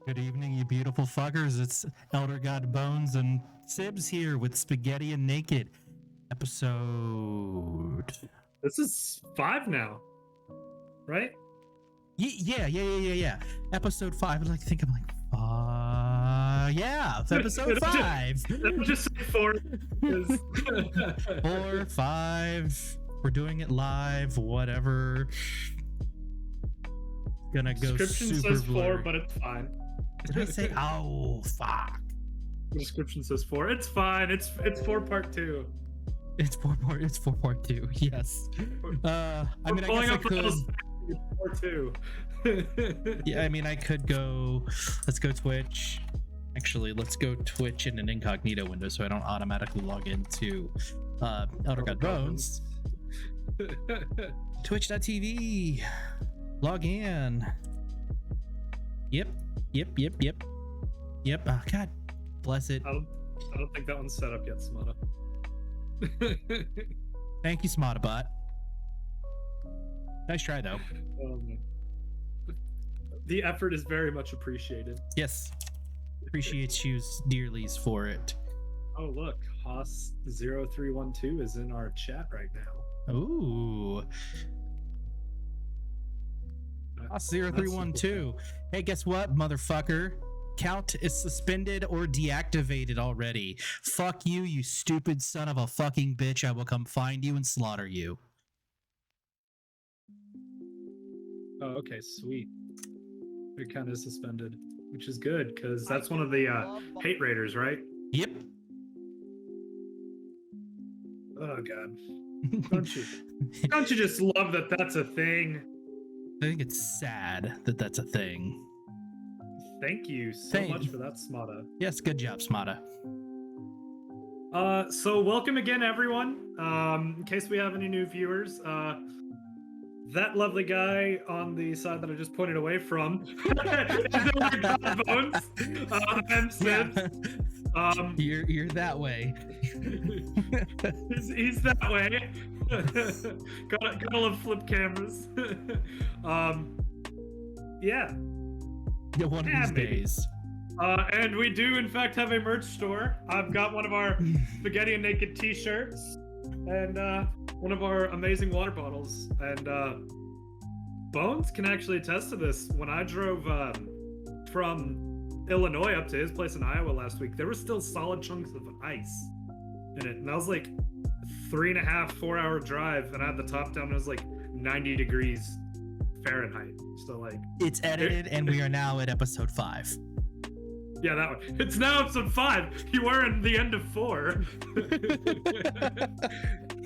Good evening, you beautiful fuckers. It's ElderGodBones and Sybs here with Spaghetti and Naked episode. This is 5 now, right? Yeah. Episode 5. I'm yeah, it's episode 5. Just say 4. 4, 5. We're doing it live. Whatever. Gonna go. Description super says 4, blurry. but it's fine. Did I say? Oh fuck. The description says 4. It's fine. It's 4 part 2. It's 4 part 2. Yes. I mean, I guess I could. 4 2. Yeah, I mean, I could go. Let's go Twitch. Actually, let's go Twitch in an incognito window so I don't automatically log into ElderGodBones. Twitch.tv. Log in. Yep. Oh, God bless it. I don't think that one's set up yet, Smata. Thank you, Smartabot. Nice try, though. The effort is very much appreciated. Yes. Appreciate you dearly for it. Oh, look. Haas0312 is in our chat right now. Ooh. Haas0312. Hey, guess what, motherfucker? Count is suspended or deactivated already. Fuck you, you stupid son of a fucking bitch. I will come find you and slaughter you. Oh, okay, sweet. It kind of suspended, which is good because that's one of the hate raiders, right? Yep. Oh god, don't you just love that that's a thing? I think it's sad that that's a thing. Thank you so much for that, Smata. Yes, good job, Smata. So welcome again, everyone. In case we have any new viewers, that lovely guy on the side that I just pointed away from is ElderGodBones. I'm Sybs. You're that way. he's that way. gotta love flip cameras. Yeah. One of these days. And we do in fact have a merch store. I've got one of our Spaghetti and Naked t-shirts and one of our amazing water bottles. And Bones can actually attest to this. When I drove from Illinois up to his place in Iowa last week, there were still solid chunks of ice in it. And that was like 3.5, 4-hour drive, and I had the top down. It was like 90 degrees Fahrenheit. So like, it's edited, and we are now at episode 5. Yeah, that one. It's now episode 5. You were in the end of 4.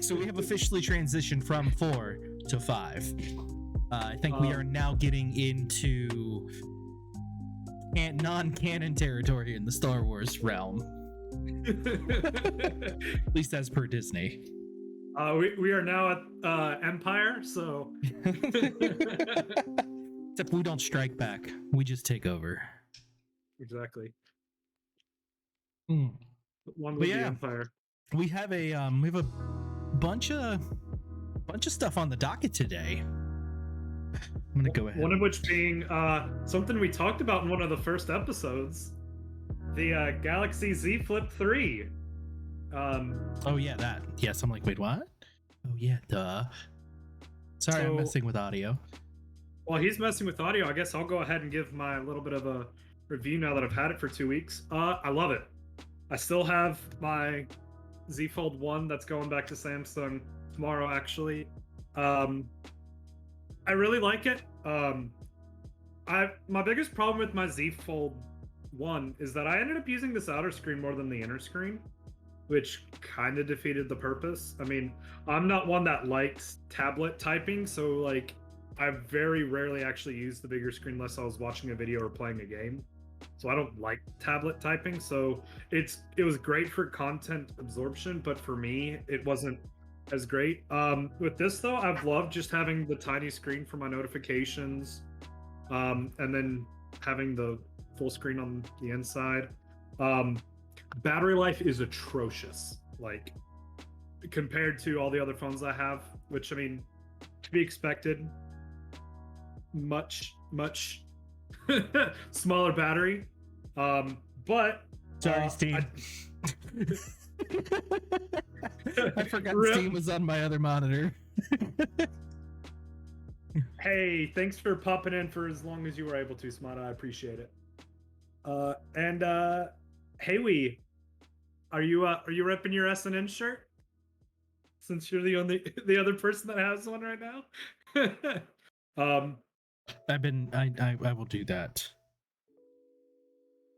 So we have officially transitioned from 4 to 5. I think we are now getting into non-canon territory in the Star Wars realm. At least as per Disney. We are now at Empire, so except we don't strike back. We just take over. Exactly. One with the Empire. We have a bunch of stuff on the docket today. I'm gonna go ahead. One of which being something we talked about in one of the first episodes, the Galaxy Z Flip 3. Oh yeah, that. Yes, I'm like, wait, what? Oh yeah, duh. Sorry, I'm messing with audio. While he's messing with audio, I guess I'll go ahead and give my little bit of a review now that I've had it for 2 weeks. I love it. I still have my Z Fold 1 that's going back to Samsung tomorrow, actually. I really like it. My biggest problem with my Z Fold 1 is that I ended up using this outer screen more than the inner screen, which kind of defeated the purpose. I mean, I'm not one that likes tablet typing, so like I very rarely actually use the bigger screen unless I was watching a video or playing a game. So I don't like tablet typing. So it was great for content absorption, but for me, it wasn't as great. With this though, I've loved just having the tiny screen for my notifications, and then having the full screen on the inside. Battery life is atrocious, like compared to all the other phones I have, which I mean, to be expected. Much smaller battery. But Sorry, Steam. I forgot Steam was on my other monitor. Hey, thanks for popping in for as long as you were able to, Smata. I appreciate it. Hey, are you repping your SNN shirt? Since you're the other person that has one right now. I will do that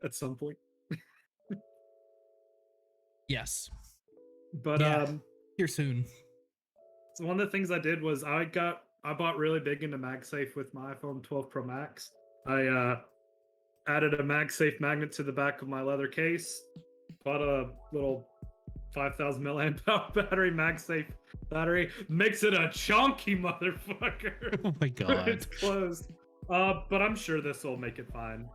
at some point. Yes. But yeah, here soon. So one of the things I did was I bought really big into MagSafe with my iPhone 12 Pro Max. I added a MagSafe magnet to the back of my leather case, bought a little 5,000 milliamp hour battery, MagSafe battery, makes it a chunky motherfucker. Oh my god. It's closed. But I'm sure this will make it fine.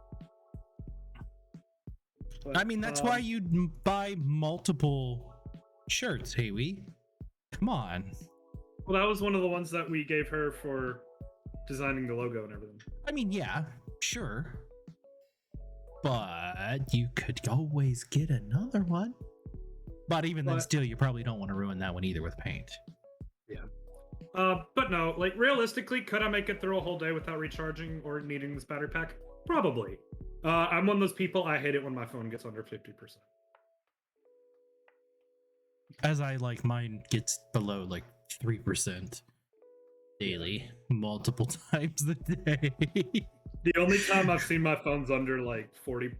But, I mean, that's why you buy multiple shirts, Haywee. Come on. Well, that was one of the ones that we gave her for designing the logo and everything. I mean, yeah, sure. But you could always get another one. But even then still, you probably don't want to ruin that one either with paint. Yeah. But no, like realistically, could I make it through a whole day without recharging or needing this battery pack? Probably. I'm one of those people, I hate it when my phone gets under 50%. As I like mine gets below like 3% daily, multiple times a day. The only time I've seen my phone's under like 40%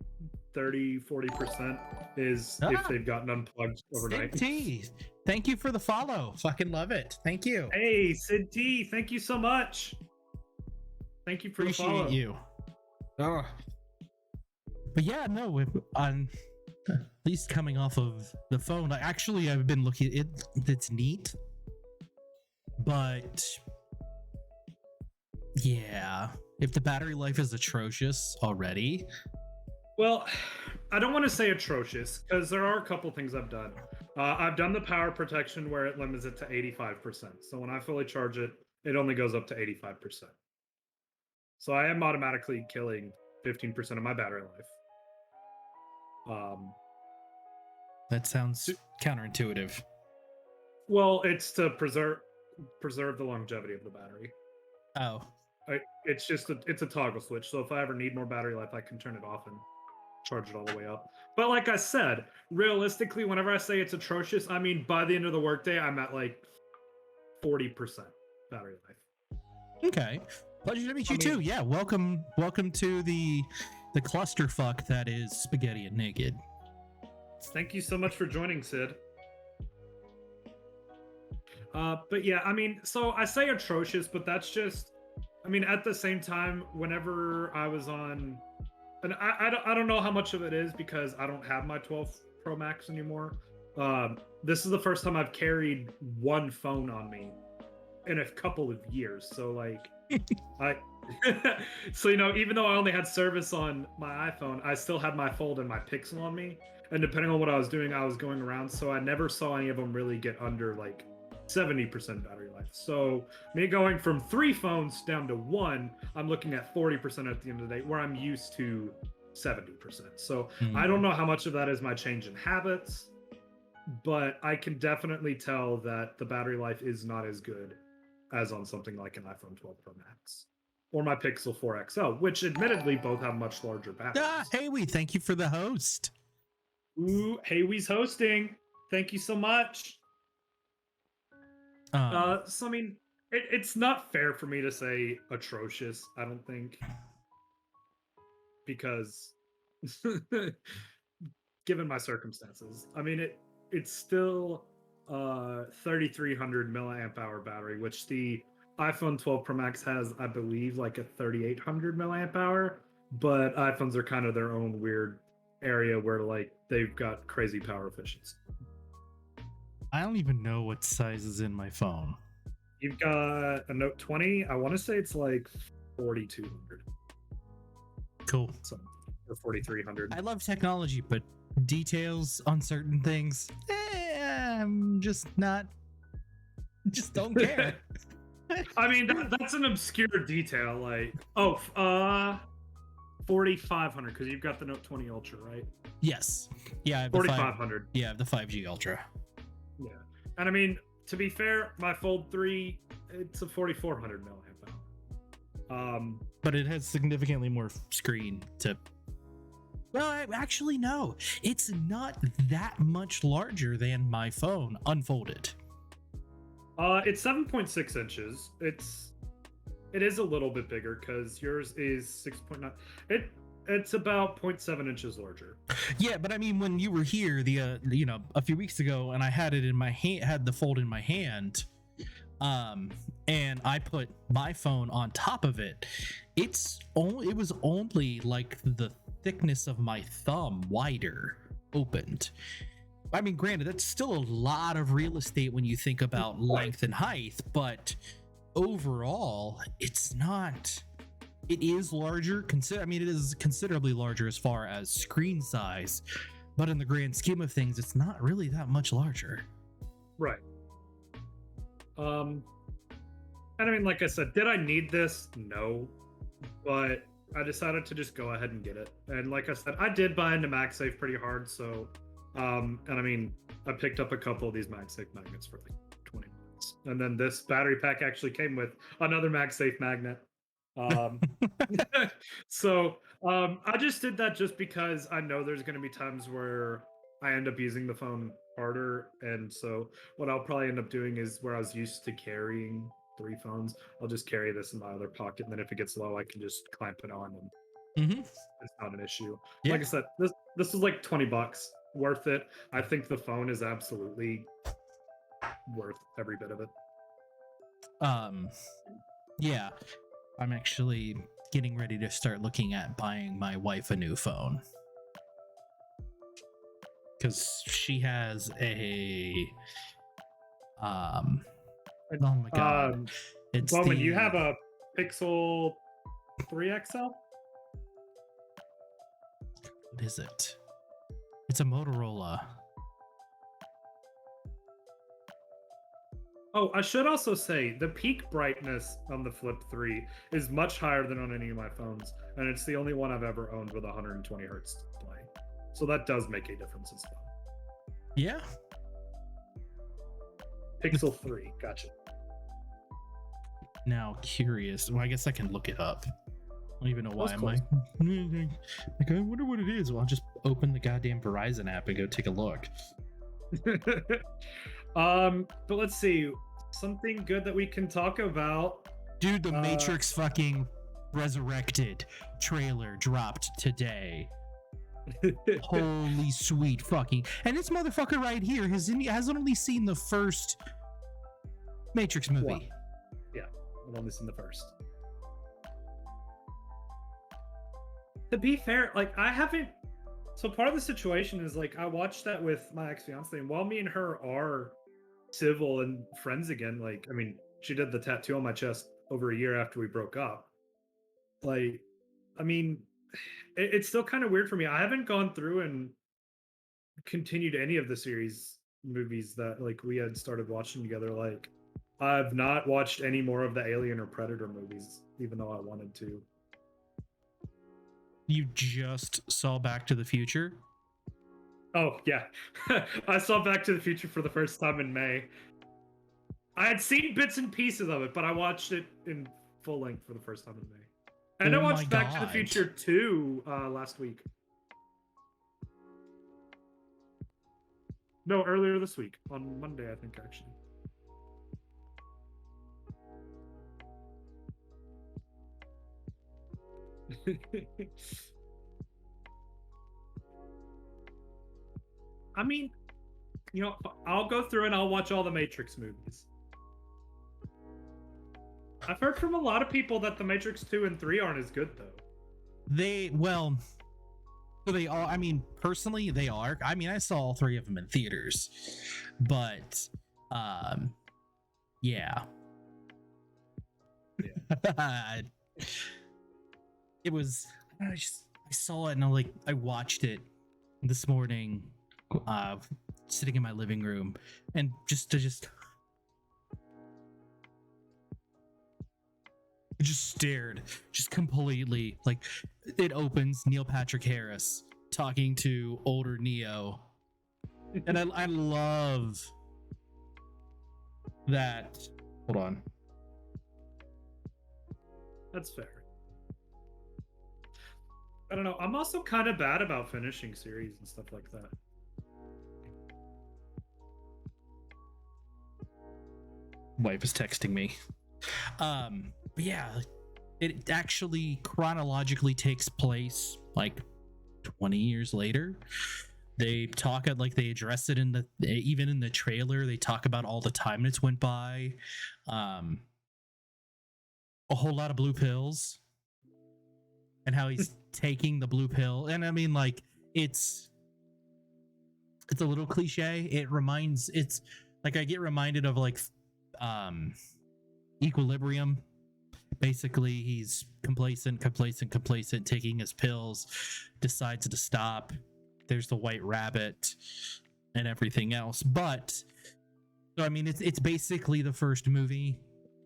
is if they've gotten unplugged overnight. Sid T, thank you for the follow. Fucking love it. Thank you. Hey, Sid T, thank you so much. Thank you for the follow. Appreciate you. Oh. But yeah, no, on at least coming off of the phone, I've been looking at it. It's neat. But yeah, if the battery life is atrocious already. Well, I don't want to say atrocious because there are a couple things I've done. I've done the power protection where it limits it to 85%. So when I fully charge it, it only goes up to 85%. So I am automatically killing 15% of my battery life. That sounds counterintuitive. Well, it's to preserve the longevity of the battery. Oh. It's just it's a toggle switch. So if I ever need more battery life, I can turn it off and charge it all the way up. But like I said, realistically, whenever I say it's atrocious, I mean by the end of the workday, I'm at like 40% battery life. Okay. Pleasure to meet you too. Yeah, welcome to the clusterfuck that is Spaghetti and Naked. Thank you so much for joining, Sid. But yeah, I mean, so I say atrocious, but that's just, I mean, at the same time, whenever I was on, and I don't know how much of it is because I don't have my 12 Pro Max anymore. This is the first time I've carried one phone on me in a couple of years. So like, so, you know, even though I only had service on my iPhone, I still had my Fold and my Pixel on me. And depending on what I was doing, I was going around. So I never saw any of them really get under like 70% battery life. So me going from 3 phones down to 1, I'm looking at 40% at the end of the day, where I'm used to 70%. So I don't know how much of that is my change in habits, but I can definitely tell that the battery life is not as good as on something like an iPhone 12 Pro Max or my Pixel 4 XL, which admittedly both have much larger batteries. Haywee, thank you for the host. Ooh, Haywee's hosting. Thank you so much. So I mean, it's not fair for me to say atrocious, I don't think, because given my circumstances, I mean it's still 3,300 milliamp hour battery, which the iPhone 12 Pro Max has, I believe, like a 3,800 milliamp hour. But iPhones are kind of their own weird area where like they've got crazy power efficiency. I don't even know what size is in my phone. You've got a Note 20. I want to say it's like 4,200. Cool. So, or 4,300. I love technology, but details on certain things, I'm just don't care. I mean, that's an obscure detail. Like, 4,500 because you've got the Note 20 Ultra, right? Yes. Yeah, I have the 4,500. Yeah, I have the 5G Ultra. Yeah, and I mean, to be fair, my Fold 3, it's a 4,400 milliamp hour. But it has significantly more screen to. Well, actually, no. It's not that much larger than my phone unfolded. It's 7.6 inches. It is a little bit bigger because yours is 6.9. It's about 0.7 inches larger. Yeah, but I mean, when you were here a few weeks ago, and I had it in my hand, had the fold in my hand, and I put my phone on top of it. It was only like the thickness of my thumb wider opened. I mean, granted, that's still a lot of real estate when you think about length and height, but overall, it's not. It is larger. I mean, it is considerably larger as far as screen size, but in the grand scheme of things, it's not really that much larger. Right. And I mean, like I said, did I need this? No, but I decided to just go ahead and get it. And like I said, I did buy into MagSafe pretty hard, so and I mean, I picked up a couple of these MagSafe magnets for like 20 bucks. And then this battery pack actually came with another MagSafe magnet. So I just did that just because I know there's going to be times where I end up using the phone harder, and so what I'll probably end up doing is where I was used to carrying 3 phones, I'll just carry this in my other pocket, and then if it gets low, I can just clamp it on, and it's not an issue. Yeah. Like I said, this is like 20 bucks, worth it. I think the phone is absolutely worth every bit of it. Yeah, I'm actually getting ready to start looking at buying my wife a new phone because she has a oh my god, it's Bowman, you have a Pixel 3 XL? What is it? It's a Motorola. Oh, I should also say the peak brightness on the Flip 3 is much higher than on any of my phones, and it's the only one I've ever owned with a 120 hertz display. So that does make a difference as well. Yeah. Pixel 3, gotcha. Now, curious. Well, I guess I can look it up. I don't even know why I'm like, I wonder what it is. Well, I'll just open the goddamn Verizon app and go take a look. But let's see, something good that we can talk about. Dude, the Matrix fucking Resurrected trailer dropped today. Holy sweet fucking. And this motherfucker right here hasn't only seen the first Matrix movie. One. Yeah, I've only seen the first. To be fair, like I haven't. So part of the situation is like I watched that with my ex-fiance, and while me and her are civil and friends again, like I mean, she did the tattoo on my chest over a year after we broke up. Like, I mean, it's still kind of weird for me. I haven't gone through and continued any of the series movies that like we had started watching together. Like, I've not watched any more of the Alien or Predator movies, even though I wanted to. You just saw Back to the Future? Oh, yeah. I saw Back to the Future for the first time in May. I had seen bits and pieces of it, but I watched it in full length for the first time in May. And I watched Back to the Future 2 last week. No, earlier this week. On Monday, I think, actually. I mean, you know, I'll go through and I'll watch all the Matrix movies. I've heard from a lot of people that the Matrix 2 and 3 aren't as good, though. They are. I mean, personally, they are. I mean, I saw all 3 of them in theaters, but yeah. It was. I saw it and I watched it this morning, sitting in my living room, and just just stared, just completely like. It opens Neil Patrick Harris talking to older Neo, and I love that. Hold on. That's fair. I don't know. I'm also kind of bad about finishing series and stuff like that. Wife is texting me. But yeah, it actually chronologically takes place like 20 years later. They talk at like they address it in the even in the trailer. They talk about all the time that's went by. A whole lot of blue pills and how he's taking the blue pill. And I mean, like it's a little cliche. It's like I get reminded of like Equilibrium. Basically, he's complacent, taking his pills, decides to stop. There's the white rabbit and everything else. But so I mean, it's basically the first movie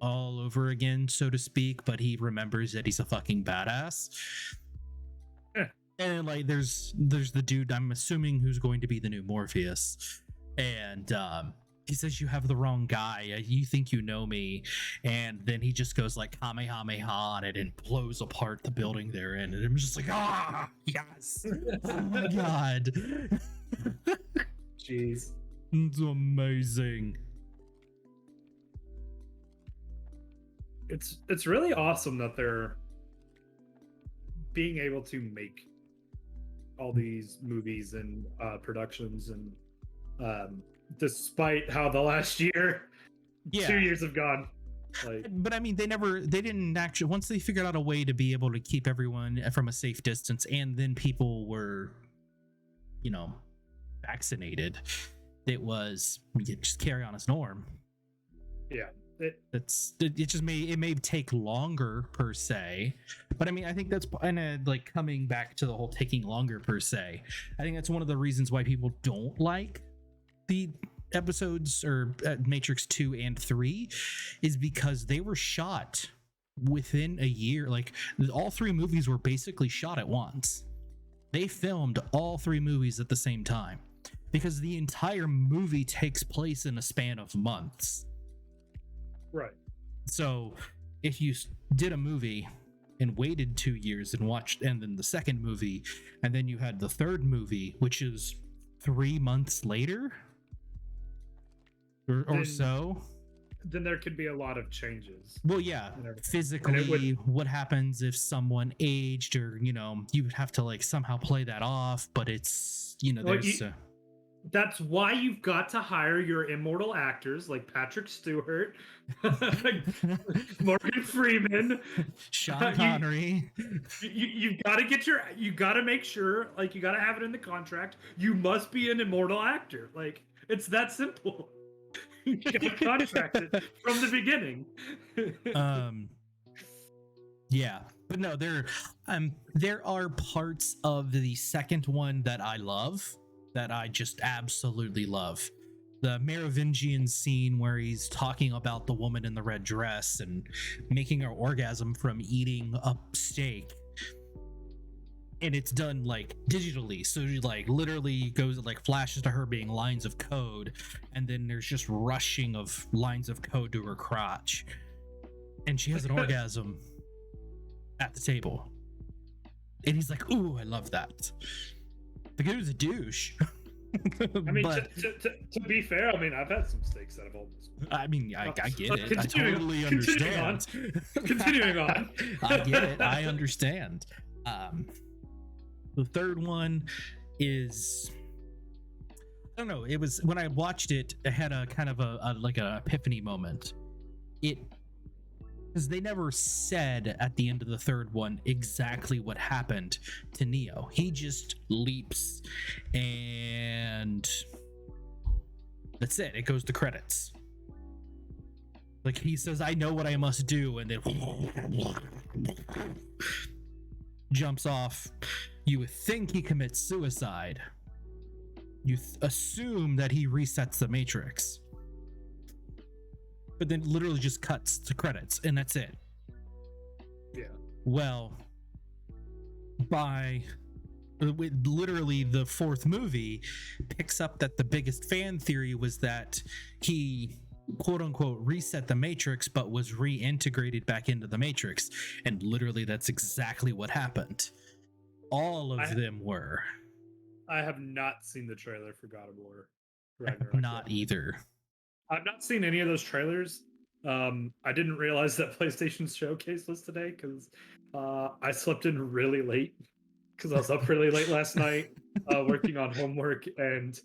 all over again, so to speak, but he remembers that he's a fucking badass. And like there's the dude I'm assuming who's going to be the new Morpheus, and he says, you have the wrong guy, you think you know me, and then he just goes like Kamehameha on it and blows apart the building they're in, and I'm just like, ah, yes. Oh my god. Jeez, it's amazing. It's really awesome that they're being able to make all these movies and productions, and despite how the last year, 2 years have gone. Like, but I mean, they didn't actually, once they figured out a way to be able to keep everyone from a safe distance, and then people were, you know, vaccinated, it was just carry on as norm. Yeah. It may take longer per se, but I mean, I think that's like coming back to the whole taking longer per se. I think that's one of the reasons why people don't like the episodes or Matrix 2 and 3 is because they were shot within a year. Like all three movies were basically shot at once. They filmed all three movies at the same time because the entire movie takes place in a span of months. Right. So if you did a movie and waited 2 years and watched, and then the second movie, and then you had the third movie, which is 3 months later or so, then there could be a lot of changes. Well, yeah, physically, what happens if someone aged, or, you know, you would have to like somehow play that off, but it's, you know, there's that's why you've got to hire your immortal actors like Patrick Stewart, Morgan Freeman, Sean Connery. You've got to make sure, like, you got to have it in the contract. You must be an immortal actor. Like, it's that simple. You got to contract it from the beginning. Yeah, but no, there are parts of the second one that I love. That I just absolutely love. The Merovingian scene where he's talking about the woman in the red dress and making her orgasm from eating a steak. And it's done like digitally. So she like literally goes, like flashes to her being lines of code. And then there's just rushing of lines of code to her crotch. And she has an orgasm at the table. And he's like, ooh, I love that. The guy was a douche. I mean, but, to be fair, I mean, I've had some steaks that have almost. I mean, I get it. I totally understand. Continuing on. I get it. I understand. The third one is, I don't know. It was when I watched it, I had a kind of a like an epiphany moment. Because they never said at the end of the third one exactly what happened to Neo. He just leaps and that's it. It goes to credits. Like he says, I know what I must do, and then jumps off. You would think he commits suicide. You assume that he resets the Matrix. But then literally just cuts to credits, and that's it. Yeah. Well, by with literally the fourth movie picks up that the biggest fan theory was that he quote unquote reset the matrix but was reintegrated back into the matrix, and literally that's exactly what happened. All of them were. I have not seen the trailer for God of War Ragnarok. Not yet. Either. I've not seen any of those trailers. I didn't realize that PlayStation Showcase was today because I slept in really late because I was up really late last night working on homework and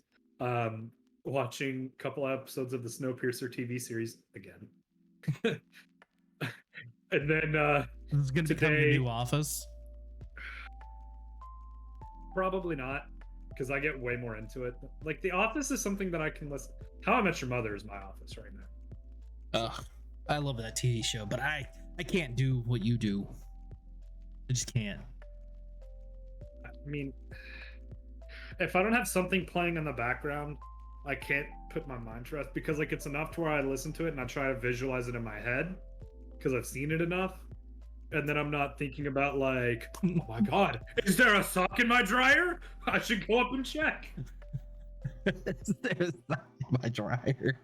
watching a couple episodes of the Snowpiercer TV series again. And then this is going to become the new Office. Probably not, because I get way more into it. Like The Office is something that I can listen. How I Met Your Mother is my Office right now. Ugh, I love that TV show, but I can't do what you do. I just can't. I mean, if I don't have something playing in the background, I can't put my mind to rest, because like it's enough to where I listen to it and I try to visualize it in my head because I've seen it enough, and then I'm not thinking about like, oh my god, is there a sock in my dryer? I should go up and check. There's sock in my dryer.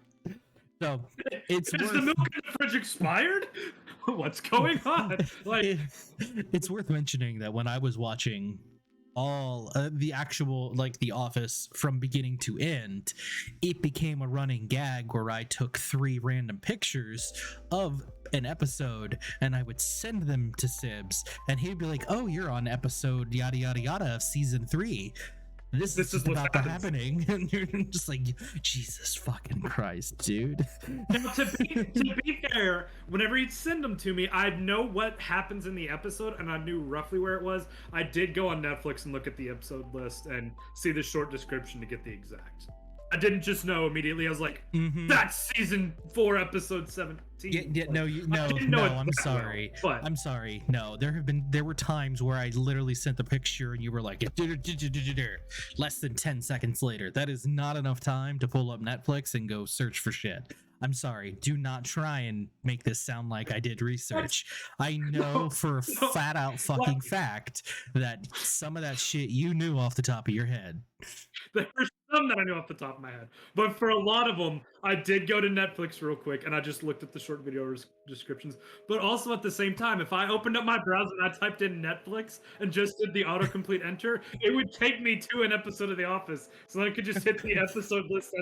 So it's is the milk in the fridge expired? What's going on? Like, it's worth mentioning that when I was watching all the actual like The Office from beginning to end, it became a running gag where I took 3 random pictures of an episode and I would send them to Sybs, and he'd be like, "Oh, you're on episode yada yada yada of season 3. This is about to happening." And you're just like, Jesus fucking Christ, dude. Now, to be fair, whenever he'd send them to me, I'd know what happens in the episode and I knew roughly where it was. I did go on Netflix and look at the episode list and see the short description to get the exact. I didn't just know immediately. I was like, that's season 4, episode 17. No, I'm sorry. But I'm sorry. No, there were times where I literally sent the picture and you were like, less than 10 seconds later. That is not enough time to pull up Netflix and go search for shit. I'm sorry. Do not try and make this sound like I did research. I know for a flat out fucking fact that some of that shit you knew off the top of your head. There's some that I knew off the top of my head, but for a lot of them, I did go to Netflix real quick and I just looked at the short video descriptions. But also at the same time, if I opened up my browser and I typed in Netflix and just did the autocomplete enter, it would take me to an episode of The Office. So I could just hit the episode list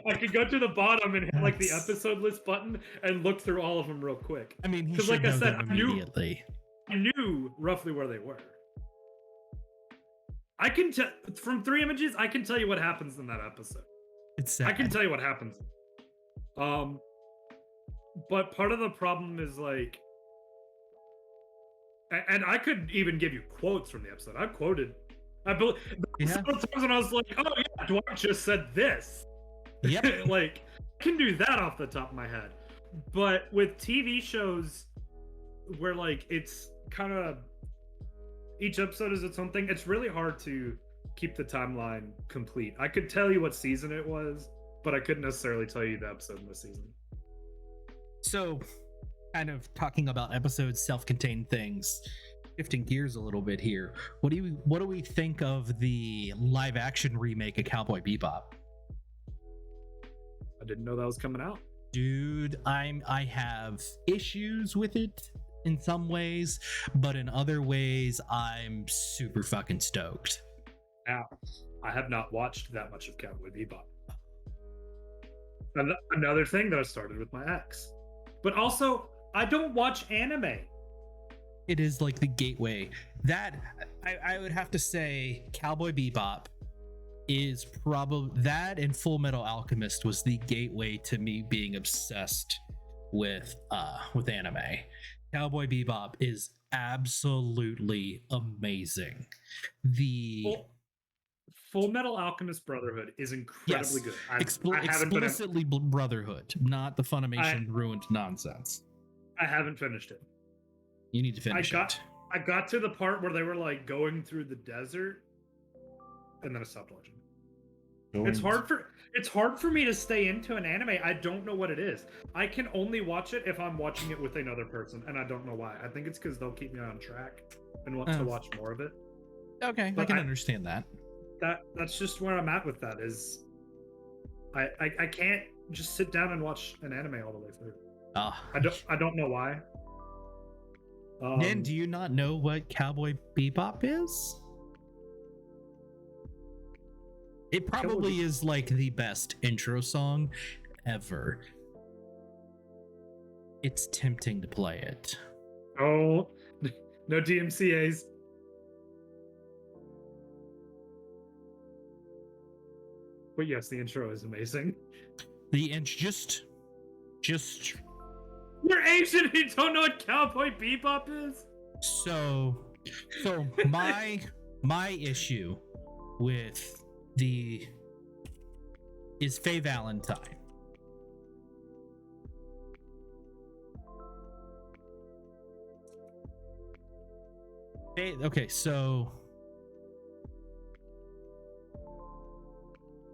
I could go to the bottom and hit like the episode list button and look through all of them real quick. I mean, because like I said, I knew roughly where they were. I can tell from 3 images. I can tell you what happens in that episode. It's sad. I can tell you what happens. But part of the problem is like, and I could even give you quotes from the episode. I quoted. I believe several times when I was like, "Oh yeah, Dwight just said this." Yep. Like, I can do that off the top of my head. But with TV shows, where like it's kind of each episode is its own thing, it's really hard to keep the timeline complete. I could tell you what season it was, but I couldn't necessarily tell you the episode in the season. So, kind of talking about episodes, self-contained things, shifting gears a little bit here. What do we think of the live action remake of Cowboy Bebop? I didn't know that was coming out. Dude, I have issues with it in some ways, but in other ways I'm super fucking stoked. Now, I have not watched that much of Cowboy Bebop. Another thing that I started with my ex. But also, I don't watch anime. It is like the gateway. That I would have to say Cowboy Bebop is probably that, and Full Metal Alchemist was the gateway to me being obsessed with anime. Cowboy Bebop is absolutely amazing. Full Metal Alchemist Brotherhood is incredibly good. Explicitly Brotherhood, not the Funimation ruined nonsense. I haven't finished it. You need to finish it. I got to the part where they were like going through the desert, and then I stopped watching. It's hard for me to stay into an anime. I don't know what it is. I can only watch it if I'm watching it with another person, and I don't know why. I think it's because they'll keep me on track and want to watch more of it. Okay, I can understand that. That's just where I'm at with that. Is I can't just sit down and watch an anime all the way through. I don't know why. Dan, do you not know what Cowboy Bebop is? It probably is like the best intro song ever. It's tempting to play it. Oh, no DMCAs. But yes, the intro is amazing. Just You're Asian and you don't know what Cowboy Bebop is? So my issue with is Faye Valentine. Okay, so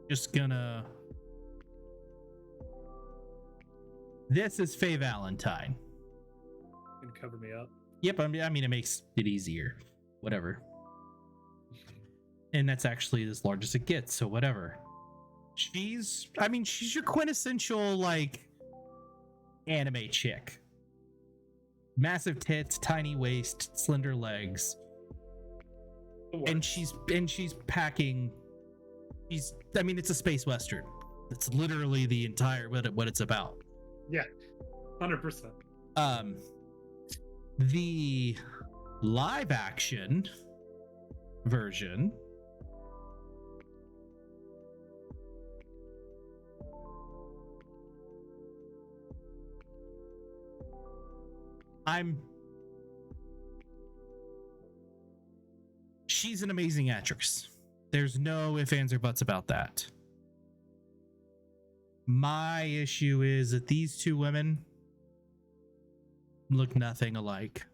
just gonna. This is Faye Valentine. Can cover me up. Yep, I mean it makes it easier. Whatever. And that's actually as large as it gets, so whatever. She's your quintessential like anime chick. Massive tits, tiny waist, slender legs. And she's packing. It's a space western. It's literally the entire what it's about. Yeah, 100%. The live action version she's an amazing actress. There's no ifs, ands, or buts about that. My issue is that these two women look nothing alike.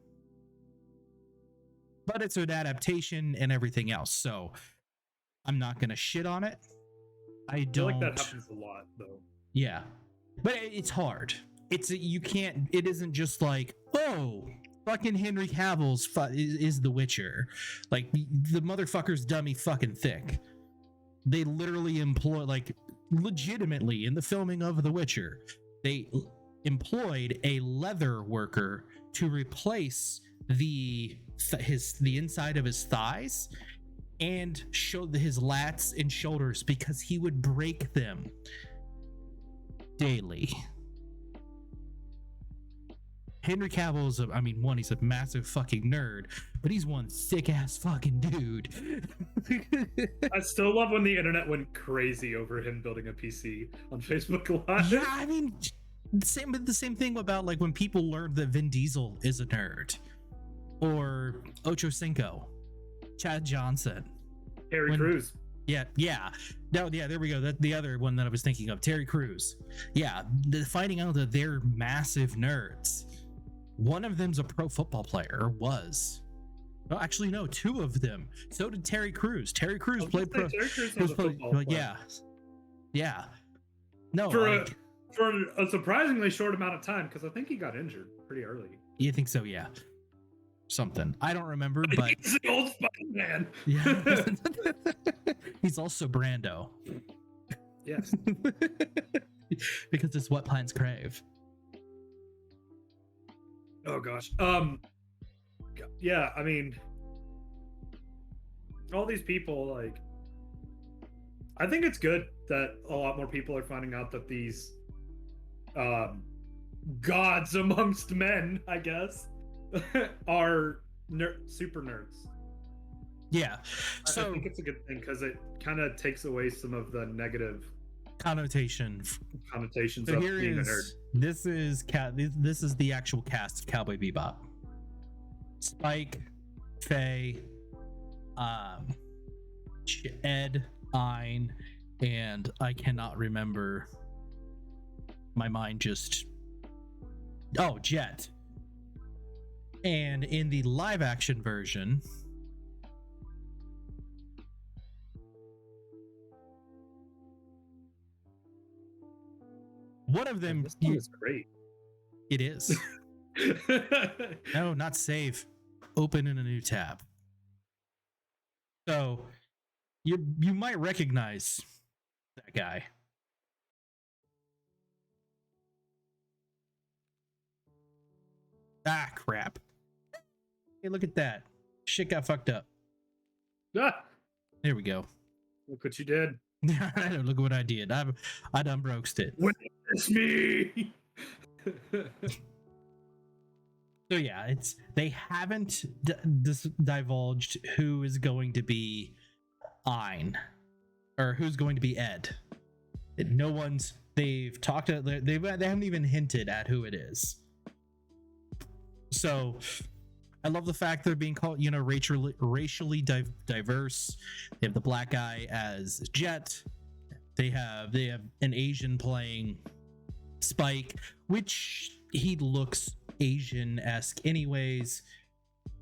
But it's an adaptation and everything else, so I'm not gonna shit on it. I feel like that happens a lot, though. Yeah, but it's hard. It isn't just like, oh, fucking Henry Cavill's is The Witcher. Like, the motherfucker's dummy fucking thick. They literally employ, like, legitimately in the filming of The Witcher, they employed a leather worker to replace the inside of his thighs and show his lats and shoulders because he would break them daily. Henry Cavill is he's a massive fucking nerd, but he's one thick ass fucking dude. I still love when the internet went crazy over him building a PC on Facebook Live. Yeah, the same thing about like when people learned that Vin Diesel is a nerd, or Ocho Cinco, Chad Johnson, Terry Crews. Yeah. No, yeah, there we go. That the other one that I was thinking of, Terry Crews. Yeah, finding out that they're massive nerds. One of them's a pro football player, or was. Oh, actually, no, two of them. So did Terry Crews. Terry Crews played pro. Terry Crews was a football player. Yeah. No, for a surprisingly short amount of time, because I think he got injured pretty early. You think so? Yeah. Something I don't remember, but he's the old Spider-Man. Yeah. He's also Brando. Yes. Because it's what plants crave. Oh gosh. Yeah, all these people, like, I think it's good that a lot more people are finding out that these gods amongst men, I guess, are super nerds. Yeah. So I think it's a good thing because it kind of takes away some of the negative connotations of being a nerd. This is the actual cast of Cowboy Bebop. Spike, Faye, Ed, Ein, and I cannot remember. My mind just... Oh, Jet. And in the live action version, One of them, This one is great. it is. No, not save. Open in a new tab. So you might recognize that guy. Ah, crap. Hey, look at that. Shit got fucked up. Ah, There we go. look what you did. Look what I did. I done broked it. It's me. So yeah, they haven't divulged who is going to be Ein or who's going to be Ed. No one's. They've talked. They haven't even hinted at who it is. So I love the fact they're being called, racially diverse. They have the black guy as Jet. They have an Asian playing Spike, which he looks Asian-esque anyways.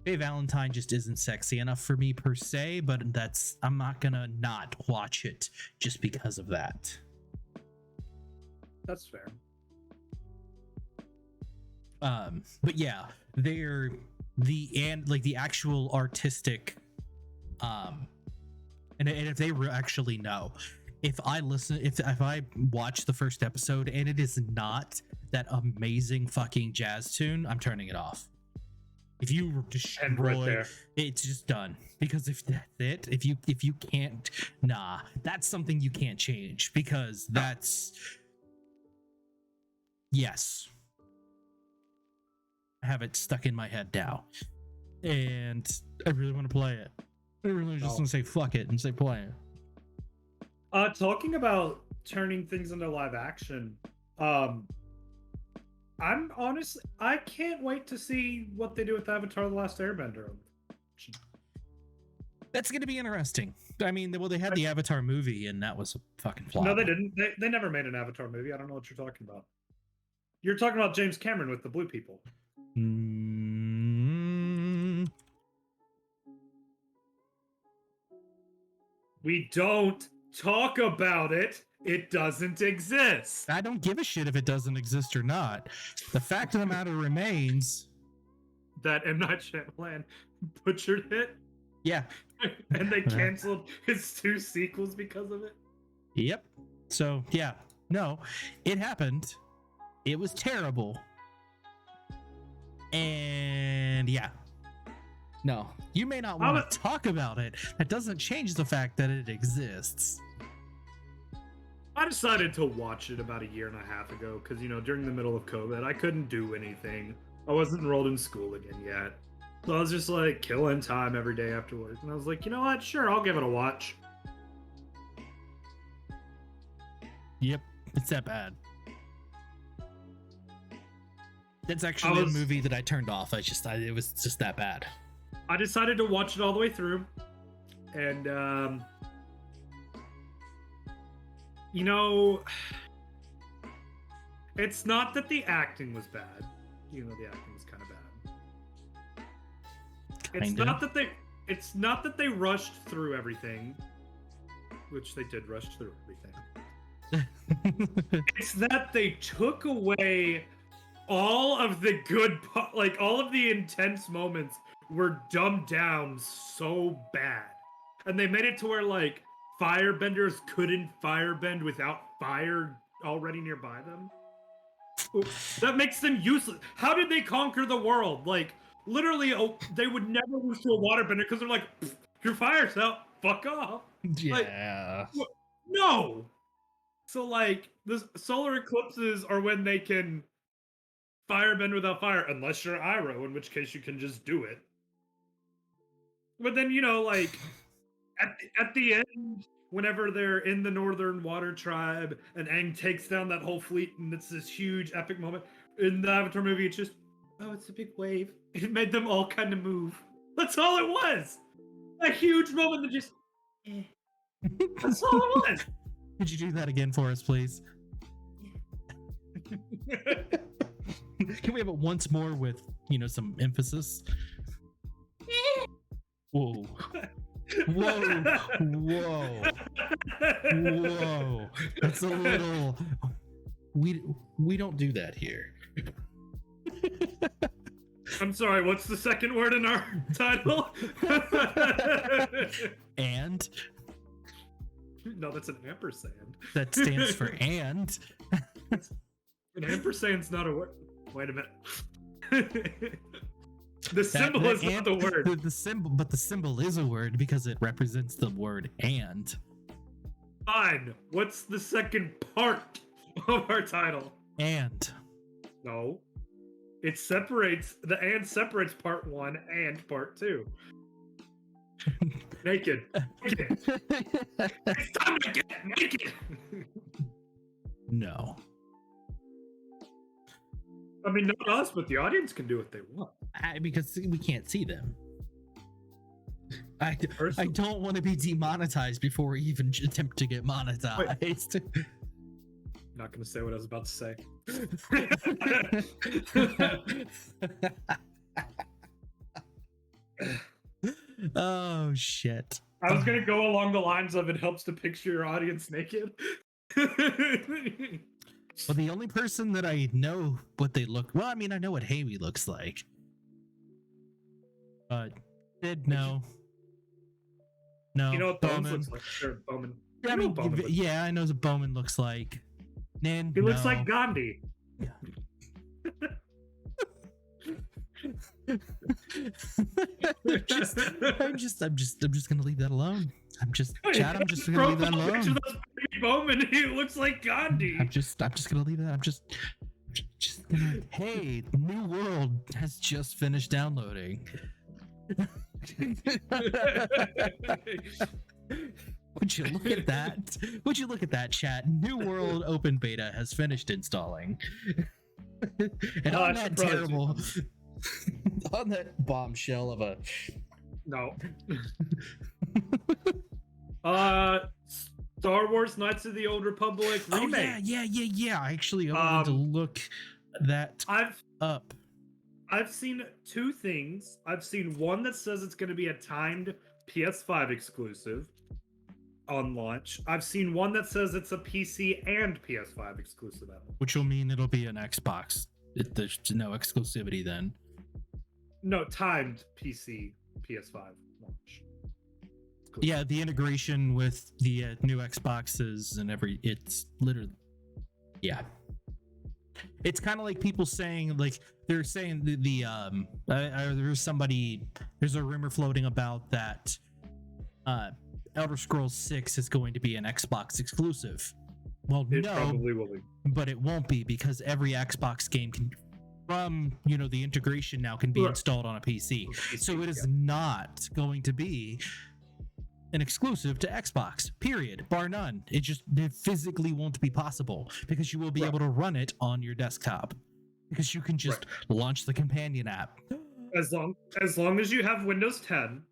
Faye Valentine just isn't sexy enough for me per se, but I'm not gonna not watch it just because of that. That's fair. But yeah, they're the actual artistic, and if they actually know, if I watch the first episode and it is not that amazing fucking jazz tune, I'm turning it off. If you destroy, it's just done. Because if that's it, if you can't, that's something you can't change, because that's yes. I have it stuck in my head now, and I really want to play it. I really just want to say fuck it and say play it. Talking about turning things into live action, I'm honestly, I can't wait to see what they do with Avatar: The Last Airbender. That's going to be interesting. I mean, well, they had the Avatar movie, and that was a fucking flop. No, they didn't. They never made an Avatar movie. I don't know what you're talking about. You're talking about James Cameron with the blue people. We don't talk about it. It doesn't exist. I don't give a shit if it doesn't exist or not. The fact of the matter remains that M. Night Shyamalan butchered it. Yeah. And they canceled his 2 sequels because of it. Yep. So, yeah. No, it happened. It was terrible. And yeah. No, you may not want to talk about it. That doesn't change the fact that it exists. I decided to watch it about 1.5 years ago because, during the middle of COVID, I couldn't do anything. I wasn't enrolled in school again yet. So I was just like killing time every day after work. And I was like, you know what? Sure, I'll give it a watch. Yep, it's that bad. That's actually a movie that I turned off. It was just that bad. I decided to watch it all the way through. And, it's not that the acting was bad. The acting was kind of bad. It's not that they rushed through everything, which they did rush through everything. It's that they took away all of the good, all of the intense moments were dumbed down so bad. And they made it to where, firebenders couldn't firebend without fire already nearby them. That makes them useless. How did they conquer the world? Literally, they would never lose to a waterbender because they're like, your fire's out, fuck off. Yeah. No! So, the solar eclipses are when they can firebend without fire, unless you're Iroh, in which case you can just do it. But then, at the end, whenever they're in the Northern Water Tribe and Aang takes down that whole fleet and it's this huge epic moment, in the Avatar movie, it's just, oh, it's a big wave. It made them all kind of move. That's all it was. A huge moment that just, that's all it was. Could you do that again for us, please? Can we have it once more with, some emphasis? Whoa. Whoa. Whoa. Whoa. That's a little... we don't do that here. I'm sorry, what's the second word in our title? And No, that's an ampersand. that stands for and. An ampersand's not a word. Wait a minute. The symbol is not the word. The symbol, but the symbol is a word because it represents the word and. Fine. What's the second part of our title? And. No. It separates, the and separates part 1 and part 2. Naked. Naked. It's time to get naked. No. I mean, not us, but the audience can do what they want. Because we can't see them. I don't want to be demonetized before we even attempt to get monetized. Not going to say what I was about to say. Oh, shit. I was going to go along the lines of it helps to picture your audience naked. Well, the only person that I know what they look... Well, I mean, I know what Haley looks like. But did know. No, You know what Bowman. Bones looks like? Sure, Bowman. Yeah, I You know mean, what Bowman looks yeah, I know what Bowman looks like. Nan, He looks no. like Gandhi. I'm just gonna leave that alone. I'm just gonna leave that alone. Bowman, he looks like Gandhi. I'm just gonna leave that. I'm just gonna. Hey, New World has just finished downloading. Would you look at that? Would you look at that, chat? New World Open Beta has finished installing. And on that terrible, on that bombshell of a No. Star Wars Knights of the Old Republic remake. Oh, yeah. Actually, I wanted to look that up. I've seen two things. I've seen one that says it's going to be a timed PS5 exclusive on launch. I've seen one that says it's a PC and PS5 exclusive. Which will mean it'll be an Xbox. There's no exclusivity then. No, timed PC, PS5 launch. Yeah, the integration with the new Xboxes and it's literally, yeah. It's kind of like people saying, like, they're saying there's a rumor floating about that Elder Scrolls 6 is going to be an Xbox exclusive. Well, It no, probably will be. but it won't be, because every Xbox game can, from the integration now, can be installed on a PC. So it is not going to be an exclusive to Xbox, period, bar none. It physically won't be possible, because you will be able to run it on your desktop, because you can just launch the companion app. As long as you have Windows 10,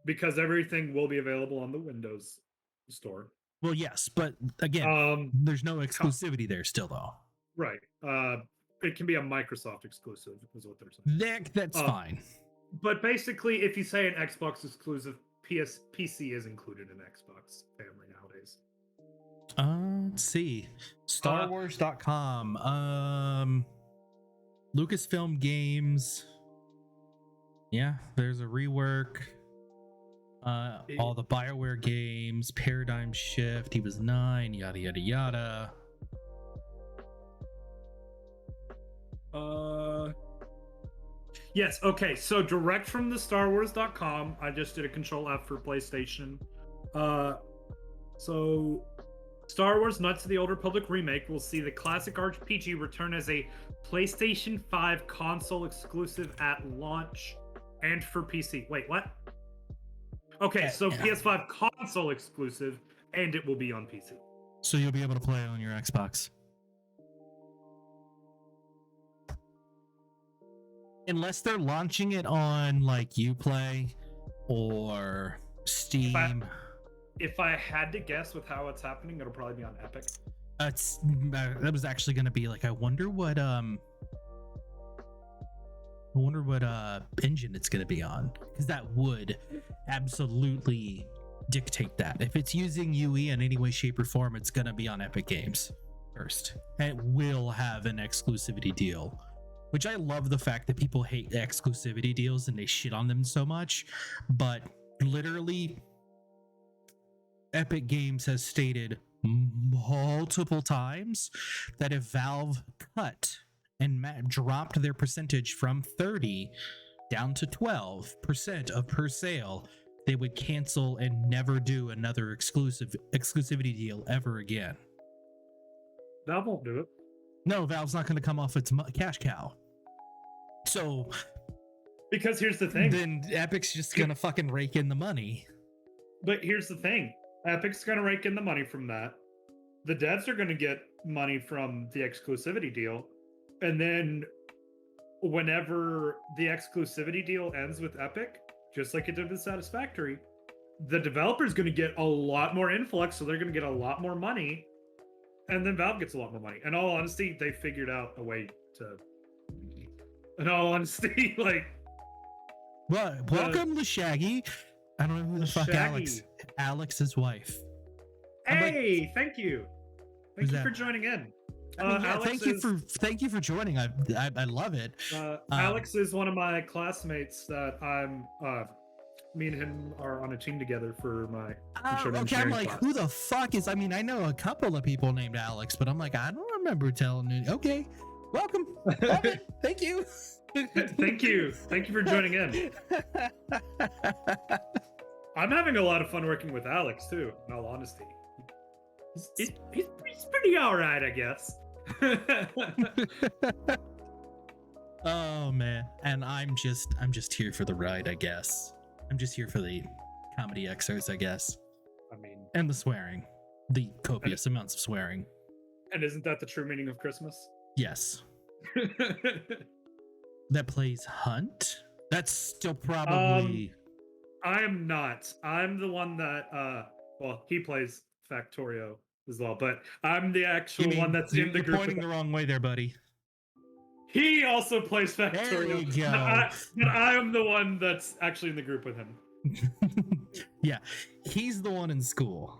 because everything will be available on the Windows store. Well, yes, but again, there's no exclusivity there still, though. Right. It can be a Microsoft exclusive, is what they're saying. That's fine. But basically, if you say an Xbox exclusive, PC is included in Xbox family nowadays. Let's see. StarWars.com. Lucasfilm Games. Yeah, there's a rework. All the BioWare games, Paradigm Shift, he was 9, yada yada yada. Yes, okay, so direct from the StarWars.com, I just did a Control F for PlayStation. So Star Wars Knights of the Old Republic remake will see the classic RPG return as a PlayStation 5 console exclusive at launch and for PC. Wait, what? Okay, so PS5 console exclusive, and it will be on PC. So you'll be able to play it on your Xbox. Unless they're launching it on, like, Uplay or Steam. If I had to guess with how it's happening, it'll probably be on Epic. That was actually going to be like, I wonder what engine it's going to be on, because that would absolutely dictate that. If it's using UE in any way, shape, or form, it's going to be on Epic Games. first, and it will have an exclusivity deal, which I love the fact that people hate exclusivity deals and they shit on them so much. But literally, Epic Games has stated multiple times that if Valve cut and dropped their percentage from 30 down to 12% of per sale, they would cancel and never do another exclusivity deal ever again. Valve won't do it. No, Valve's not going to come off its cash cow. So, because here's the thing. Then Epic's just going to fucking rake in the money. But here's the thing. Epic's going to rake in the money from that. The devs are going to get money from the exclusivity deal. And then whenever the exclusivity deal ends with Epic, just like it did with Satisfactory, the developer's going to get a lot more influx, so they're going to get a lot more money. And then Valve gets a lot more money. In all honesty, they figured out a way to... In all honesty, like... Well, welcome to Shaggy. I don't know who the fuck Alex's wife. Hey, thank you. Thank you for joining in. Thank you for joining. I love it. Alex is one of my classmates that me and him are on a team together for my okay, I'm like, class. Who the fuck is? I mean, I know a couple of people named Alex, but I'm like, I don't remember telling you. Okay, welcome. Thank you. Thank you for joining in. I'm having a lot of fun working with Alex too, in all honesty. He's pretty all right, I guess. Oh man, and I'm just here for the ride, I guess. I'm just here for the comedy exos, I guess. I mean, and the swearing, the copious amounts of swearing. And isn't that the true meaning of Christmas? Yes. That plays Hunt. That's still probably. I am not. I'm the one that. Well, he plays Factorio as well, but I'm the actual one that's in the group. You're pointing the wrong way there, buddy. He also plays Factorio. There you go. But I am the one that's actually in the group with him. Yeah, he's the one in school.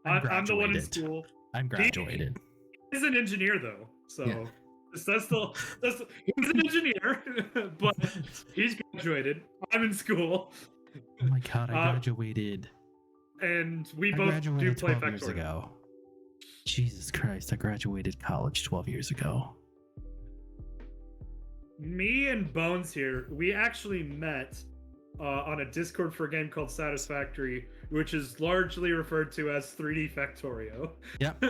I'm the one in school. I'm graduated. He's an engineer though, so yeah. He's an engineer, but he's graduated. I'm in school. Oh my god, I graduated. And we both do play 12 years ago. Jesus Christ, I graduated college 12 years ago. Me and Bones here, we actually met on a Discord for a game called Satisfactory, which is largely referred to as 3D Factorio. Yep.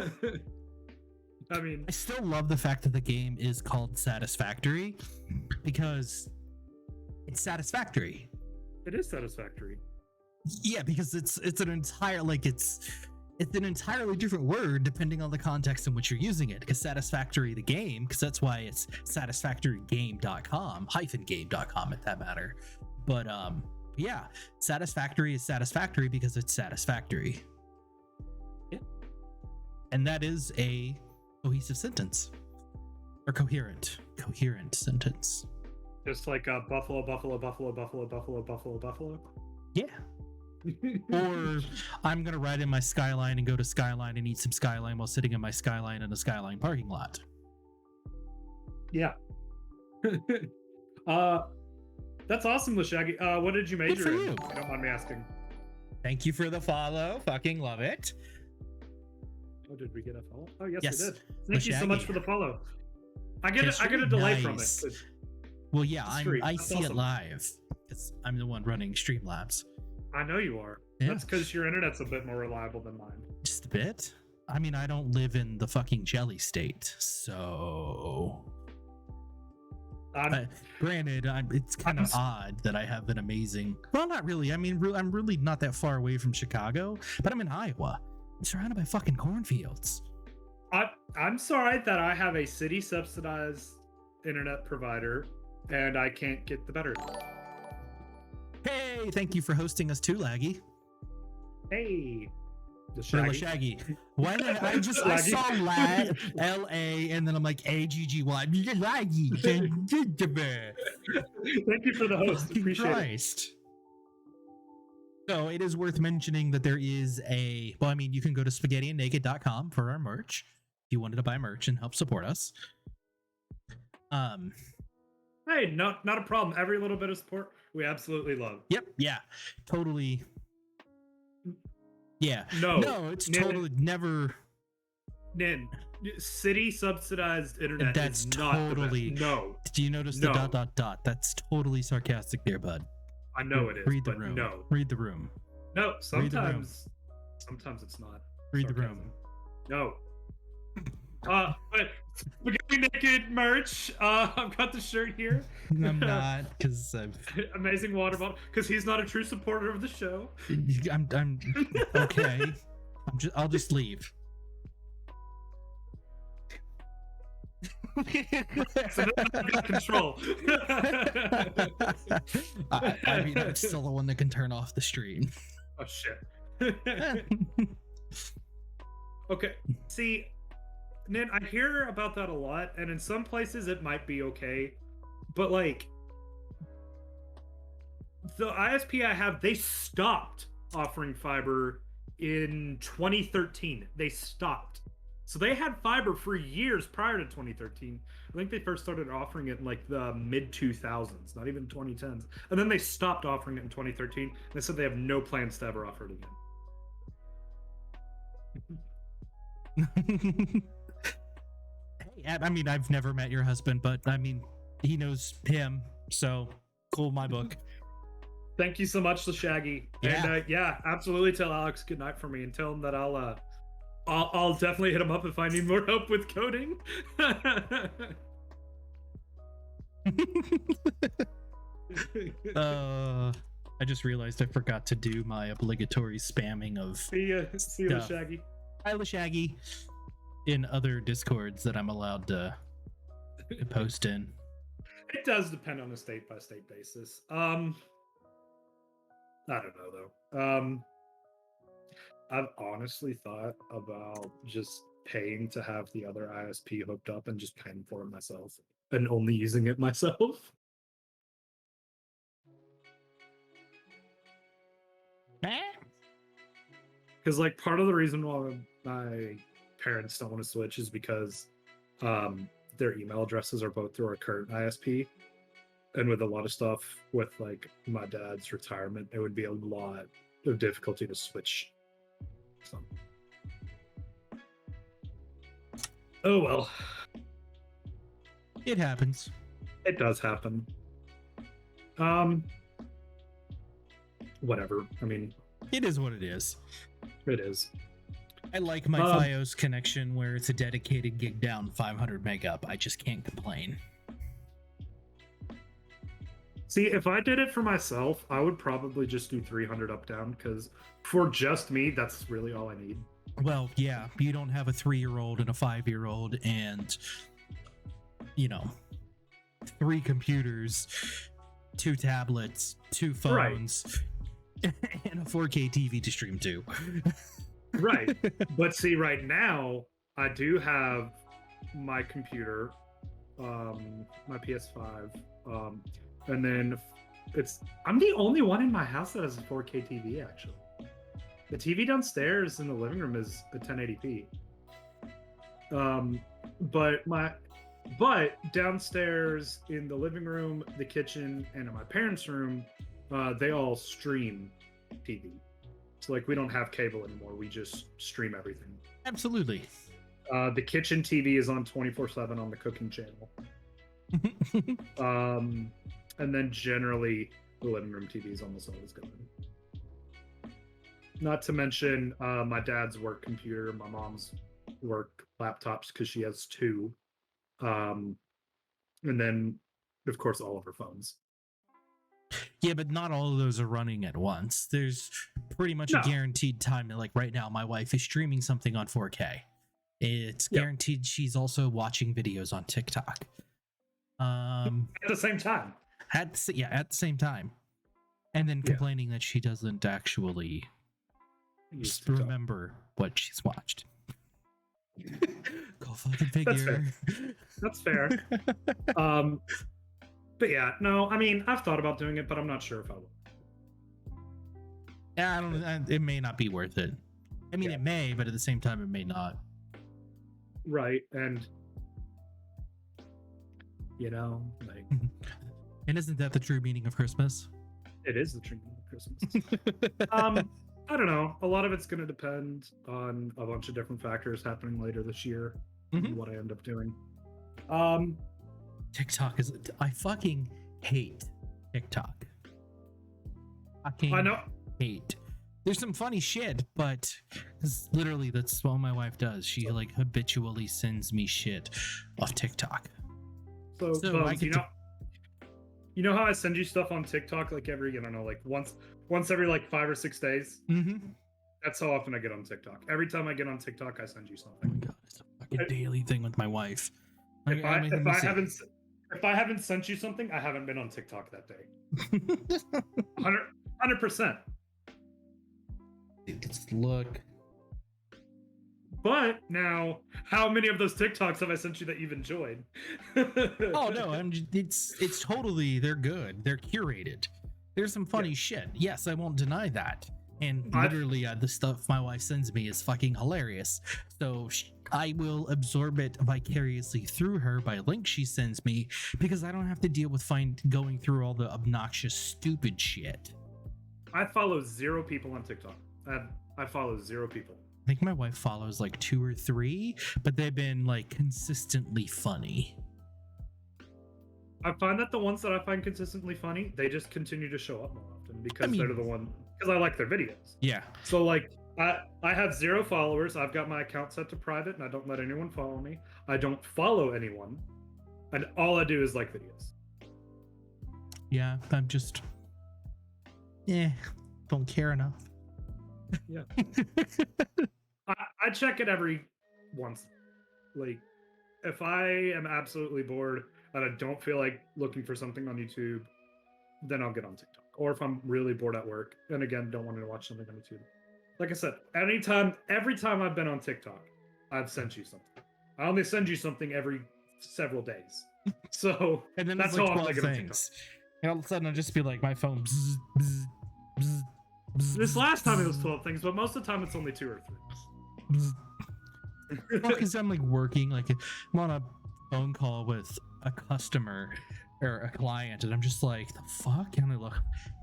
I mean, I still love the fact that the game is called Satisfactory because it's satisfactory. It is satisfactory. Yeah, because it's an entire it's an entirely different word depending on the context in which you're using it. Because Satisfactory the game, because that's why it's satisfactorygame.com -game.com at that matter. But yeah, satisfactory is satisfactory because it's satisfactory. Yeah. And that is a cohesive sentence. Or coherent sentence. Just like buffalo, buffalo, buffalo, buffalo, buffalo, buffalo, buffalo. Yeah. Or I'm gonna ride in my Skyline and go to Skyline and eat some Skyline while sitting in my Skyline in a Skyline parking lot. Yeah. That's awesome, Lashaggy. What did you major in? If you don't mind me asking. Thank you for the follow. Fucking love it. Oh, did we get a follow? Oh, yes. We did. Thank you Lashaggy. So much for the follow. I get a delay from it. Well, yeah, I see awesome. It live because I'm the one running Streamlabs. I know you are. Yeah. That's because your internet's a bit more reliable than mine. Just a bit. I mean, I don't live in the fucking jelly state, so. Granted, it's kind of odd that I have an amazing. Well, not really. I mean, I'm really not that far away from Chicago, but I'm in Iowa. I'm surrounded by fucking cornfields. I'm sorry that I have a city subsidized internet provider and I can't get the better. Hey, thank you for hosting us too, Laggy. Hey, Shaggy. Why did I saw LA and then I'm like AGGY. Laggy. Thank you for the host. Appreciate it. So it is worth mentioning that there is you can go to spaghettiandnaked.com for our merch. you wanted to buy merch and help support us. Hey, not a problem. Every little bit of support we absolutely love. Yep. Yeah. Totally. Yeah. No, it's totally never. Nin, city subsidized internet That's is not totally. the best. No. Do you notice the ... That's totally sarcastic there, bud. I know it is. Read the but room. No. Read the room. No. Sometimes it's not. Read sarcasm. the room. No. But Spaghetti Naked merch. I've got the shirt here. I'm not, because amazing water bottle. Because he's not a true supporter of the show. I'm okay. I'll just leave. So now I've got control. I mean, I'm still the one that can turn off the stream. Oh shit. Okay. See, Nin, I hear about that a lot, and in some places it might be okay, but like the ISP I have, they stopped offering fiber in 2013. They stopped. So they had fiber for years prior to 2013. I think they first started offering it in like the mid 2000s, not even 2010s. And then they stopped offering it in 2013. They said they have no plans to ever offer it again. Hey, I mean, I've never met your husband, but I mean, he knows him, so cool, my book. Thank you so much, the Shaggy. Yeah. And yeah, absolutely tell Alex good night for me and tell him that I'll definitely hit him up if I need more help with coding. I just realized I forgot to do my obligatory spamming of See you, Shaggy. Hi, Shaggy. In other Discords that I'm allowed to post in. It does depend on a state-by-state basis. I don't know though. I've honestly thought about just paying to have the other ISP hooked up and just paying for it myself and only using it myself. Because like part of the reason why my parents don't want to switch is because their email addresses are both through our current ISP. And with a lot of stuff with like my dad's retirement, it would be a lot of difficulty to switch. So. Oh well. It happens. It does happen. Whatever. I mean, it is what it is. It is. I like my Fios connection where it's a dedicated gig down 500 meg up. I just can't complain. See, if I did it for myself, I would probably just do 300 up down because for just me, that's really all I need. Well, yeah, you don't have a 3-year-old and a 5-year-old and, 3 computers, 2 tablets, 2 phones, right, and a 4K TV to stream to. Right. But see, right now, I do have my computer, my PS5, and then I'm the only one in my house that has a 4K TV, actually. The TV downstairs in the living room is a 1080p. But downstairs in the living room, the kitchen, and in my parents' room, they all stream TV. So like we don't have cable anymore. We just stream everything. Absolutely. The kitchen TV is on 24/7 on the cooking channel. And then generally the living room TV is almost always going. Not to mention my dad's work computer, my mom's work laptops because she has 2. And then of course all of her phones. Yeah, but not all of those are running at once. There's pretty much a guaranteed time. Like right now, my wife is streaming something on 4K. It's guaranteed she's also watching videos on TikTok. At the same time. At the same time. And then complaining that she doesn't actually remember what she's watched. Go fucking figure. That's fair. But yeah, no, I mean, I've thought about doing it, but I'm not sure if I will. Yeah, it may not be worth it. I mean, it may, but at the same time, it may not. Right. And like And isn't that the true meaning of Christmas? it is the treatment of Christmas. I don't know. A lot of it's going to depend on a bunch of different factors happening later this year and Mhm. what I end up doing. Um, TikTok is. I fucking hate TikTok. I Fucking know. hate. There's some funny shit, but literally that's what my wife does. She like habitually sends me shit off TikTok. So, So I Bones, get to. you know how I send you stuff on TikTok like every, I don't know, like once every like 5 or 6 days. Mhm. That's how often I get on TikTok. Every time I get on TikTok, I send you Oh my something. god, it's a fucking I- daily thing with my wife. If I I mean, if let me I see. haven't sent you something, I haven't been on TikTok that day. 100%. Let's look. But now, how many of those TikToks have I sent you that you've enjoyed? Oh no, it's totally, they're good. They're curated. There's some funny shit. Yes, I won't deny that. And literally, the stuff my wife sends me is fucking hilarious. So I will absorb it vicariously through her by links she sends me because I don't have to deal with going through all the obnoxious, stupid shit. I follow 0 people on TikTok. I follow 0 people. I think my wife follows like 2 or 3, but they've been like consistently funny. I find that the ones that I find consistently funny, they just continue to show up more often because I mean- they're the one because I like their videos. Yeah. So like I have 0 followers. I've got my account set to private and I don't let anyone follow me. I don't follow anyone. And all I do is like videos. Yeah, I'm just don't care enough. Yeah. I check it every once. Like if I am absolutely bored and I don't feel like looking for something on YouTube, then I'll get on TikTok. Or if I'm really bored at work and again don't want to watch something on YouTube. Like I said, every time I've been on TikTok, I've sent you something. I only send you something every several days. So And then that's it's like how I'm 12 like on TikTok. things. And all of a sudden I'll just be like my phone. Bzz, bzz, bzz, bzz, This last time it was bzz, 12 things, but most of the time it's only 2 or bzz. 3. Well, because I'm like working, like I'm on a phone call with a customer or a client, and I'm just like, the fuck? And I look,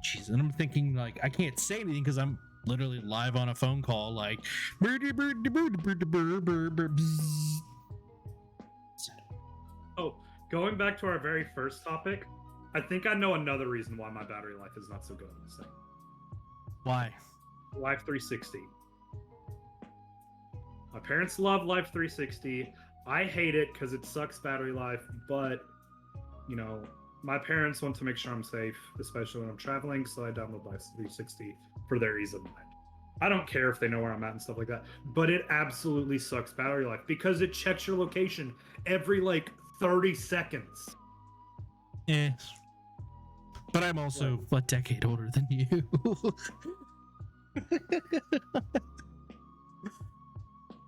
jeez, and I'm thinking like I can't say anything because I'm literally live on a phone call, like. Oh, going back to our very first topic, I think I know another reason why my battery life is not so good on this thing. Why? Life 360. My parents love Life 360. I hate it because it sucks battery life, but my parents want to make sure I'm safe, especially when I'm traveling, so I download Life 360 for their ease of mind. I don't care if they know where I'm at and stuff like that, but it absolutely sucks battery life because it checks your location every like 30 seconds. But I'm also a decade older than you.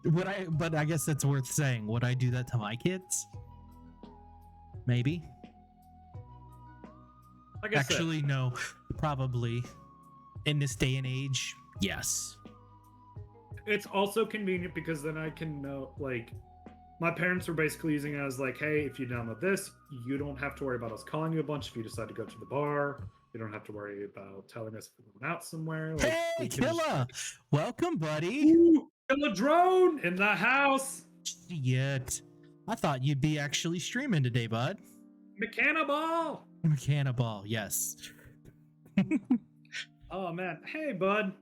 But I guess that's worth saying. Would I do that to my kids? Maybe. Like I said, Actually, no. Probably. In this day and age, yes. it's also convenient because then I can know, like, my parents were basically using it as like, hey, if you download this, you don't have to worry about us calling you a bunch if you decide to go to the bar. You don't have to worry about telling us if we're going out somewhere. Like, Hey, Killa! Welcome, buddy. Ooh, a drone in the house. Shit. I thought you'd be actually streaming today, bud. Mechanaball. Mechanaball, yes. Oh man, hey bud.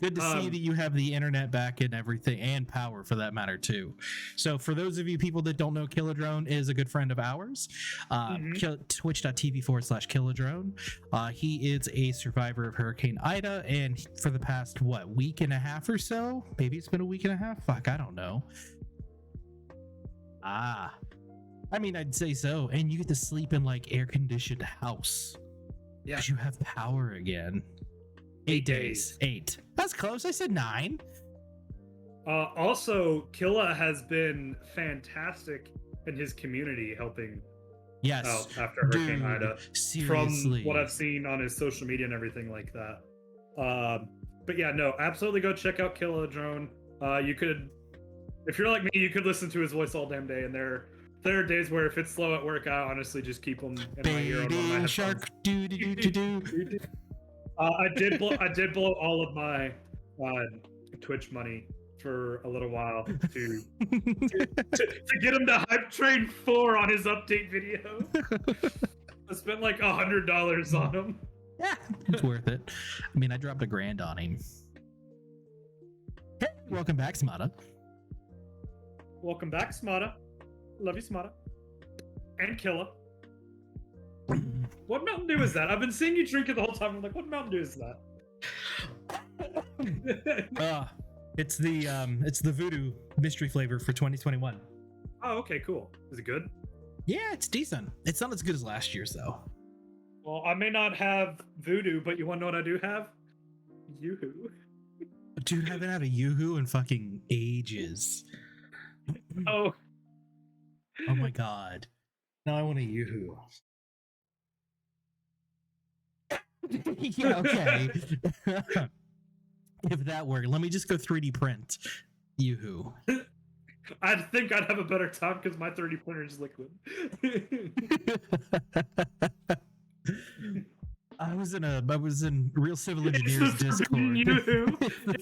Good to see that you have the internet back and everything, and power for that matter too. So for those of you people that don't know, Killadrone is a good friend of ours. Twitch.tv/Killadrone. He is a survivor of Hurricane Ida, and for the past week and a half or so, maybe it's been a week and a half. Fuck, I don't know. I mean, I'd say so. And you get to sleep in like air-conditioned house. Yeah. Because you have power again. 8 days. 8. That's close. I said 9. Also, Killa has been fantastic in his community helping Yes. out after Hurricane Dude, Ida. seriously. From what I've seen on his social media and everything like that. But yeah, no, absolutely go check out Killadrone. You could If you're like me, you could listen to his voice all damn day, and there are days where if it's slow at work, I honestly just keep him in my ear on one of my Baby headphones. shark, do do do do do. I did blow all of my Twitch money for a little while to get him to Hype Train 4 on his update video. I spent like $100 on him. Yeah, it's worth it. I mean, I dropped $1,000 on him. Hey, welcome back, Smada. Welcome back, Smada. Love you, Smada. And Killa. What Mountain Dew is that? I've been seeing you drink it the whole time. I'm like, what Mountain Dew is that? It's the Voodoo mystery flavor for 2021. Oh, okay, cool. Is it good? Yeah, it's decent. It's not as good as last year's though. Well, I may not have Voodoo, but you want to know what I do have? Yoo-hoo. Dude, I haven't had a Yoo-hoo in fucking ages. Oh. Oh my god. Now I want a Yoo-hoo. Yeah, okay. If that worked, let me just go 3D print Yoo-hoo. I think I'd have a better time because my 3D printer is liquid. I was in Real Civil Engineers Discord.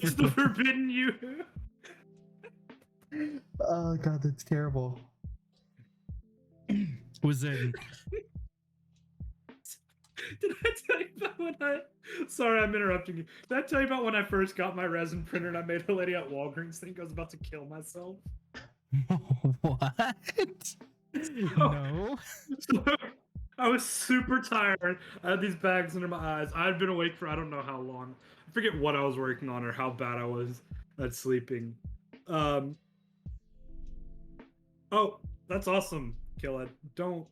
It's the forbidden Yoo-hoo. Oh god, that's terrible. Was in. Did I tell you about when Sorry, I'm interrupting you. Did I tell you about when I first got my resin printer and I made a lady at Walgreens think I was about to kill myself? What? No. So, I was super tired. I had these bags under my eyes. I had been awake for I don't know how long. I forget what I was working on or how bad I was at sleeping. Oh, that's awesome, Killa. Don't.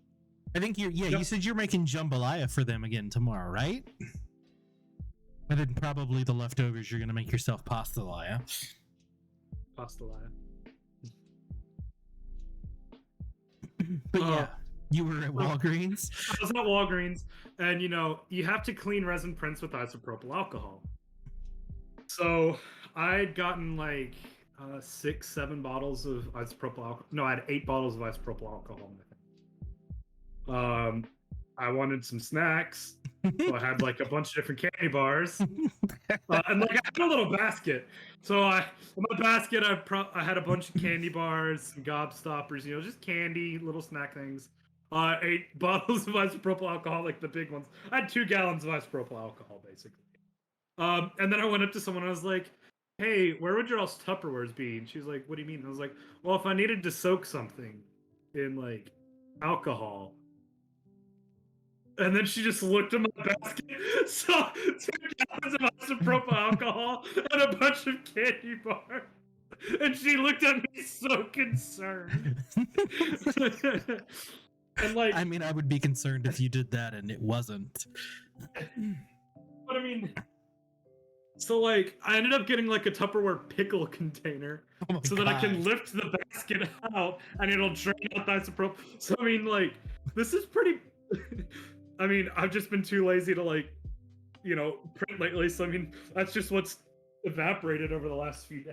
I think you said you're making jambalaya for them again tomorrow, right? And then probably the leftovers you're gonna make yourself pastalaya. Pastalaya. But yeah, you were at Walgreens. I was at Walgreens, and you have to clean resin prints with isopropyl alcohol. So I'd gotten like 6-7 bottles of isopropyl alcohol. No, I had 8 bottles of isopropyl alcohol. I wanted some snacks, so I had like a bunch of different candy bars, and like I had a little basket. So in my basket, I had a bunch of candy bars, some gobstoppers, just candy, little snack things. 8 bottles of isopropyl alcohol, like the big ones. I had 2 gallons of isopropyl alcohol, basically. And then I went up to someone. I was like, "Hey, where would your all's Tupperwares be?" And she's like, "What do you mean?" And I was like, "Well, if I needed to soak something in like alcohol." And then she just looked at my basket, saw 2 gallons of isopropyl alcohol and a bunch of candy bars. And she looked at me so concerned. And like, I mean, I would be concerned if you did that and it wasn't. But I mean, so like, I ended up getting like a Tupperware pickle container so that I can lift the basket out and it'll drain out the isopropyl. So I mean, like, this is pretty. I mean, I've just been too lazy to like, print lately. So I mean, that's just what's evaporated over the last few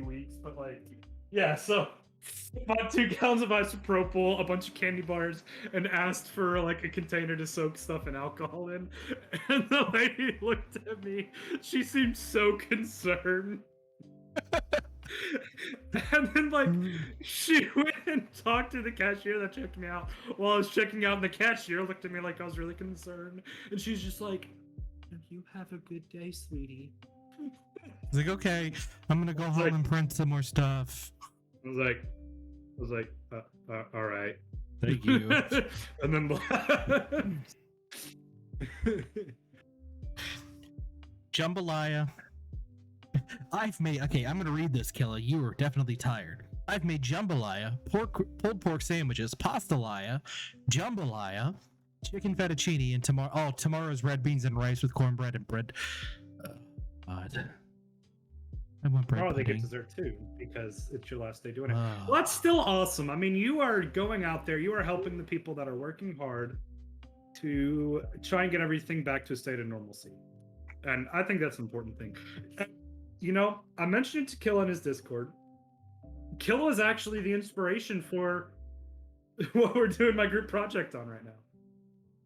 weeks. But like, yeah. So I bought 2 gallons of isopropyl, a bunch of candy bars, and asked for like a container to soak stuff in alcohol in. And the lady looked at me. She seemed so concerned. And then like she went and talked to the cashier that checked me out while I was checking out, and the cashier looked at me like I was really concerned, and she's just like, "You have a good day, sweetie." It's like, okay, I'm gonna go home and print some more stuff. I was like, all right, thank you. And then jambalaya. I'm gonna read this, Killa. You were definitely tired. I've made jambalaya, pulled pork sandwiches, pastalaya, jambalaya, chicken fettuccine, and tomorrow's red beans and rice with cornbread and bread. God. I want bread tomorrow they pudding. get dessert too, because it's your last day doing it. Well, that's still awesome. I mean, you are going out there, you are helping the people that are working hard to try and get everything back to a state of normalcy. And I think that's an important thing. I mentioned it to Kill on his Discord. Killa is actually the inspiration for what we're doing my group project on right now.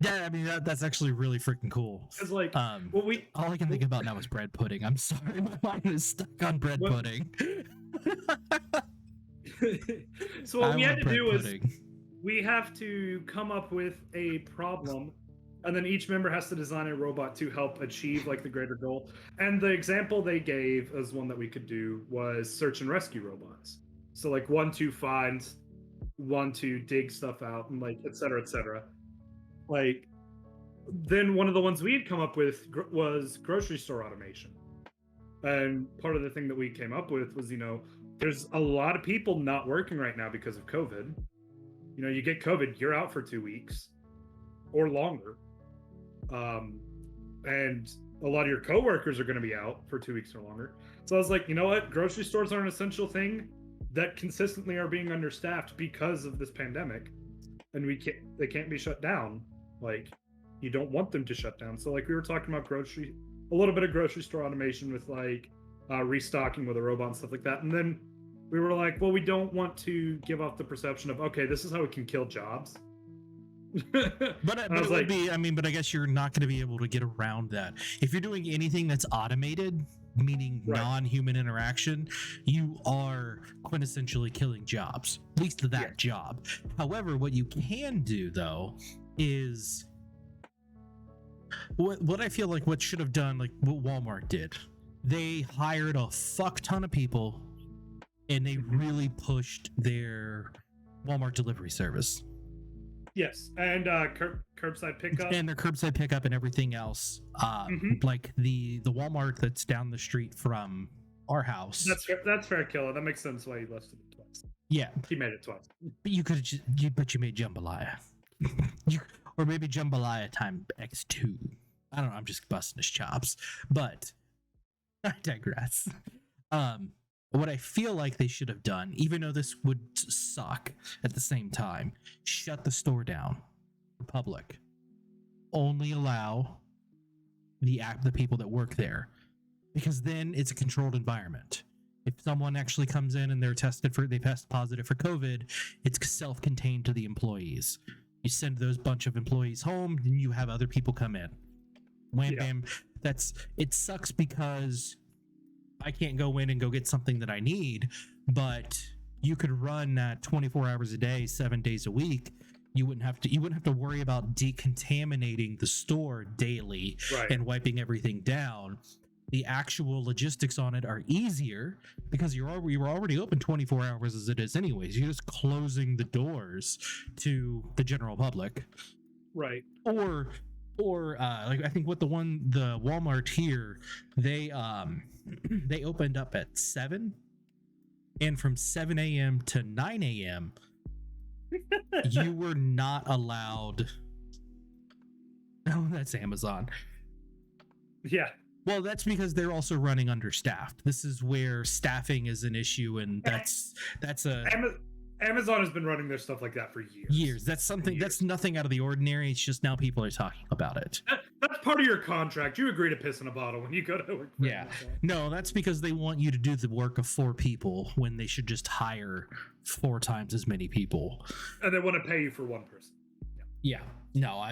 Yeah, I mean that's actually really freaking cool. Because like, All I can think about now is bread pudding. I'm sorry, my mind is stuck on bread pudding. So what we had to do pudding. is we have to come up with a problem, and then each member has to design a robot to help achieve like the greater goal. And the example they gave as one that we could do was search and rescue robots. So like one to find, one to dig stuff out, and like et cetera, like. Then one of the ones we had come up with was grocery store automation. And part of the thing that we came up with was, there's a lot of people not working right now because of COVID. You get COVID, you're out for 2 weeks or longer. And a lot of your coworkers are going to be out for 2 weeks or longer. So I was like, you know what? Grocery stores are an essential thing that consistently are being understaffed because of this pandemic. And they can't be shut down. Like, you don't want them to shut down. So like we were talking about a little bit of grocery store automation with like restocking with a robot and stuff like that. And then we were like, well, we don't want to give off the perception of, okay, this is how we can kill jobs. But it would be, but I guess you're not going to be able to get around that. If you're doing anything that's automated, meaning non-human interaction, you are quintessentially killing jobs, at least that job. However, what you can do though is what I feel like what should have done, like what Walmart did. They hired a fuck ton of people and they really pushed their Walmart delivery service. Yes, and curbside pickup. And their curbside pickup and everything else. Like the Walmart that's down the street from our house. That's fair, Killa. That makes sense why you listed it twice. Yeah. He made it twice. But you made jambalaya. Or maybe jambalaya time x2. I don't know. I'm just busting his chops, but I digress. What I feel like they should have done, even though this would suck at the same time, shut the store down for public. Only allow the people that work there, because then it's a controlled environment. If someone actually comes in and they test positive for COVID, it's self-contained to the employees. You send those bunch of employees home, then you have other people come in. Wham bam. It sucks because I can't go in and go get something that I need, but you could run that 24 hours a day, 7 days a week. You wouldn't have to worry about decontaminating the store daily and wiping everything down. The actual logistics on it are easier because you were already open 24 hours as it is anyways. You're just closing the doors to the general public. Right. Or like I think the Walmart here, they opened up at 7, and from 7 a.m. to 9 a.m. you were not allowed. Oh, that's Amazon. Yeah. Well, that's because they're also running understaffed. This is where staffing is an issue, and that's Amazon has been running their stuff like that for years. That's nothing out of the ordinary. It's just now people are talking about it. That's part of your contract. You agree to piss in a bottle when you go to work. Yeah. No, that's because they want you to do the work of 4 people when they should just hire 4 times as many people. And they want to pay you for 1 person. Yeah. No,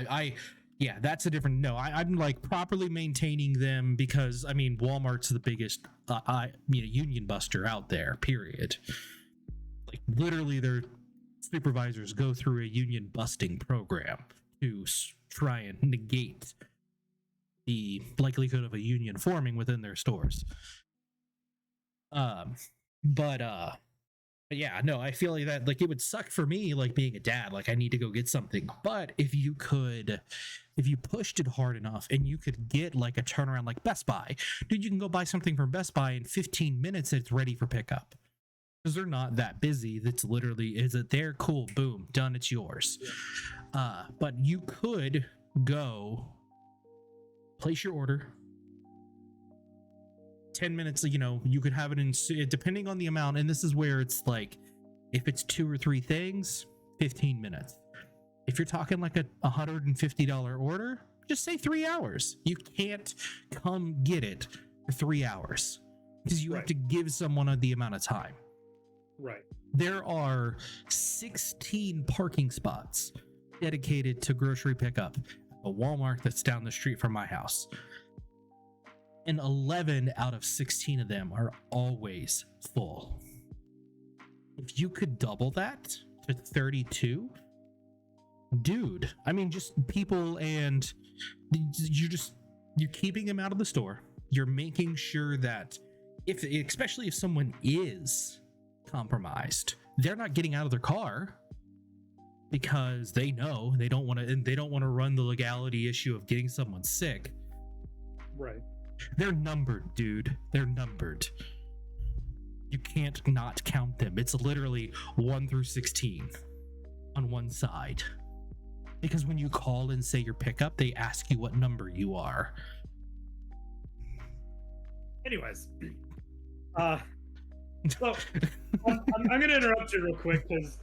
yeah, that's a different. No, I'm like properly maintaining them because Walmart's the biggest union buster out there. Period. Like literally, their supervisors go through a union busting program to try and negate the likelihood of a union forming within their stores. But yeah, no, I feel like that, like it would suck for me, like being a dad, like I need to go get something. But if you pushed it hard enough and you could get like a turnaround like Best Buy, dude, you can go buy something from Best Buy in 15 minutes. It's ready for pickup because they're not that busy. That's literally, is it there? Cool. Boom. Done. It's yours. But you could go place your order. 10 minutes, you could have it in, depending on the amount. And this is where it's like, if it's 2 or 3 things, 15 minutes. If you're talking like a $150 order, just say 3 hours. You can't come get it for 3 hours because you have to give someone the amount of time. Right. There are 16 parking spots dedicated to grocery pickup at a Walmart that's down the street from my house. And 11 out of 16 of them are always full. If you could double that to 32, dude, I mean, just people, and you're keeping them out of the store. You're making sure that especially if someone is compromised, they're not getting out of their car because they know they don't want to run the legality issue of getting someone sick. Right. They're numbered, dude. They're numbered. You can't not count them. It's literally 1 through 16 on one side. Because when you call and say your pickup, they ask you what number you are. Anyways, so I'm going to interrupt you real quick because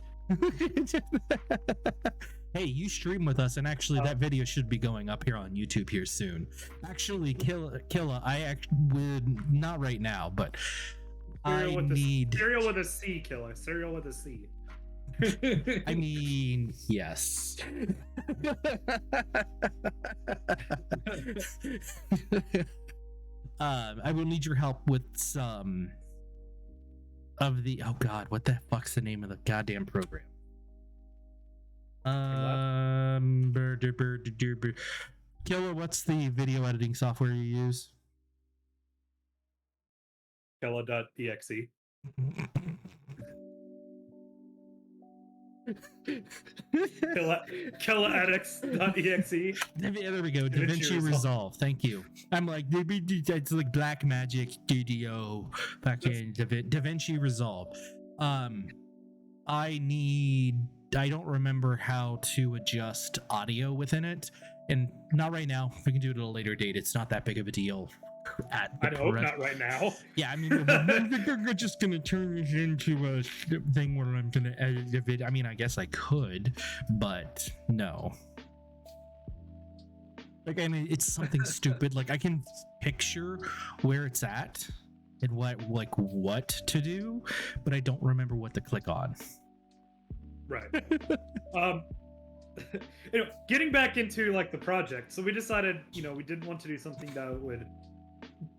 hey, you stream with us, and actually that video should be going up here on YouTube here soon. Actually, Killa, I would not right now, but cereal with a C, Killa. Cereal with a C. I mean, yes. I will need your help with some of the, oh god, what the fuck's the name of the goddamn program? Killer, what's the video editing software you use? Killa.exe. KillaEdX.exe. There we go. DaVinci Resolve. Thank you. I'm like, it's like Black Magic Studio fucking DaVinci Resolve. I don't remember how to adjust audio within it, and not right now. We can do it at a later date. It's not that big of a deal. I hope not right now. Yeah, I mean, we're just gonna turn this into a thing where I'm gonna edit the video. I mean, I guess I could, but no. Like, I mean, it's something stupid. Like, I can picture where it's at and what to do, but I don't remember what to click on. Right. Getting back into like the project, so we decided, we didn't want to do something that would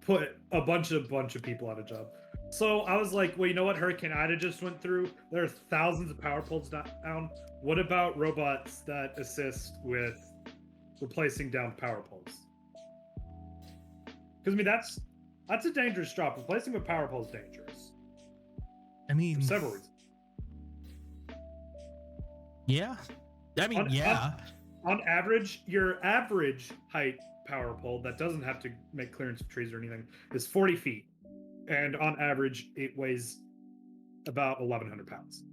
put a bunch of people out of job. So I was like, well, you know what Hurricane Ida just went through? There are thousands of power poles down. What about robots that assist with replacing downed power poles? Because I mean, that's a dangerous job. Replacing with power poles is dangerous. I mean, for several reasons. Yeah. I mean, On average, your average height power pole that doesn't have to make clearance of trees or anything is 40 feet. And on average, it weighs about 1,100 pounds.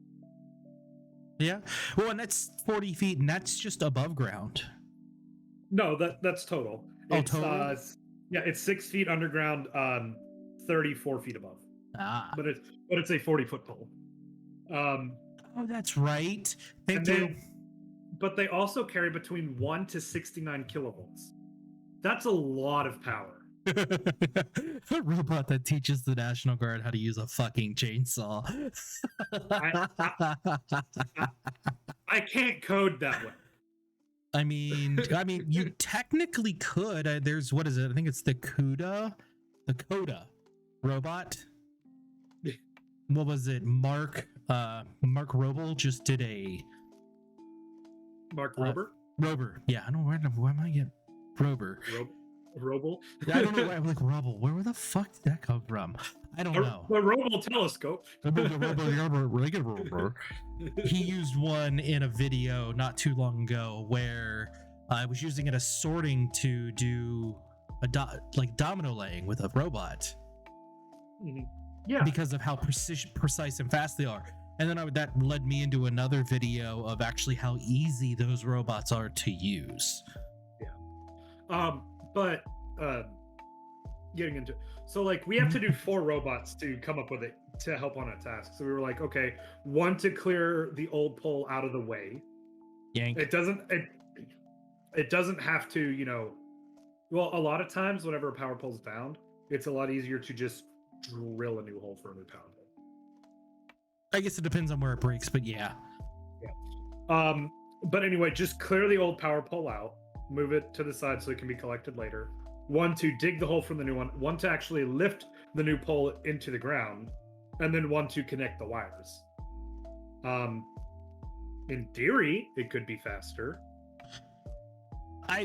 Yeah. Well, and that's 40 feet, and that's just above ground. No, that's total. It's, total? Yeah, it's 6 feet underground, 34 feet above. Ah. But it's a 40-foot pole. Oh, that's right. Thank you. But they also carry between 1 to 69 kilovolts. That's a lot of power. A robot that teaches the National Guard how to use a fucking chainsaw. I can't code that way. I mean, you technically could. There's, what is it? I think it's the Coda robot. What was it? Mark Robel just did a Mark Rober? Rober. Yeah, I don't know why am I getting Rober? Robel? I don't know why I'm like Robel. Where the fuck did that come from? I don't know. The Robel telescope. He used one in a video not too long ago where I was using it as sorting to do like domino laying with a robot. Mm-hmm. Yeah, because of how precise and fast they are. And then that led me into another video of actually how easy those robots are to use. Yeah. But getting into, so like we have to do 4 robots to come up with it to help on a task. So we were like, okay, 1 to clear the old pole out of the way. Yank. It doesn't have to, well, a lot of times whenever a power pole's down, it's a lot easier to just drill a new hole for a new power pole. I guess it depends on where it breaks, but yeah. But anyway, just clear the old power pole out, move it to the side so it can be collected later. One to dig the hole from the new one to actually lift the new pole into the ground, and then one to connect the wires. In theory, it could be faster. I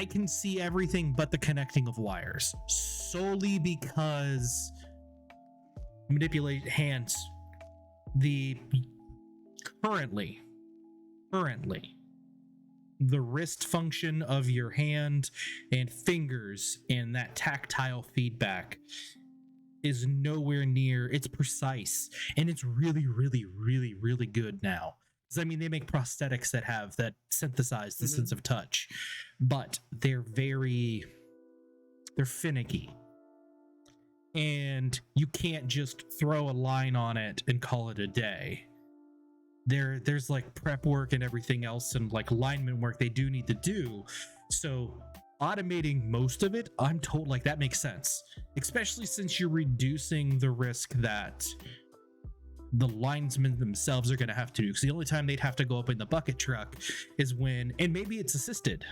can see everything but the connecting of wires, solely because manipulate hands. Currently, the wrist function of your hand and fingers and that tactile feedback is nowhere near. It's precise, and it's really, really, really, really good now. I mean, they make prosthetics that synthesize the sense of touch, but they're finicky. And you can't just throw a line on it and call it a day. There's like prep work and everything else and like alignment work they do need to do. So automating most of it, I'm told, like, that makes sense, especially since you're reducing the risk that the linesmen themselves are going to have to do, because the only time they'd have to go up in the bucket truck is when, and maybe it's assisted.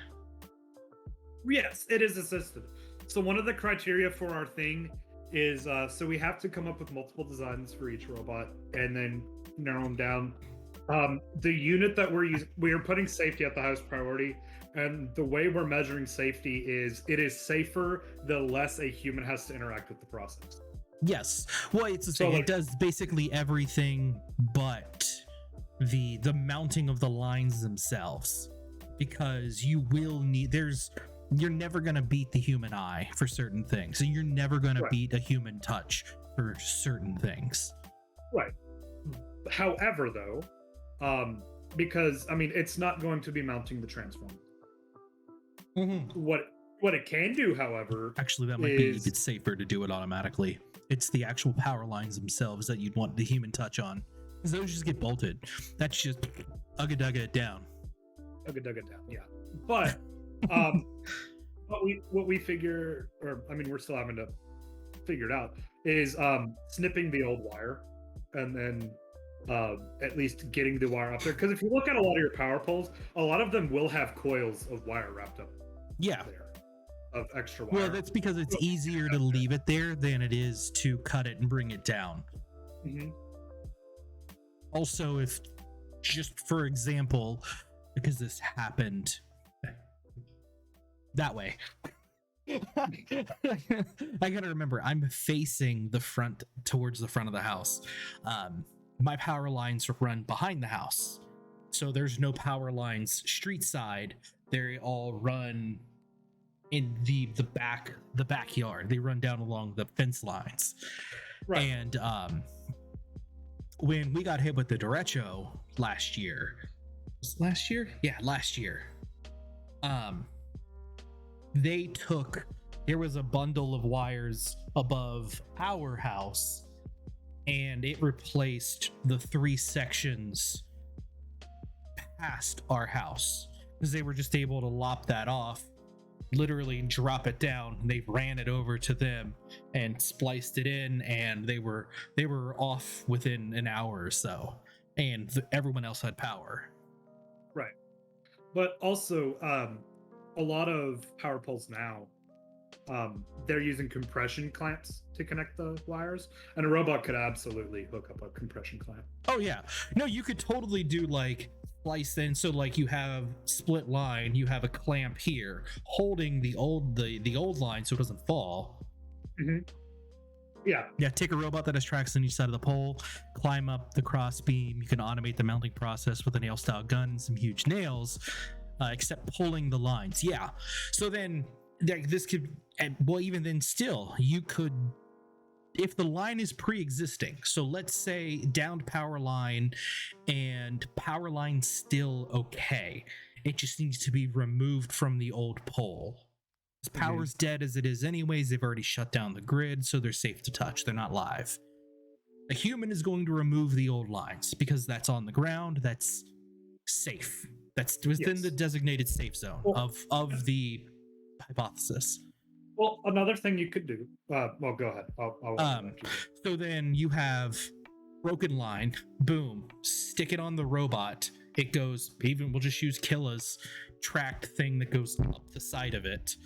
Yes, it is assisted. So one of the criteria for our thing is so we have to come up with multiple designs for each robot and then narrow them down. The unit that we're using, we are putting safety at the highest priority, and the way we're measuring safety is it is safer the less a human has to interact with the process. Yes. Well, it's the same. It does basically everything but the mounting of the lines themselves, because you will need, you're never going to beat the human eye for certain things, and you're never going to beat a human touch for certain things. Right. However, though, because I mean, it's not going to be mounting the transformer. What it can do, however, actually, that might be a bit safer to do it automatically. It's the actual power lines themselves that you'd want the human touch on, because those just get bolted. That's just ugga-dugga it down. Ugga-dugga it down, yeah. But what we figure, or I mean, we're still having to figure it out, is snipping the old wire and then at least getting the wire up there. Because if you look at a lot of your power poles, a lot of them will have coils of wire wrapped up. Yeah. There. Of extra wire. Well, that's because it's easier to leave it there than it is to cut it and bring it down. Also, if, just for example, because this happened that way, I gotta remember, I'm facing towards the front of the house. My power lines run behind the house, so there's no power lines street side. They all run in the backyard. They run down along the fence lines. Right. And when we got hit with the derecho last year, there was a bundle of wires above our house, and it replaced the 3 sections past our house, because they were just able to lop that off, literally drop it down. They ran it over to them and spliced it in, and they were off within an hour or so, and everyone else had power. Right. But also a lot of power poles now, they're using compression clamps to connect the wires, and a robot could absolutely hook up a compression clamp. Oh yeah, no, you could totally do like slice in, so like you have split line, you have a clamp here holding the old line so it doesn't fall. Yeah, take a robot that has tracks on each side of the pole, climb up the cross beam. You can automate the mounting process with a nail style gun and some huge nails, except pulling the lines. Yeah, so then this could, well, even then still, you could, if the line is pre-existing, so let's say downed power line and power line still okay, it just needs to be removed from the old pole. Power's dead as it is anyways. They've already shut down the grid, so they're safe to touch. They're not live. A human is going to remove the old lines because that's on the ground. That's safe. That's within the designated safe zone of the hypothesis. Well, another thing you could do. Well, go ahead. I'll so then you have broken line, boom, stick it on the robot. It goes, even we'll just use Killa's tracked thing that goes up the side of it.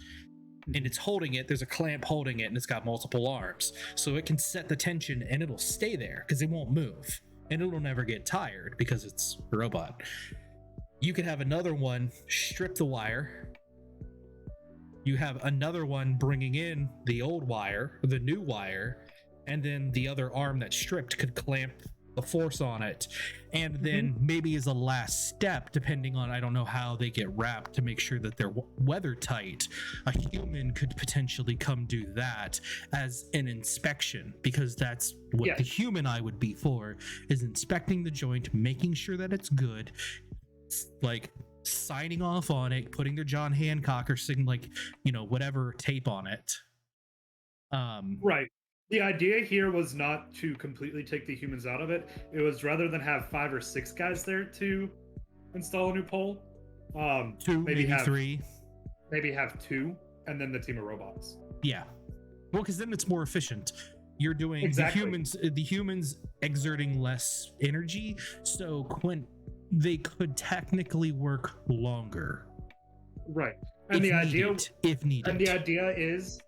And it's holding it, there's a clamp holding it, and it's got multiple arms. So it can set the tension and it'll stay there because it won't move. And it'll never get tired because it's a robot. You could have another one strip the wire. You have another one bringing in the old wire, the new wire, and then the other arm that's stripped could clamp the force on it. And then maybe as a last step, depending on, I don't know how they get wrapped to make sure that they're weather tight, a human could potentially come do that as an inspection, because that's what the human eye would be for, is inspecting the joint, making sure that it's good, like signing off on it, putting their John Hancock or sign, like, you know, whatever tape on it. Right. The idea here was not to completely take the humans out of it. It was rather than have 5 or 6 guys there to install a new pole, 2, maybe have 3, maybe have 2, and then the team of robots. Yeah, well, because then it's more efficient. You're doing the humans exerting less energy, so they could technically work longer. Right, and the idea, if needed, and the idea is,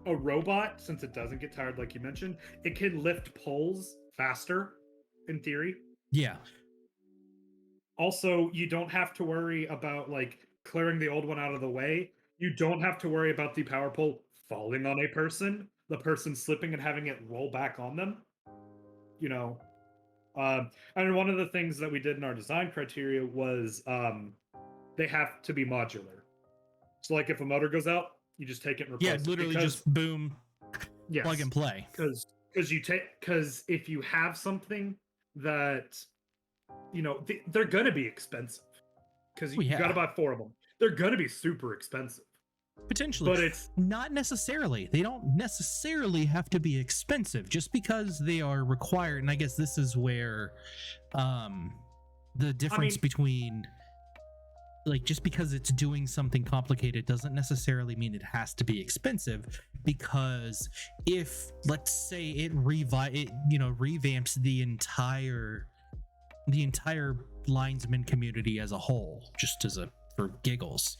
a robot, since it doesn't get tired, like you mentioned, it can lift poles faster, in theory. Yeah. Also, you don't have to worry about like clearing the old one out of the way. You don't have to worry about the power pole falling on a person, the person slipping and having it roll back on them. You know, and one of the things that we did in our design criteria was they have to be modular. So, like, if a motor goes out, you just take it and replace it. Yeah, literally just boom, plug and play. Because if you have something that, you know, they're gonna be expensive, because you gotta buy 4 of them. They're gonna be super expensive. Potentially, but it's not necessarily. They don't necessarily have to be expensive just because they are required. And I guess this is where the difference between, like, just because it's doing something complicated doesn't necessarily mean it has to be expensive. Because if, let's say, it revamps the entire linesman community as a whole, just for giggles,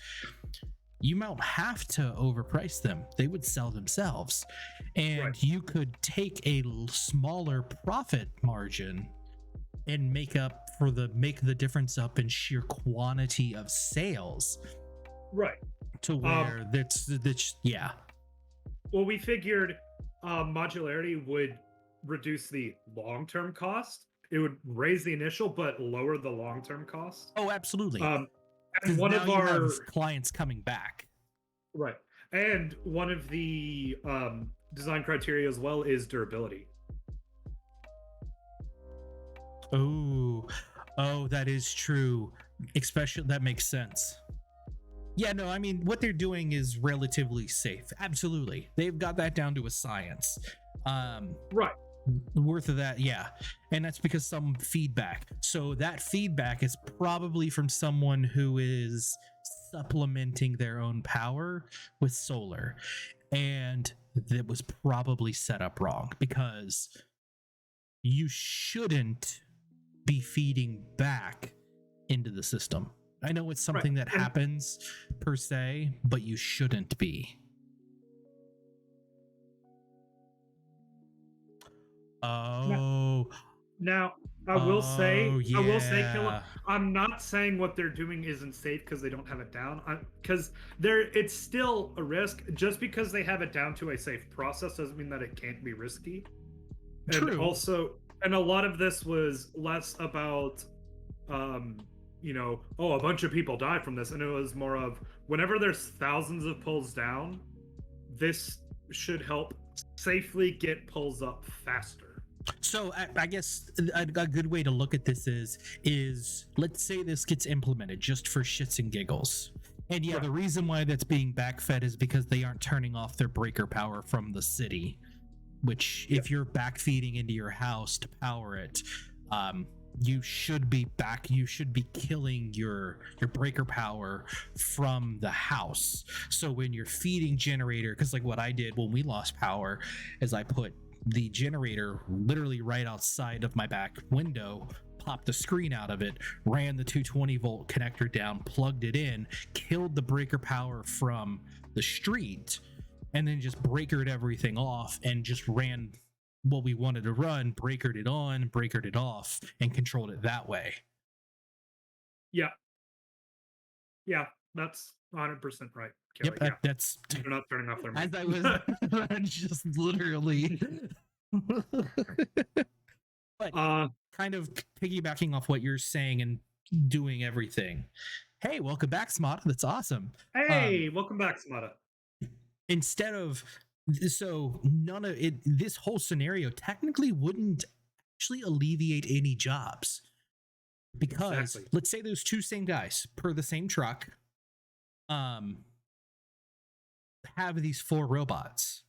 you might have to overprice them. They would sell themselves, and you could take a smaller profit margin and make the difference up in sheer quantity of sales. Right. To where that's Well, we figured modularity would reduce the long-term cost. It would raise the initial but lower the long-term cost. Oh, absolutely. And one of our clients coming back. Right. And one of the design criteria as well is durability. Oh, that is true. Especially, that makes sense. Yeah, no, I mean, what they're doing is relatively safe. Absolutely. They've got that down to a science. Right. Worth of that, yeah. And that's because some feedback. So that feedback is probably from someone who is supplementing their own power with solar. And that was probably set up wrong, because you shouldn't be feeding back into the system. I know it's something that happens per se, but you shouldn't be. Now I will say, Killa, I'm not saying what they're doing isn't safe because they don't have it down. Because it's still a risk. Just because they have it down to a safe process doesn't mean that it can't be risky. And True. Also, and a lot of this was less about, a bunch of people die from this, and it was more of, whenever there's thousands of pulls down, this should help safely get pulls up faster. So I guess a good way to look at this is let's say this gets implemented just for shits and giggles. And the reason why that's being backfed is because they aren't turning off their breaker power from the city, which if you're backfeeding into your house to power it, you should be killing your breaker power from the house. So when you're feeding generator, because like what I did when we lost power is I put the generator literally right outside of my back window, popped the screen out of it, ran the 220 volt connector down, plugged it in, killed the breaker power from the street, and then just breakered everything off and just ran what we wanted to run, breakered it on, breakered it off, and controlled it that way. Yeah. Yeah. That's 100% right, Kelly. Yep, Yeah. that's They're not turning off their as mic. I was just literally but kind of piggybacking off what you're saying and doing everything. Hey, welcome back, Smata. That's awesome. Hey, welcome back, Smata. Instead of so none of it, this whole scenario technically wouldn't actually alleviate any jobs, because let's say those two same guys per the same truck have these 4 robots,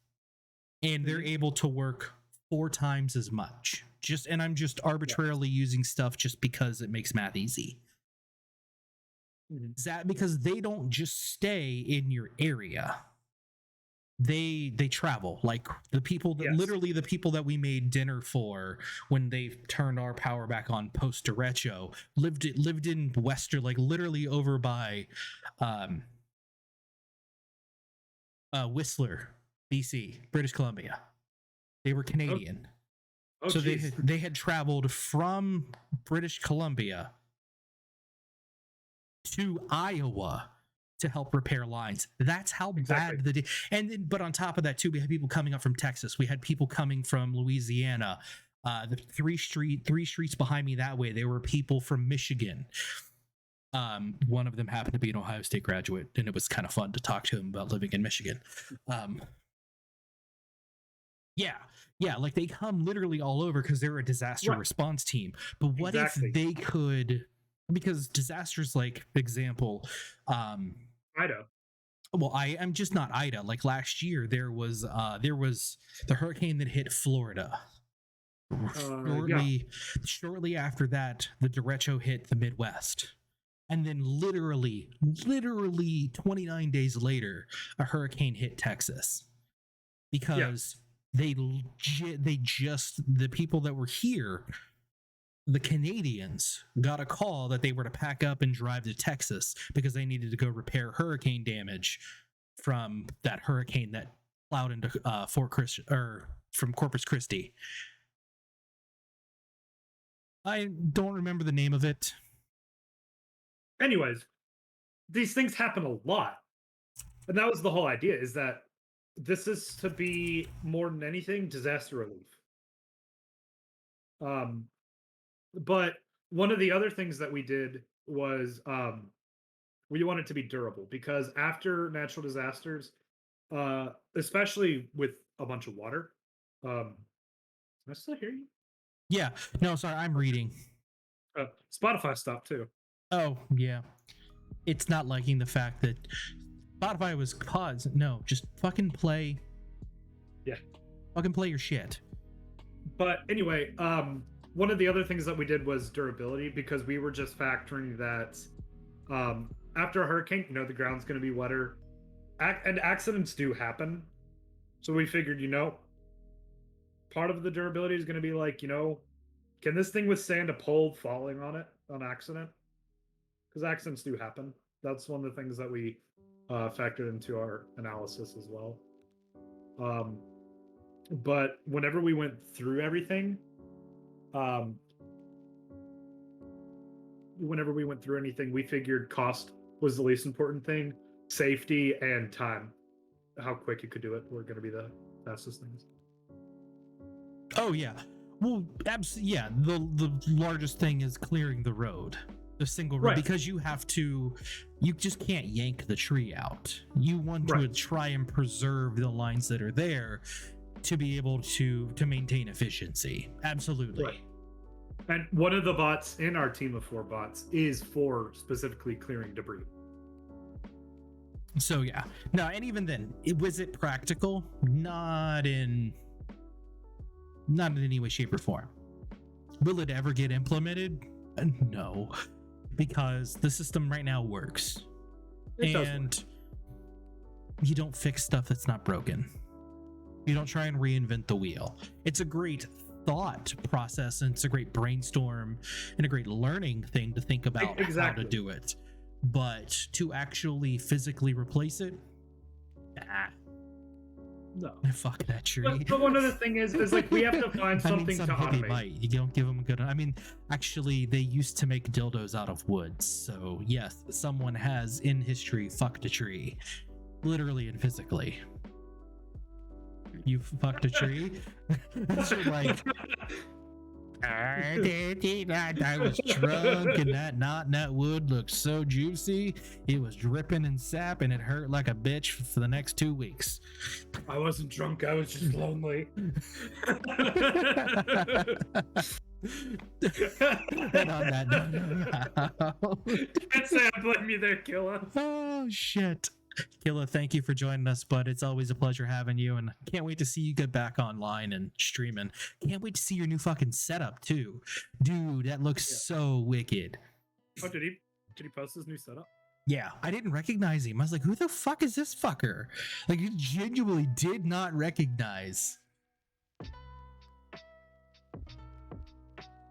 and they're able to work 4 times as much. And I'm just arbitrarily using stuff just because it makes math easy. Is that because they don't just stay in your area? They travel, like the people that literally the people that we made dinner for when they turned our power back on post derecho lived in Western, like literally over by Whistler, BC, British Columbia. They were Canadian. So they had traveled from British Columbia to Iowa to help repair lines. That's how bad the day. And then, but on top of that too, we had people coming up from Texas. We had people coming from Louisiana. The three streets behind me that way, there were people from Michigan. One of them happened to be an Ohio State graduate, and it was kind of fun to talk to him about living in Michigan. Yeah, like they come literally all over because they're a disaster response team. But what if they could, because disasters, like example, Ida. Well, I'm just not Ida. Like last year, there was the hurricane that hit Florida. Shortly after that, the derecho hit the Midwest. And then literally 29 days later, a hurricane hit Texas. Because the people that were here, the Canadians, got a call that they were to pack up and drive to Texas because they needed to go repair hurricane damage from that hurricane that plowed into from Corpus Christi. I don't remember the name of it. Anyways, these things happen a lot. And that was the whole idea, is that this is to be more than anything disaster relief. But one of the other things that we did was we wanted to be durable, because after natural disasters, especially with a bunch of water, can I still hear you? Yeah, no, sorry, I'm reading. Spotify stopped too. Oh, yeah. It's not liking the fact that Spotify was paused. No, just fucking play. Yeah. Fucking play your shit. But anyway, one of the other things that we did was durability, because we were just factoring that after a hurricane, the ground's going to be wetter. And accidents do happen. So we figured, part of the durability is going to be like, can this thing withstand a pole falling on it on accident? Because accidents do happen. That's one of the things that we factored into our analysis as well. But whenever we went through everything, we figured cost was the least important thing. Safety and time, how quick you could do it, were going to be the fastest things. Oh yeah, well, absolutely. Yeah, the largest thing is clearing the road, the single road, because you just can't yank the tree out. You want to try and preserve the lines that are there to be able to maintain efficiency. Absolutely. Right. And one of the bots in our team of 4 bots is for specifically clearing debris. So yeah, no, and even then, was it practical? Not in any way, shape, or form. Will it ever get implemented? No, because the system right now works, and you don't fix stuff that's not broken. You don't try and reinvent the wheel. It's a great thought process, and it's a great brainstorm and a great learning thing to think about how to do it. But to actually physically replace it, no. Fuck that tree. But one other thing is like we have to find something some to hippie automate. might. You don't give them a good. I mean, actually, they used to make dildos out of wood. So yes, someone has in history fucked a tree, literally and physically. You fucked a tree. So like, I was drunk, and that knot in that wood looked so juicy. It was dripping in sap, and it hurt like a bitch for the next 2 weeks. I wasn't drunk. I was just lonely. And on that note, Can't say I blame you there, Killa. oh shit. Killa, thank you for joining us, bud. It's always a pleasure having you, and can't wait to see you get back online and streaming. Can't wait to see your new fucking setup too, dude. That looks so wicked. Oh, did he post his new setup? Yeah, I didn't recognize him. I was like, who the fuck is this fucker? Like, you genuinely did not recognize.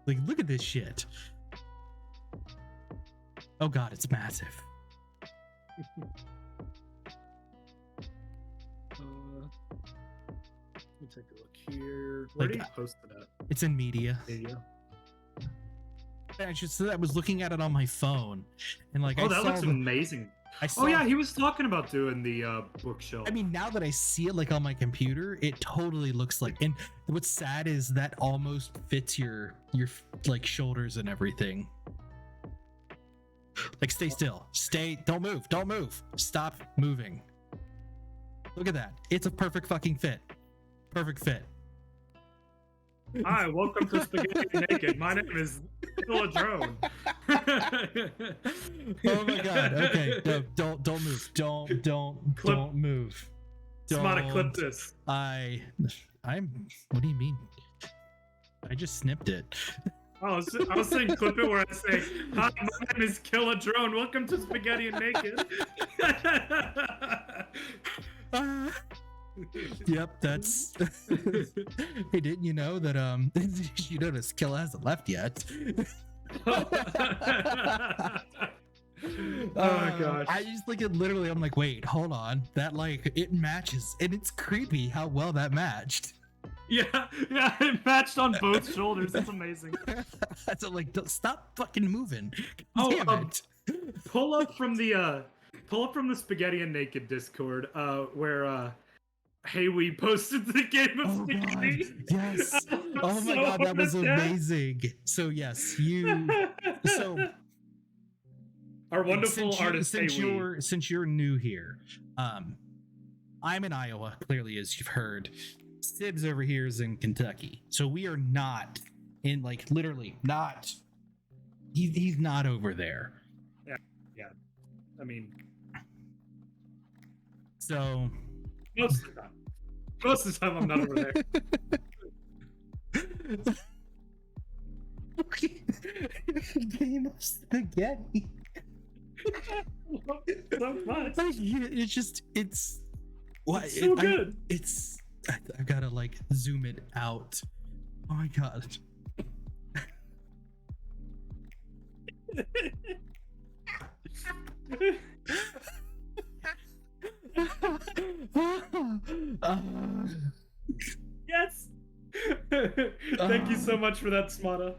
Like, look at this shit. Oh god, it's massive. Let me take a look here. Where Like, did he post it at? It's in media. Media. I just said I was looking at it on my phone, and like, Oh, I that saw looks amazing. I saw, Oh yeah, he was talking about doing the bookshelf. I mean, now that I see it like on my computer, it totally looks like. And what's sad is that almost fits your like shoulders and everything. Like, stay still. Don't move. Don't move. Stop moving. Look at that. It's a perfect fucking fit. Perfect fit. Hi, welcome to Spaghetti Naked. My name is Killa Drone. Oh my god. Okay. No, don't move. Don't move. Somebody clip this. I'm what do you mean? I just snipped it. I was saying clip it where I say, hi, my name is Killa Drone. Welcome to Spaghetti and Naked. Yep, that's hey, didn't you know that you notice Killa hasn't left yet? Oh my gosh. I just look at literally, I'm like, wait, hold on. That like it matches, and it's creepy how well that matched. Yeah, it matched on both shoulders. It's amazing. So like, stop fucking moving. Oh, Damn it. pull up from the Spaghetti and Naked Discord, where hey, we posted the game of Spaghetti. God, yes. Oh my god, that was amazing. So yes, so our wonderful artist. Since you're new here, I'm in Iowa, clearly, as you've heard. Sybs over here is in Kentucky, so we are not in, like, literally not. He's not over there. Yeah. I mean, so most of the time I'm not over there. Game of spaghetti. So much. It's what It's so good. I gotta like zoom it out. Oh my god. Yes. Thank you so much for that, Smata.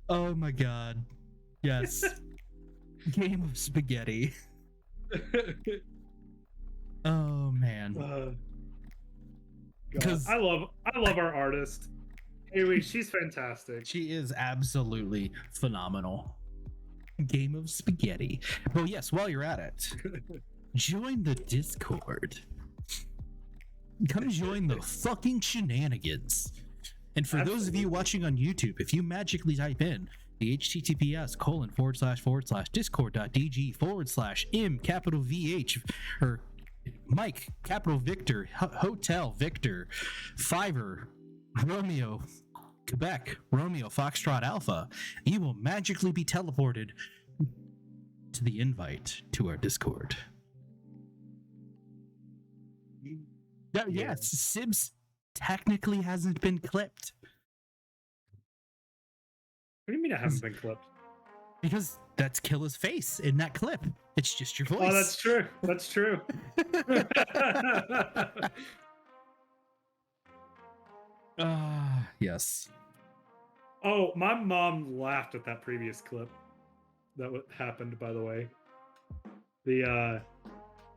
Oh my god. Yes. Game of spaghetti. Oh man. Because I love our artist. Anyway, she's fantastic. She is absolutely phenomenal. Game of spaghetti. Well, yes, while you're at it, join the Discord. Come join the fucking shenanigans. And for those of you watching on YouTube, if you magically type in the https://discord.dg/m VH or Mike Victor Hotel Victor Fiverr Romeo Quebec Romeo Foxtrot Alpha, you will magically be teleported to the invite to our Discord. Yeah, yes, Sybs technically hasn't been clipped. What do you mean I haven't been clipped? Because that's Killa's face in that clip. It's just your voice. Oh, that's true. That's true. Yes. Oh, my mom laughed at that previous clip. That what happened, by the way. The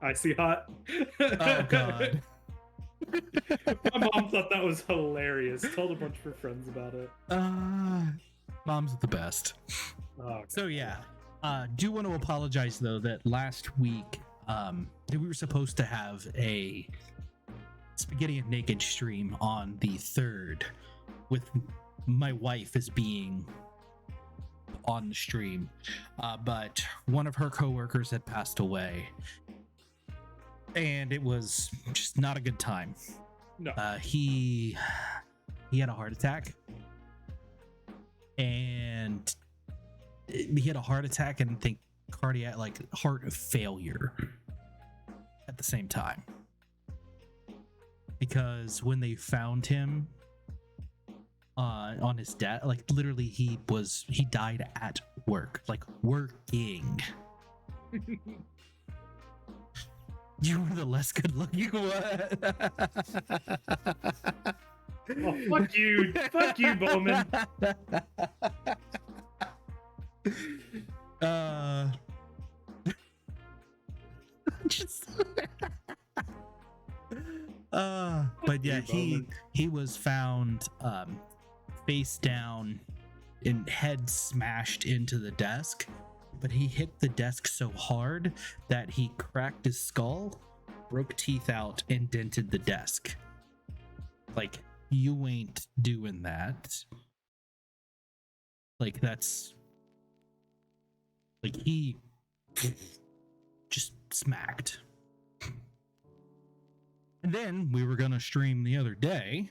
icy hot. Oh god. My mom thought that was hilarious. Told a bunch of her friends about it. Mom's the best. Oh, so yeah, do want to apologize though that last week that we were supposed to have a Spaghetti and Naked stream on the 3rd with my wife as being on the stream, but one of her coworkers had passed away and it was just not a good time. No. He had a heart attack, and he had a heart attack and I think cardiac, like heart failure at the same time, because when they found him on his death, like literally he died at work, like working. You were the less good looking one. Oh, fuck you. Fuck you, Bowman. But yeah, he was found face down and head smashed into the desk, but he hit the desk so hard that he cracked his skull, broke teeth out, and dented the desk. Like, you ain't doing that. Like, that's like he just smacked. And then we were gonna stream the other day,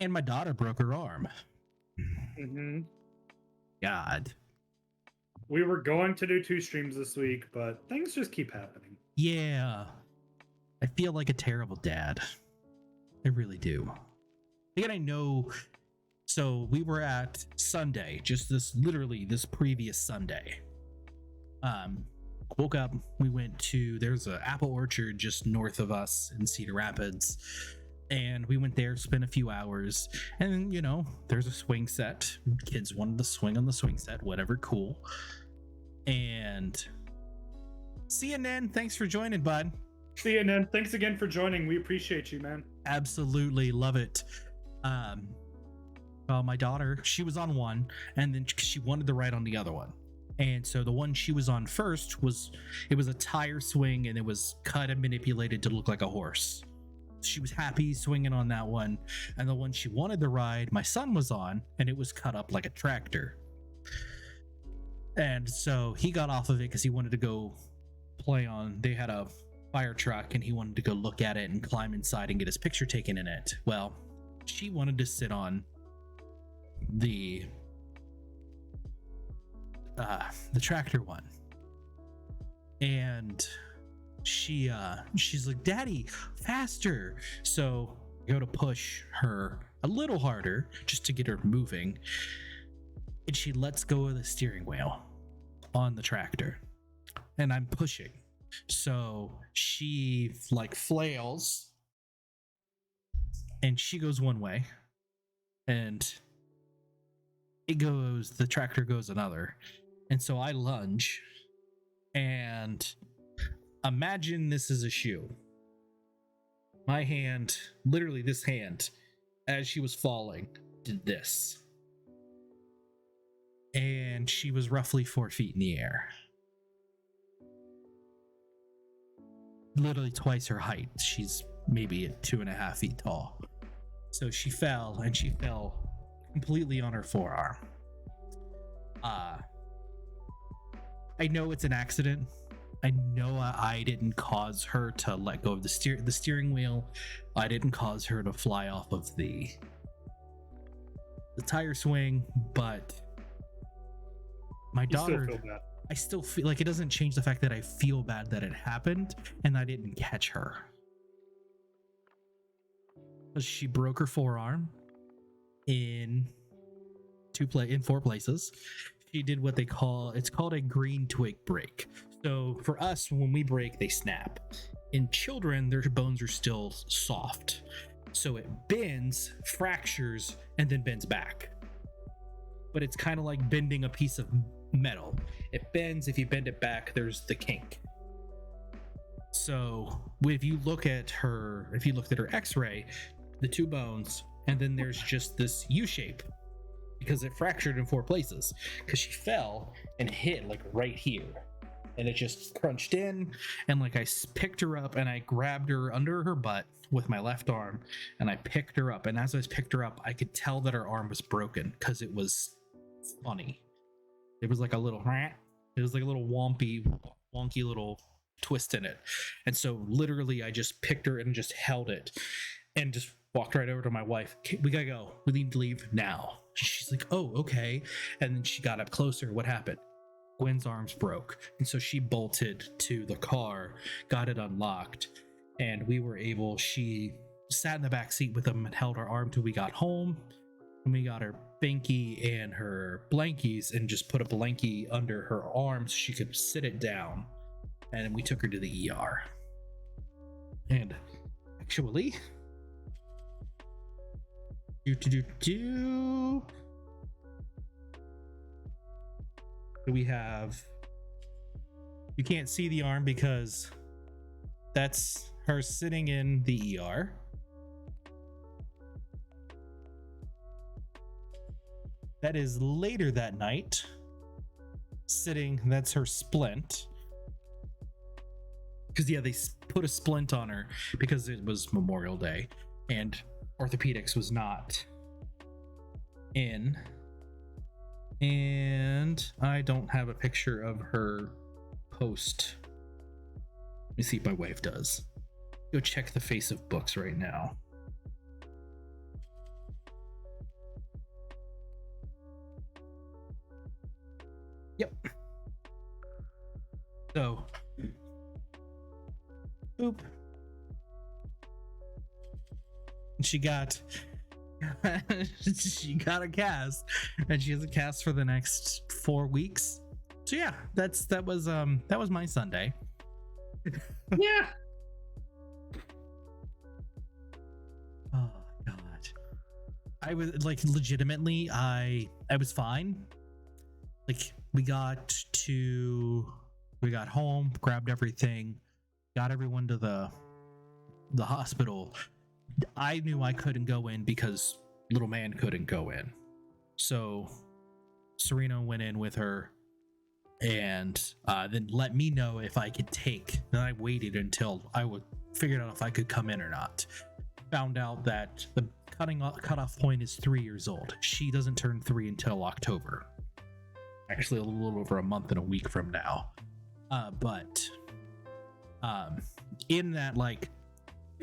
and my daughter broke her arm. Mm-hmm. God. We were going to do 2 streams this week, but things just keep happening. Yeah. I feel like a terrible dad. I really do. And I know. So we were at Sunday, just this previous Sunday. Woke up, we went to, there's an apple orchard just north of us in Cedar Rapids, and we went there, spent a few hours, and you know, there's a swing set. Kids wanted to swing on the swing set, whatever, cool. And CNN, thanks for joining, bud. CNN, thanks again for joining. We appreciate you, man. Absolutely love it. My daughter, she was on one, and then she wanted to ride on the other one. And so the one she was on first was a tire swing, and it was cut and manipulated to look like a horse. She was happy swinging on that one. And the one she wanted to ride, my son was on, and it was cut up like a tractor. And so he got off of it because he wanted to go play on, they had a fire truck, and he wanted to go look at it and climb inside and get his picture taken in it. Well, she wanted to sit on the tractor one, and she's like, "Daddy, faster!" So I go to push her a little harder just to get her moving, and she lets go of the steering wheel on the tractor, and I'm pushing, so she like flails, and she goes one way, and the tractor goes another. And so I lunge, and imagine this is a shoe. My hand, literally this hand, as she was falling, did this. And she was roughly 4 feet in the air. Literally twice her height. She's maybe 2.5 feet tall. So she fell, and she fell completely on her forearm. I know it's an accident. I know I didn't cause her to let go of the steering wheel. I didn't cause her to fly off of the tire swing, but my daughter, I still feel like it doesn't change the fact that I feel bad that it happened and I didn't catch her. She broke her forearm in four places. She did what it's called a green twig break. So for us, when we break, they snap. In children, their bones are still soft. So it bends, fractures, and then bends back. But it's kind of like bending a piece of metal. It bends. If you bend it back, there's the kink. So if you looked at her x-ray, the two bones, and then there's just this U shape because it fractured in four places because she fell and hit like right here, and it just crunched in. And like I picked her up and I grabbed her under her butt with my left arm, and I picked her up, and as I picked her up, I could tell that her arm was broken because it was funny. It was like a little wonky little twist in it. And so literally I just picked her and just held it and just walked right over to my wife. Okay, we gotta go, we need to leave now. She's like, oh, okay. And then she got up closer. What happened? Gwen's arms broke, and so she bolted to the car, got it unlocked, and she sat in the back seat with them and held her arm till we got home. And we got her binky and her blankies and just put a blankie under her arm so she could sit it down. And then we took her to the ER. And actually, we have, you can't see the arm because that's her sitting in the ER. That is later that night. That's her splint. Because they put a splint on her because it was Memorial Day and orthopedics was not in. And I don't have a picture of her post. Let me see if my wife does. Go check the face of books right now. Yep. So, boop. She got a cast, and she has a cast for the next 4 weeks. So yeah, that was my Sunday. Yeah. Oh god. I was like, legitimately, I was fine. Like we got home, grabbed everything, got everyone to the hospital. I knew I couldn't go in because little man couldn't go in. So Serena went in with her and then let me know if I could take. Then I waited until I would figure out if I could come in or not. Found out that the cutoff point is 3 years old. She doesn't turn 3 until October. Actually, a little over a month and a week from now. But in that like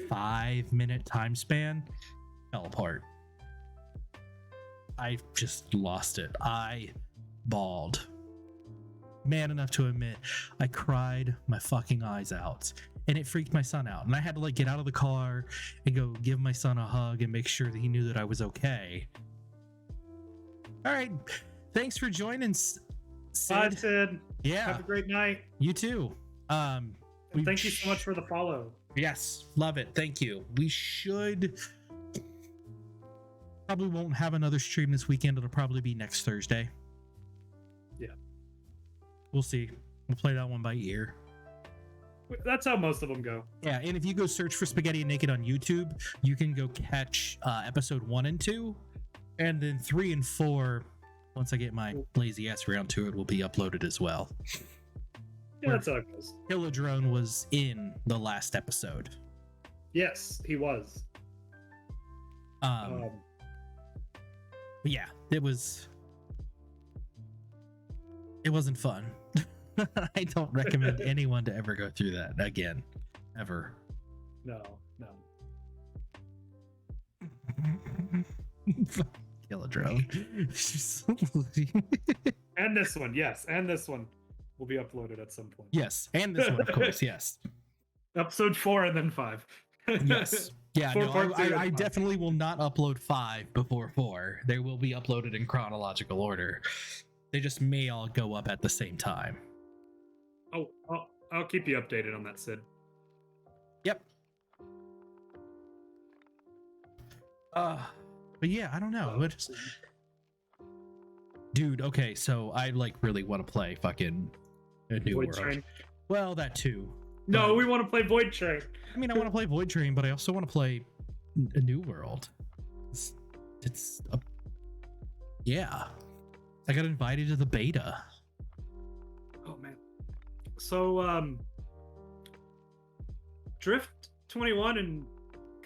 5-minute time span, fell apart. I just lost it. I bawled. Man enough to admit, I cried my fucking eyes out, and it freaked my son out. And I had to like get out of the car and go give my son a hug and make sure that he knew that I was okay. All right, thanks for joining, Sid. Bye, Sid. Yeah, have a great night. You too. Thank you so much for the follow. Yes, love it. Thank you. We probably won't have another stream this weekend. It'll probably be next Thursday. Yeah. We'll see. We'll play that one by ear. That's how most of them go. Yeah, and if you go search for Spaghetti and Naked on YouTube, you can go catch episode 1 and 2. And then 3 and 4, once I get my lazy ass around to it, will be uploaded as well. Yeah, that's how it goes. Hillodrone was in the last episode. Yes, he was. But yeah, it wasn't fun. I don't recommend anyone to ever go through that again, ever. No. Hillodrone. And this one, yes, and this one will be uploaded at some point. Yes, and this one, of course, yes. Episode 4 and then 5. Yes. Yeah, Four no, part two. I definitely will not upload 5 before 4. They will be uploaded in chronological order. They just may all go up at the same time. Oh, I'll keep you updated on that, Sid. Yep. But yeah, I don't know. What is... Dude, okay, so I like really want to play fucking a new Void world. Train. Well, that too. No, but- we want to play Void Train. I mean, I want to play Void Train, but I also want to play a new world. Yeah. I got invited to the beta. Oh man. So Drift 21 and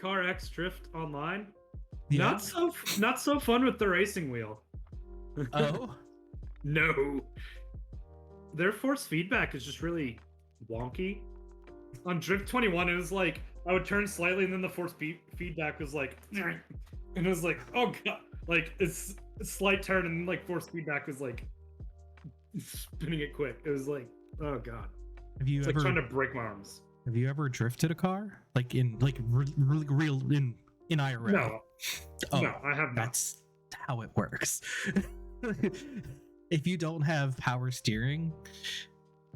Car X Drift Online. Yeah. Not so fun with the racing wheel. Oh. No. Their force feedback is just really wonky. On Drift 21, it was like I would turn slightly and then the force feedback was like, and it was like, oh god, like it's a slight turn and then like force feedback was like spinning it quick. It was like, oh god. Have you It's ever like trying to break my arms. Have you ever drifted a car? Like in really real in IRL? No. Oh, No, I have not. that's how it works. If you don't have power steering,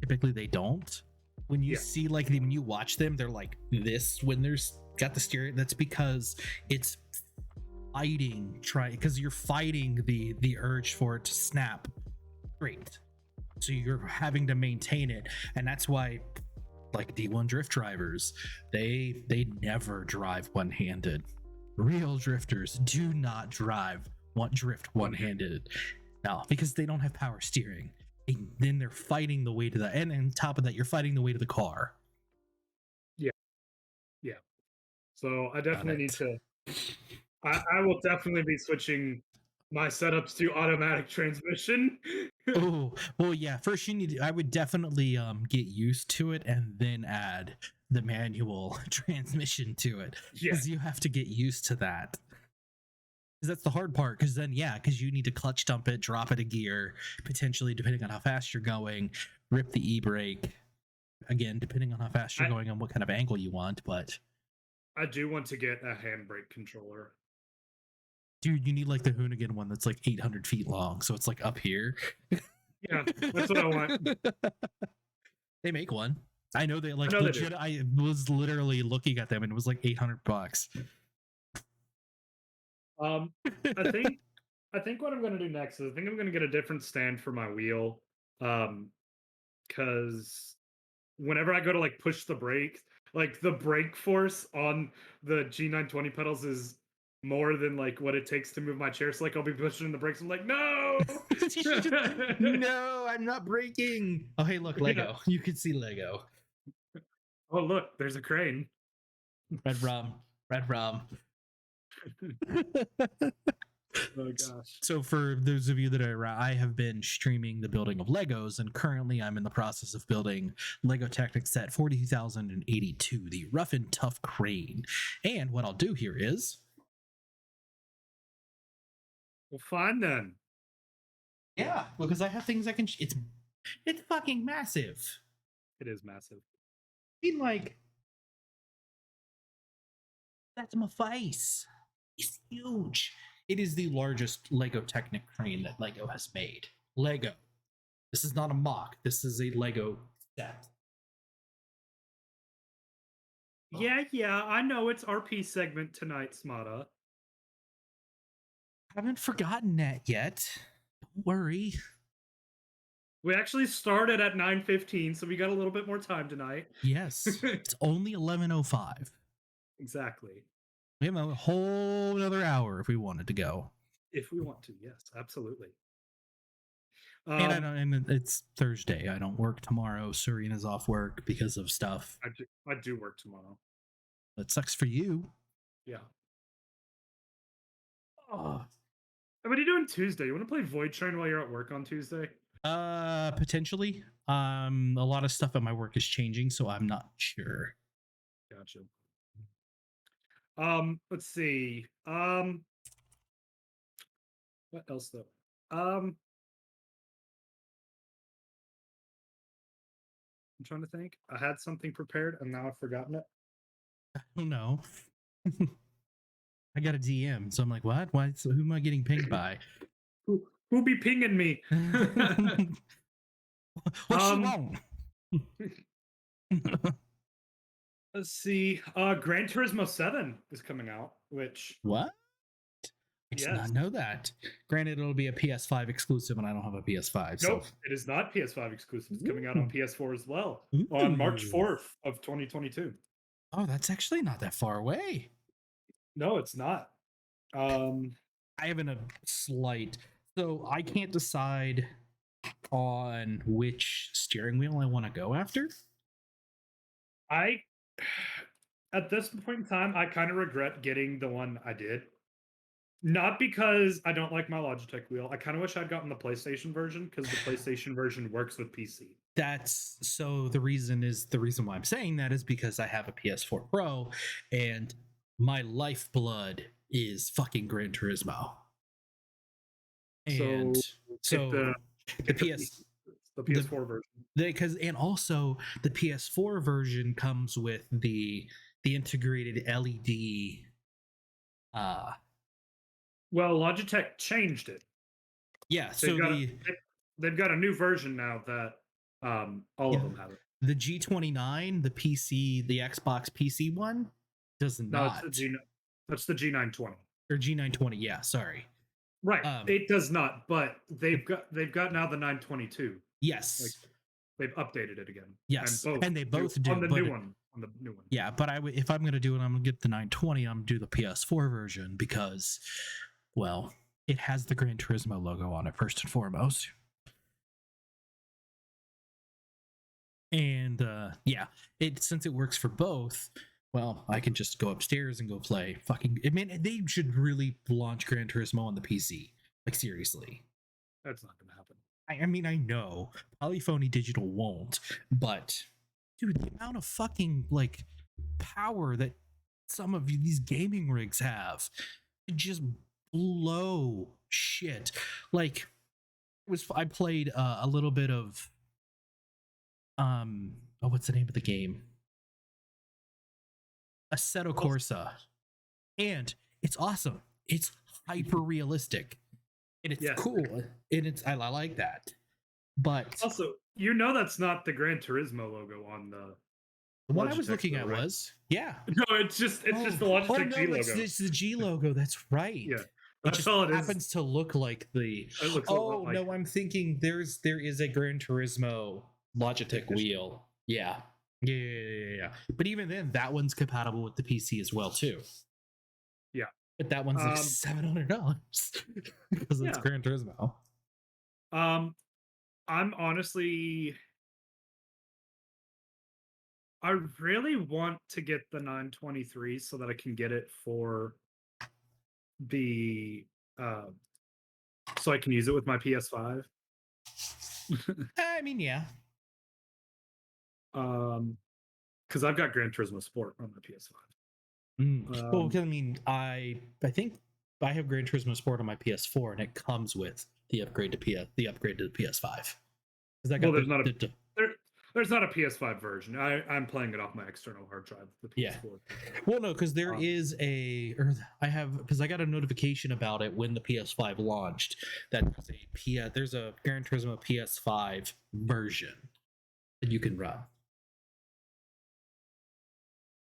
typically they don't. When you see like when you watch them, they're like this when there's got the steering. That's because it's fighting, because you're fighting the urge for it to snap straight. So you're having to maintain it, and that's why like D1 drift drivers, they never drive one-handed. Real drifters do not drift one-handed. No, because they don't have power steering. And then they're fighting the weight of the, and on top of that, you're fighting the weight of the car. Yeah. So I definitely need it. to. I will definitely be switching my setups to automatic transmission. Oh, well, yeah. First, I would definitely get used to it and then add the manual transmission to it, Yeah. because you have to get used to that. Because that's the hard part. Because then, because you need to clutch dump it, drop it a gear, potentially depending on how fast you're going, rip the e-brake. Again, depending on how fast you're going and what kind of angle you want, but I do want to get a handbrake controller. dude, you need like the Hoonigan one that's like 800 feet long, so it's like up here. Yeah, that's what I want. They make one. I know they like I know they legit. do. I was literally looking at them and it was like $800. I think what I'm gonna do next is I think I'm gonna get a different stand for my wheel. Because whenever I go to like push the brake, like the brake force on the G920 pedals is more than like what it takes to move my chair. So like I'll be pushing the brakes. I'm like, no, No, I'm not braking. Oh, hey, look, Lego. Yeah. You can see Lego. Oh look, there's a crane. Red rum. Oh gosh. So for those of you that are, I have been streaming the building of Legos, and currently I'm in the process of building Lego Technic Set 40082, the rough and tough crane. And what I'll do here is, Well, fine then. yeah, because I have things I can. It's fucking massive. It is massive. I mean, like, that's my face. It's huge. It is the largest Lego Technic crane that Lego has made. Lego. This is not a mock. This is a Lego set. Yeah, I know it's RP segment tonight, Smata. Haven't forgotten that yet. Don't worry. We actually started at 9:15, so we got a little bit more time tonight. Yes. It's only 11:05. Exactly. We have a whole another hour if we wanted to go. If we want to, yes, absolutely. And it's Thursday. I don't work tomorrow. Serena's off work because of stuff. I do work tomorrow. That sucks for you. Yeah. Oh. What are you doing Tuesday? You want to play Void Train while you're at work on Tuesday? Potentially. A lot of stuff at my work is changing, so I'm not sure. Gotcha. Let's see. What else though? I'm trying to think. I had something prepared and now I've forgotten it. I don't know. I got a DM, so I'm like, what? Why? So who am I getting pinged by? Who be pinging me? What she um, want? let's see. Gran Turismo 7 is coming out, which What? I did not yes. know that. Granted, it'll be a PS5 exclusive, and I don't have a PS5, so. Nope, it is not PS5 exclusive. It's coming out on Ooh. PS4 as well on March Ooh. 4th of 2022. Oh, that's actually not that far away. No, it's not. Um, I have a slight, so I can't decide on which steering wheel I want to go after. I at this point in time, I kind of regret getting the one I did. Not because I don't like my Logitech wheel. I kind of wish I'd gotten the PlayStation version because the PlayStation version works with PC. That's so the reason why I'm saying that is because I have a PS4 Pro and my lifeblood is fucking Gran Turismo. So And get so the the get the PS PC, the the PS4 version. because and also the PS4 version comes with the integrated LED uh Well, Logitech changed it. yeah, They've so got a, they've got a new version now that all of them have it. the G29, the PC, the Xbox PC one does No, it's the not. G. That's the G920. Or G920, yeah, sorry. Right. Um It does not, but they've got now the 922. Like yes. they've updated it again, and Yes. both And they do both on do, the but new one. On the new one. yeah, but if I'm gonna do it, I'm gonna get the 920. I'm gonna do the PS4 version because, well, it has the Gran Turismo logo on it first and foremost. And yeah, it since it works for both, well, I can just go upstairs and go play. Fucking, I mean, they should really launch Gran Turismo on the PC. Like seriously. That's not going to happen. I mean, I know Polyphony Digital won't, but dude, the amount of fucking like power that some of these gaming rigs have, it just blow shit. Like, I played a little bit of oh, what's the name of the game? Assetto Corsa, and it's awesome. It's hyper realistic, and it's Yes. cool, and I like that. But Also, that's not the Gran Turismo logo on the what I was Logitech, looking though, at right? was, yeah. No, it's just the Logitech G No, logo. it's the G logo. That's right. Yeah, It that's just all it is. happens to look like the. It looks a lot Oh like no, I'm thinking there is a Gran Turismo Logitech wheel. Yeah. Yeah. But even then, that one's compatible with the PC as well too. Yeah. But that one's like $700 because it's Yeah. Gran Turismo. I'm honestly, I really want to get the 923 so that I can get it for the so I can use it with my PS5. I mean, yeah. Because I've got Gran Turismo Sport on my PS5. Well, I mean, I think I have Gran Turismo Sport on my PS4, and it comes with the upgrade to the upgrade to the PS5. Well, there's not a PS5 version. I'm playing it off my external hard drive, the PS4. Yeah. Well, no, because there is because I got a notification about it when the PS5 launched that there's a Gran Turismo PS5 version that you can run.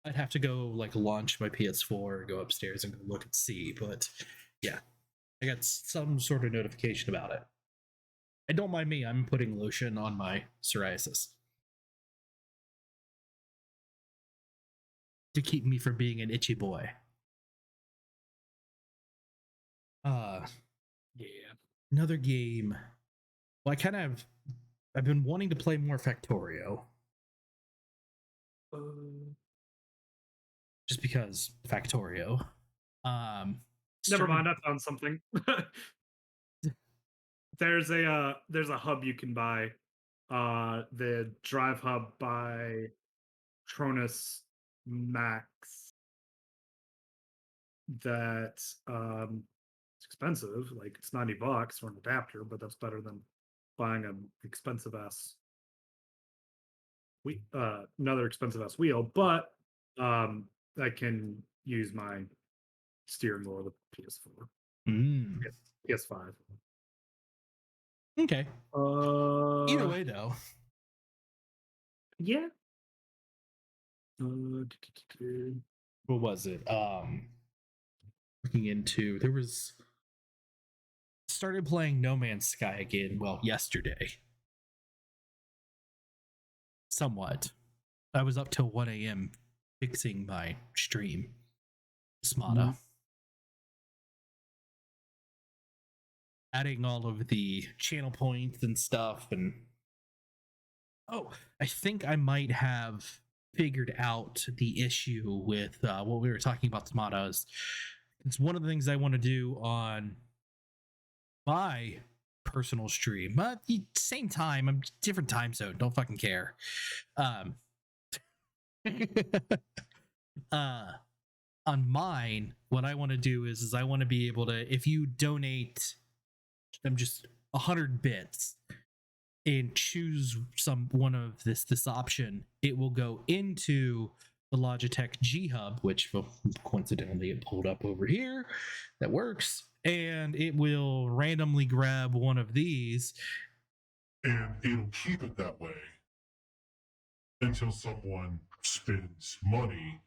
I'd have to go like launch my PS4, go upstairs and go look and see, but yeah, I got some sort of notification about it. And don't mind me, I'm putting lotion on my psoriasis to keep me from being an itchy boy. Yeah. Another game. Well, I've been wanting to play more Factorio. Just because Factorio. Never mind, I found something. There's a hub you can buy. The Drive Hub by Cronus Max. That it's expensive, like it's $90 for an adapter, but that's better than buying an expensive ass another expensive ass wheel. But I can use my steering wheel of the PS4. Mm. PS5. Okay. Either Uh, way, though. yeah. What was it? Looking into there was started playing No Man's Sky again. Well, yesterday, somewhat. I was up till 1 a.m. fixing my stream. Smata. Adding all of the channel points and stuff, and oh, I think I might have figured out the issue with what we were talking about Smatas. It's one of the things I want to do on my personal stream, but at the same time, I'm different time zone. Don't fucking care. Um, on mine, what I want to do is I want to be able to, if you donate, I'm just 100 bits and choose one of this option, it will go into the Logitech G Hub, which coincidentally it pulled up over here. That works, and it will randomly grab one of these, and it'll keep it that way until someone spends money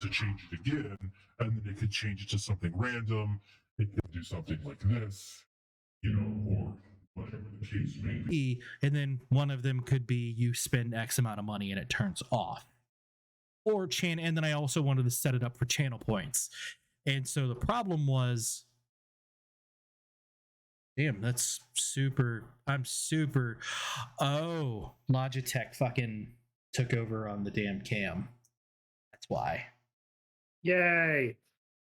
to change it again, and then it could change it to something random. It could do something like this, or whatever the case may be. And then one of them could be you spend X amount of money and it turns off. Or and then I also wanted to set it up for channel points. And so the problem was, damn, that's super. Oh, Logitech fucking took over on the damn cam. That's why. Yay.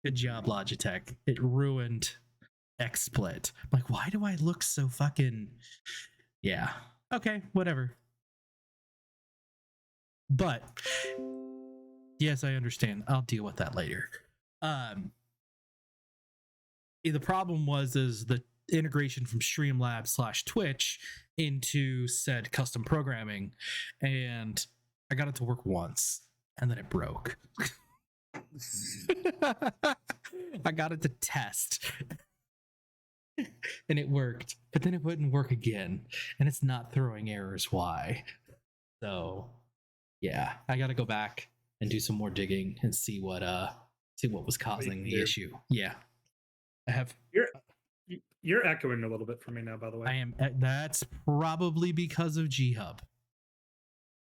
Good job, Logitech. It ruined XSplit. I'm like, why do I look so fucking. Yeah. Okay, whatever. But yes, I understand. I'll deal with that later. The problem is the integration from Streamlabs / Twitch into said custom programming, and I got it to work once, and then it broke. I got it to test, and it worked, but then it wouldn't work again, and it's not throwing errors. Why? So, yeah, I got to go back and do some more digging and see what was causing the issue. Yeah, I have. You're echoing a little bit for me now, by the way. I am. That's probably because of G Hub.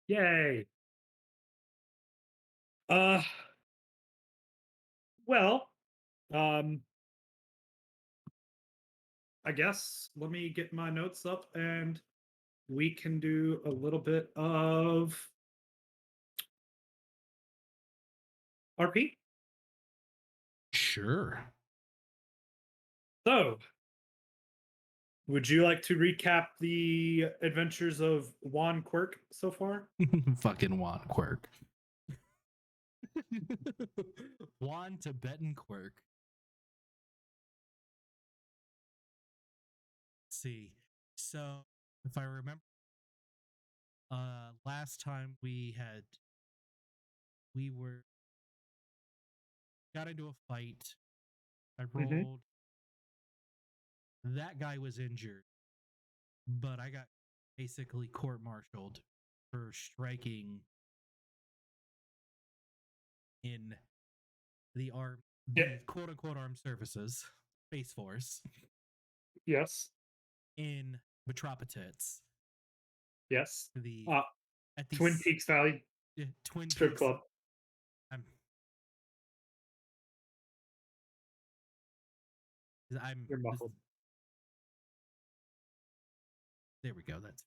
Yay. Well, I guess let me get my notes up and we can do a little bit of RP. Sure. So, would you like to recap the adventures of Juan Quirk so far? Fucking Juan Quirk. Juan Tibetan Quirk. Let's see. So, if I remember, last time we got into a fight. I rolled. Mm-hmm. That guy was injured, but I got basically court-martialed for striking in the quote-unquote armed services, Space Force. Yes. In Metropolitans. Yes. At the Twin Peaks Valley Twin Strip Peaks Club. You're muffled. There we go. That's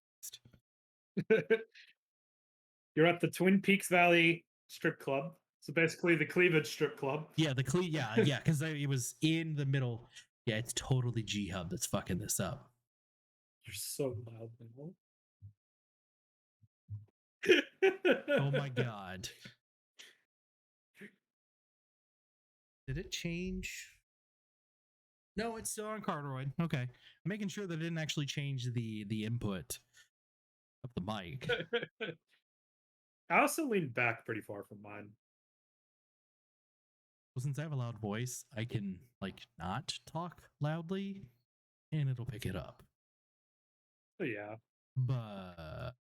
You're at the Twin Peaks Valley Strip Club. So basically the cleavage strip club. Yeah, yeah, because it was in the middle. Yeah, it's totally G Hub that's fucking this up. You're so loud now. Oh my god. Did it change? No, it's still on Cardroid. Okay. I'm making sure that it didn't actually change the input of the mic. I also leaned back pretty far from mine. Well, since I have a loud voice, I can like not talk loudly, and it'll pick it up. So yeah. But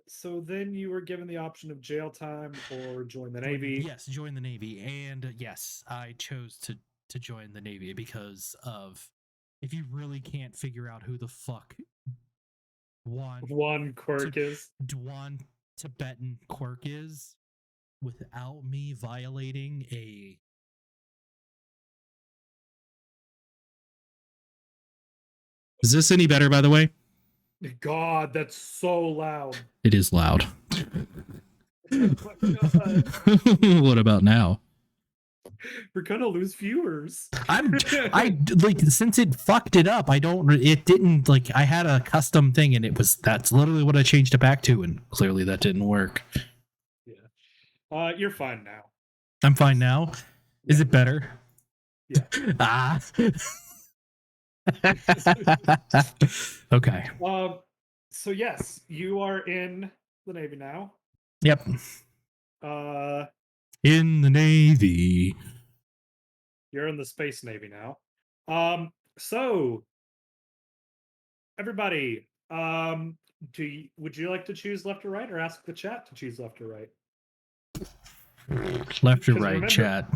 So then you were given the option of jail time or join the Navy. yes, join the Navy, and yes, I chose to join the Navy because of if you really can't figure out who the fuck One quirk is. Dwan Tibetan Quirk is without me violating a. Is this any better, by the way? God, that's so loud. It is loud. Oh my God. What about now? We're gonna lose viewers. I like since it fucked it up. It didn't like I had a custom thing and that's literally what I changed it back to, and clearly that didn't work. Yeah. You're fine now. I'm fine now. Is it better? Yeah. Ah. Okay. So yes, you are in the Navy now. Yep. In the Navy. You're in the Space Navy now. So everybody, would you like to choose left or right, or ask the chat to choose left or right? Left or 'Cause right, remember- chat.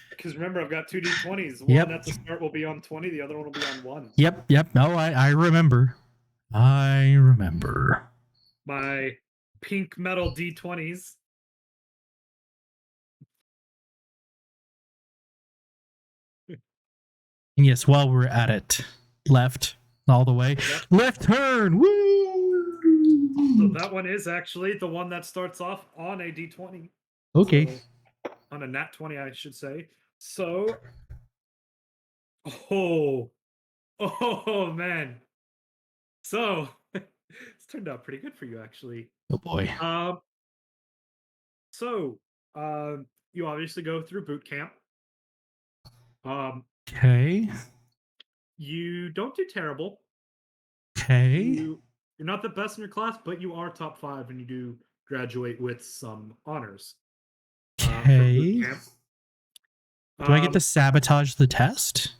Because remember, I've got two D20s. Yep. One at the start will be on 20, the other one will be on 1. Yep. No, I remember. I remember. My pink metal D20s. And yes, while we're at it, left all the way. Yep. Left turn. Woo! So that one is actually the one that starts off on a D20. Okay. So, on a nat 20, I should say. So, oh man. So, it's turned out pretty good for you, actually. Oh boy. So, you obviously go through boot camp. Okay. You don't do terrible. Okay. You're not the best in your class, but you are top 5, and you do graduate with some honors. From Okay. boot camp. Do I get to sabotage the test?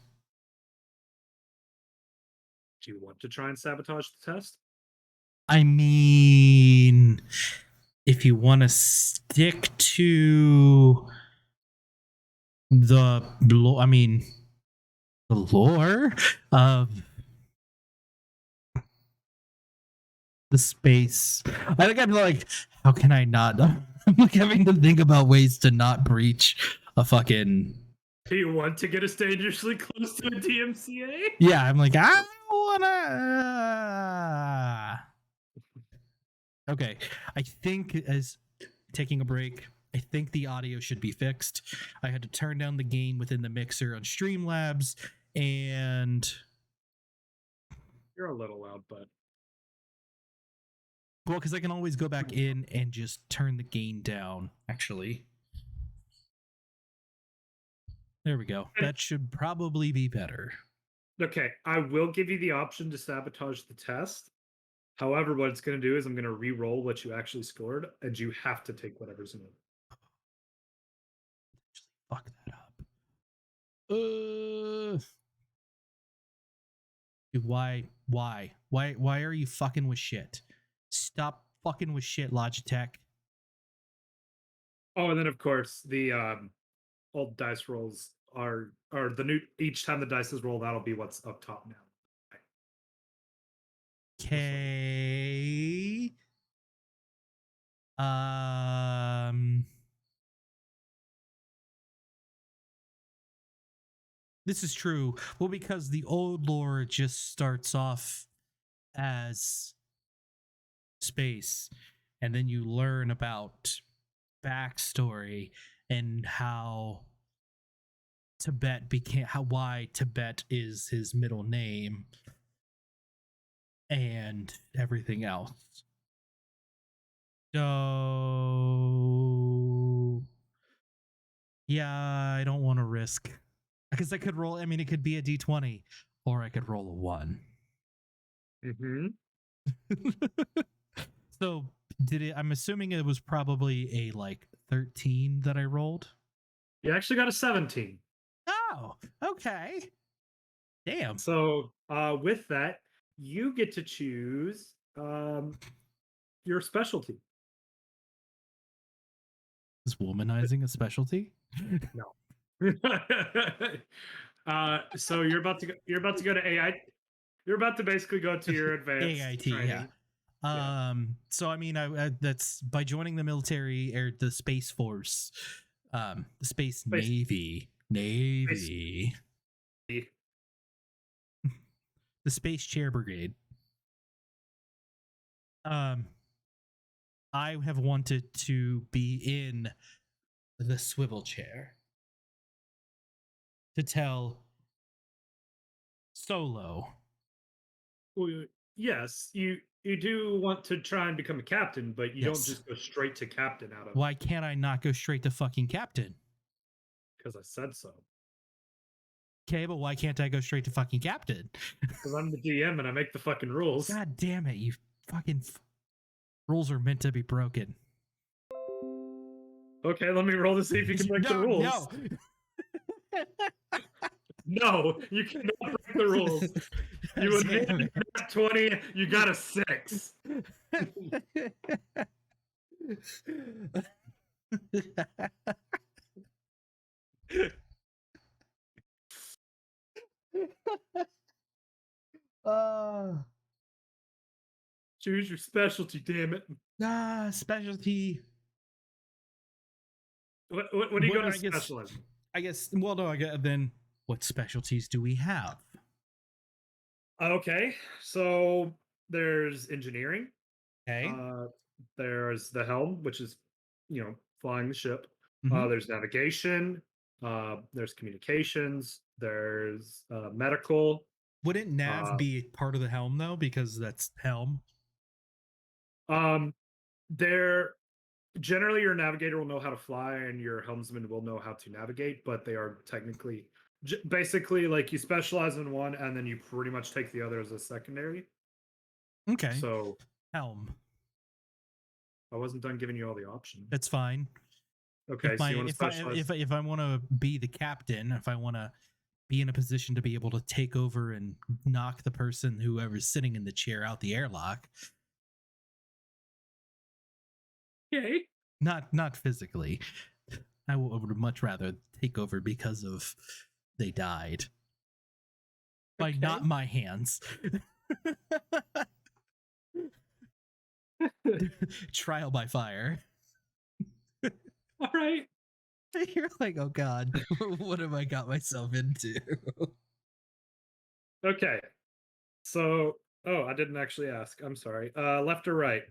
Do you want to try and sabotage the test? I mean, if you want to stick to the lore of the space. I think I'm like, how can I not? I'm like having to think about ways to not breach a fucking. Do you want to get us dangerously close to a DMCA? Yeah, I'm like, I wanna. Okay, I think as taking a break, I think the audio should be fixed. I had to turn down the gain within the mixer on Streamlabs, and You're a little loud, but well, because I can always go back in and just turn the gain down. Actually, there we go. That should probably be better. okay. I will give you the option to sabotage the test. However, what it's going to do is I'm going to re-roll what you actually scored, and you have to take whatever's in it. Fuck that up. Dude, why are you fucking with shit? Stop fucking with shit, Logitech. Oh, and then of course the old dice rolls are the new. Each time the dice is rolled, that'll be what's up top now. Okay. This is true. Well, because the old lore just starts off as space, and then you learn about backstory and how why Tibet is his middle name and everything else. So yeah, I don't want to risk, because I could roll. I mean, it could be a D20 or I could roll a 1. Mm-hmm. So I'm assuming it was probably a like 13 that I rolled. You actually got a 17. Oh, okay. Damn. So with that, you get to choose your specialty. Is womanizing a specialty? No. So you're about to go to AI. You're about to basically go to your advanced AIT, training. yeah. So I mean, I that's by joining the military or the Space Force, the Space Navy, the Space Chair Brigade. I have wanted to be in the swivel chair to tell Solo. Well, yes, you do want to try and become a captain, but you don't Yes. just go straight to captain out of Why can't I not go straight to fucking captain? because I said so. Okay, but why can't I go straight to fucking captain? Because I'm the GM and I make the fucking rules. God damn it, you fucking rules are meant to be broken. Okay, let me roll to see if you can break the rules. No. No, you cannot break the rules. You admitted 20, you got a 6. Choose your specialty, damn it. Specialty. What are you going to specialize? I guess, well, no, then what specialties do we have? Okay, so there's engineering. Okay. There's the helm, which is, flying the ship. Mhm. There's navigation. There's communications. There's medical. Wouldn't nav be part of the helm though, because that's helm? There generally your navigator will know how to fly and your helmsman will know how to navigate, but they are technically basically like you specialize in one and then you pretty much take the other as a secondary. Okay. So helm. I wasn't done giving you all the options. That's fine. Okay, so you want to specialize? If I want to be the captain, if I want to be in a position to be able to take over and knock the person whoever's sitting in the chair out the airlock. Okay. Not physically. I would much rather take over because of they died. By not my hands. Trial by fire. All right. You're like, oh god, what have I got myself into? Okay. So, I didn't actually ask. I'm sorry. Left or right?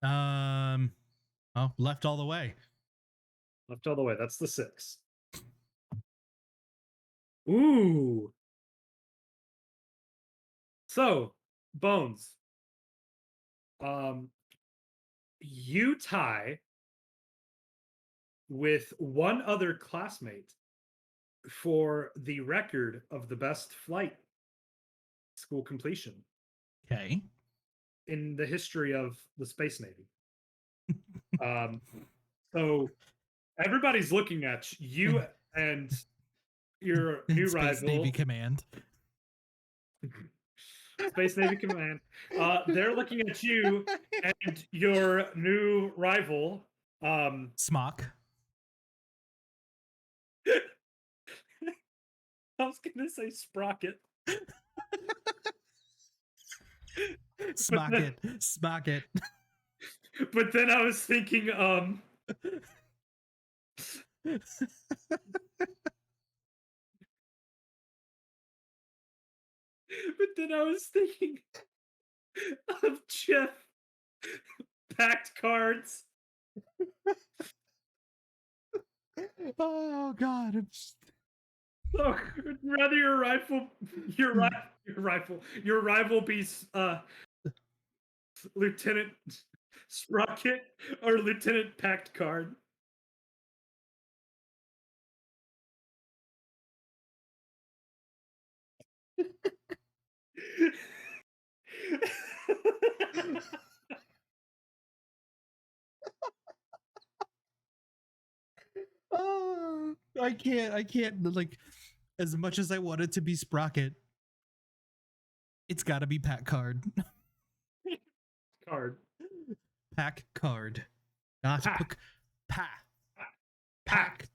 Oh, left all the way. Left all the way. That's the 6. Ooh. So, Bones. You tie with one other classmate for the record of the best flight school completion. Okay. In the history of the Space Navy. So everybody's looking at you and your new Space rival. Navy Command. Space Navy Command. They're looking at you and your new rival. Smock. I was gonna say Sprocket. Smock it. But then I was thinking, of Jeff packed cards. Oh god. So rather your rival be Lieutenant Sprocket or Lieutenant Packed Card. I can't like as much as I want it to be Sprocket, it's got to be Pack Card. Card. Pack Card. Not Pack. packed.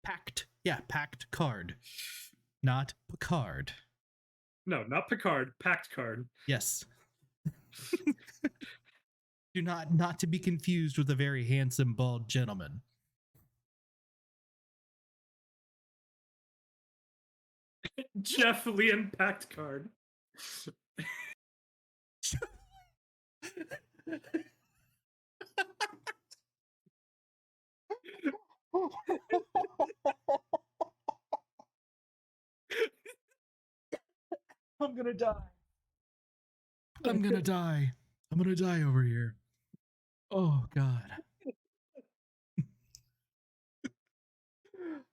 Packed. Yeah, packed card. Not Picard. No, not Picard. Packed card. Yes. Do not to be confused with a very handsome bald gentleman. Jeff Liam packed card. I'm gonna die. I'm gonna die. I'm gonna die over here. Oh God.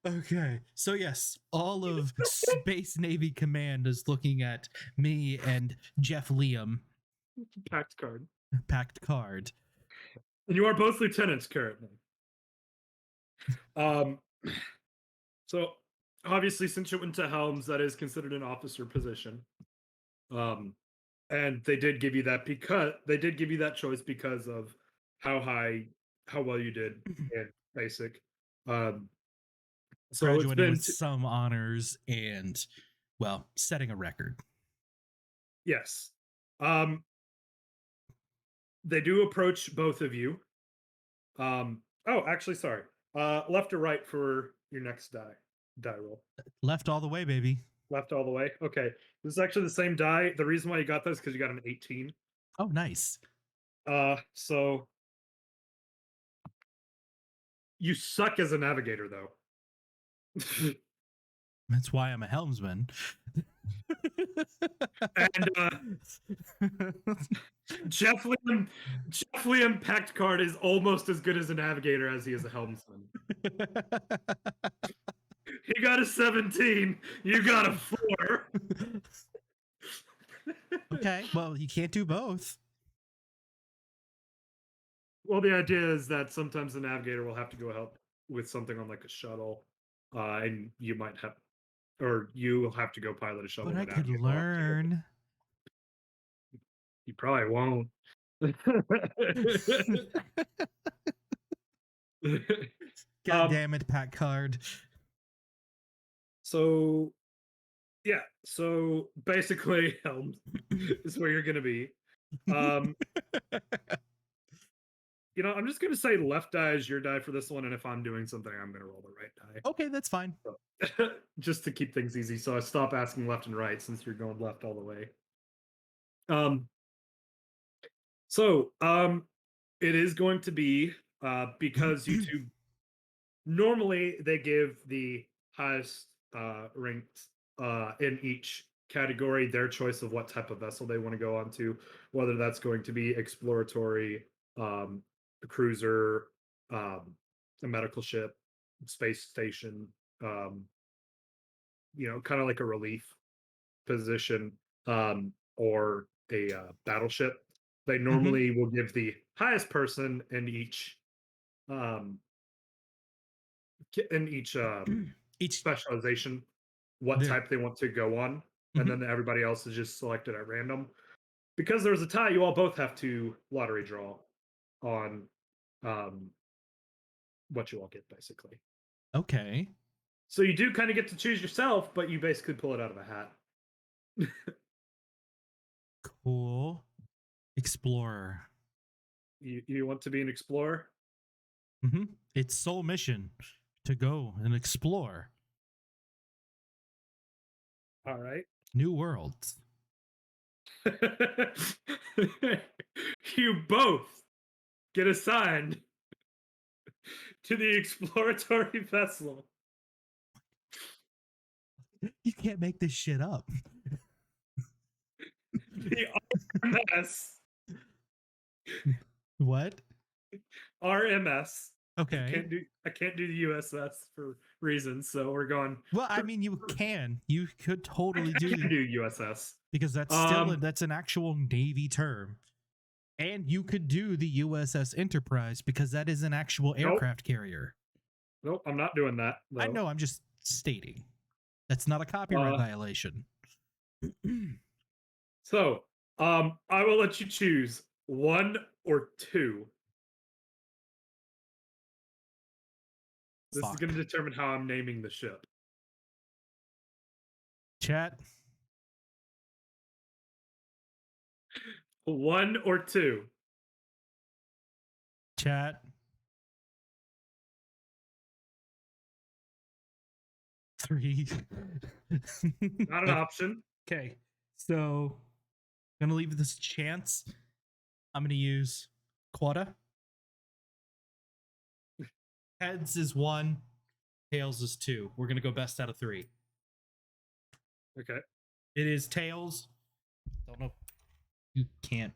Okay, so yes, all of Space Navy Command is looking at me and Jeff Liam. Packed card. Packed card. And you are both lieutenants currently. So obviously, since you went to Helms, that is considered an officer position. And they did give you that choice because of how well you did in basic. So Graduating it's been with some honors and, well, setting a record. Yes. They do approach both of you. Oh, actually, sorry. Left or right for your next die roll? Left all the way, baby. Left all the way. Okay. This is actually the same die. The reason why you got this is because you got an 18. Oh, nice. So you suck as a navigator, though. That's why I'm a helmsman. And Jeff Liam packed card is almost as good as a navigator as he is a helmsman. He got a 17. You got a 4. Okay, well, you can't do both. Well, the idea is that sometimes the navigator will have to go help with something on like a shuttle, and you might have, or you will have to go pilot a shuttle. But I could learn. You probably won't. God damn it, Pack Card. So, yeah. So basically, Helms is where you're going to be. You know, I'm just going to say left die is your die for this one, and if I'm doing something, I'm going to roll the right die. Okay, that's fine. So, just to keep things easy. So I stop asking left and right since you're going left all the way. It is going to be because you two normally they give the highest ranked in each category their choice of what type of vessel they want to go on to, whether that's going to be exploratory, a cruiser, a medical ship, space station, you know, kind of like a relief position, or a battleship. They normally will give the highest person in each specialization what type they want to go on, and then everybody else is just selected at random. Because there's a tie, you all both have to lottery draw on what you all get, basically. Okay. So you do kind of get to choose yourself, but you basically pull it out of a hat. Cool. Explorer. You want to be an explorer? Its sole mission to go and explore. All right. New worlds. You both get assigned to the exploratory vessel. You can't make this shit up. The RMS. What? RMS. Okay. I can't do the USS for reasons, so we're going. Well, I mean, you can. You could totally do USS because that's still that's an actual Navy term, and you could do the USS Enterprise because that is an actual aircraft carrier. Nope, I'm not doing that. I Though. know, I'm just stating. That's not a copyright Uh, violation. So, I will let you choose 1 or 2. This is Fuck. going to determine how I'm naming the ship. Chat. 1 or 2. Chat. 3. Not an option. Okay. So I'm gonna leave this chance. I'm gonna use quota. Heads is 1, tails is 2. We're gonna go best out of 3. Okay. It is tails. Don't know. You can't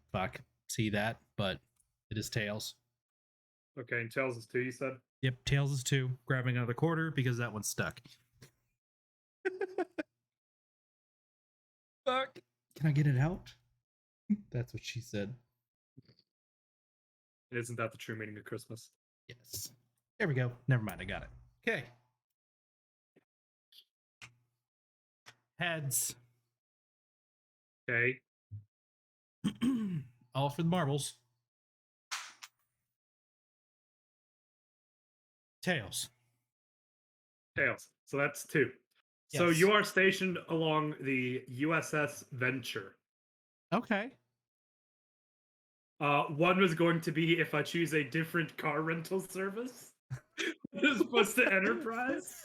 see that, but it is tails. Okay, and tails is 2, you said? Yep, tails is 2. Grabbing another quarter because that one's stuck. Fuck. Can I get it out? That's what she said. Isn't that the true meaning of Christmas? Yes. There we go. Never mind. I got it. Okay. Heads. Okay. All for the marbles. Tails. Tails. So that's 2. So Yes. you are stationed along the USS Venture. Okay. 1 was going to be if I choose a different car rental service as opposed to Enterprise.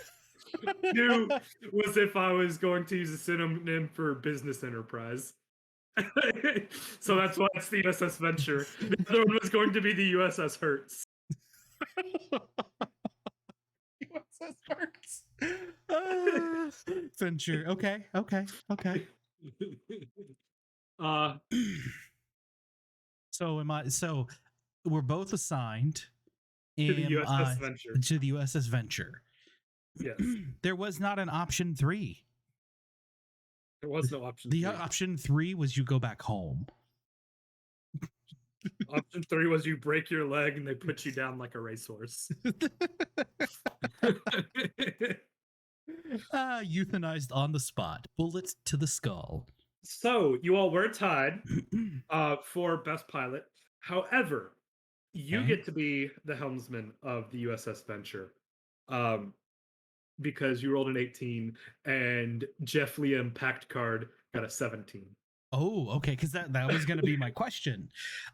2 was if I was going to use a synonym for business enterprise. So that's why it's the USS Venture. The other one was going to be the USS Hertz. USS Hertz. Venture. Okay. So am I? So we're both assigned To the USS Venture. to the USS Venture. Yes. There was not an option 3. There was no option The 3. option 3 was you go back home. Option 3 was you break your leg and they put you down like a racehorse. Euthanized on the spot. Bullet to the skull. So you all were tied for best pilot. However, you Okay. get to be the helmsman of the USS Venture, because you rolled an 18 and Jeff Liam packed card got a 17. Oh, okay, because that was going to be my question.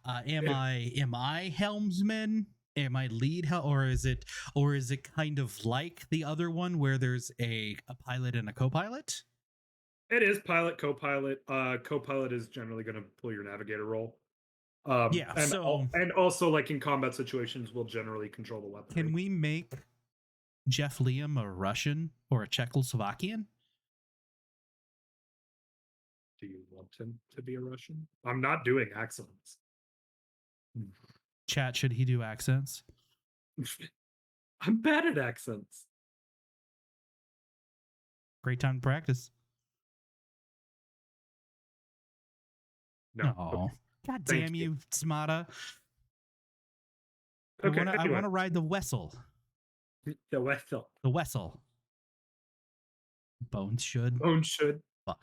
Am I helmsman? Am I lead or is it kind of like the other one where there's a pilot and a co-pilot? It is pilot, co-pilot. Co-pilot is generally going to pull your navigator role. Yeah. And also like in combat situations, will generally control the weapon. Can we make Jeff Liam a Russian or a Czechoslovakian? Do you want him to be a Russian? I'm not doing accents. Chat, should he do accents? I'm bad at accents. Great time to practice. No. Oh, Okay. God Thank damn you. you, Smata. Okay, I anyway. want to ride the Wessel. The Wessel. The Wessel. Bones should. Bones should. Fuck.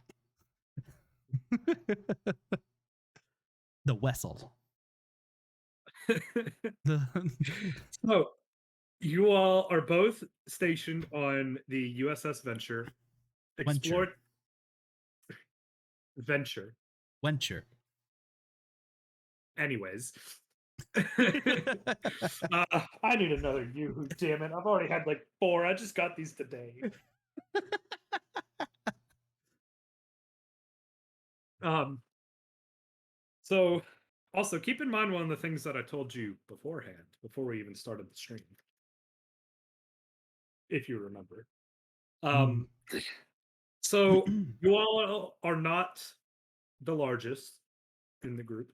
The Wessel. So, you all are both stationed on the USS Venture. Venture. Anyways. I need another you, damn it. I've already had like 4. I just got these today. So also keep in mind one of the things that I told you beforehand, before we even started the stream. If you remember. So you all are not the largest in the group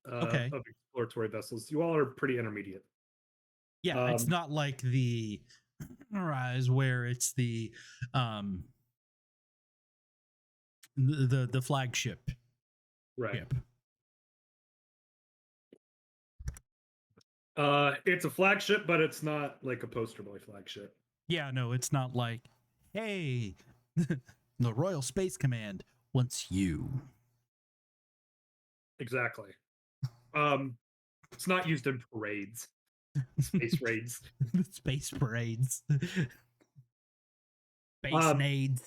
of exploratory vessels. You all are pretty intermediate. Yeah, it's not like the Rise where it's the flagship. Right. Ship. It's a flagship, but it's not like a poster boy flagship. Yeah, no, it's not like, hey, the Royal Space Command wants you. Exactly. It's not used in parades, space raids. The space parades. Space Um, nades.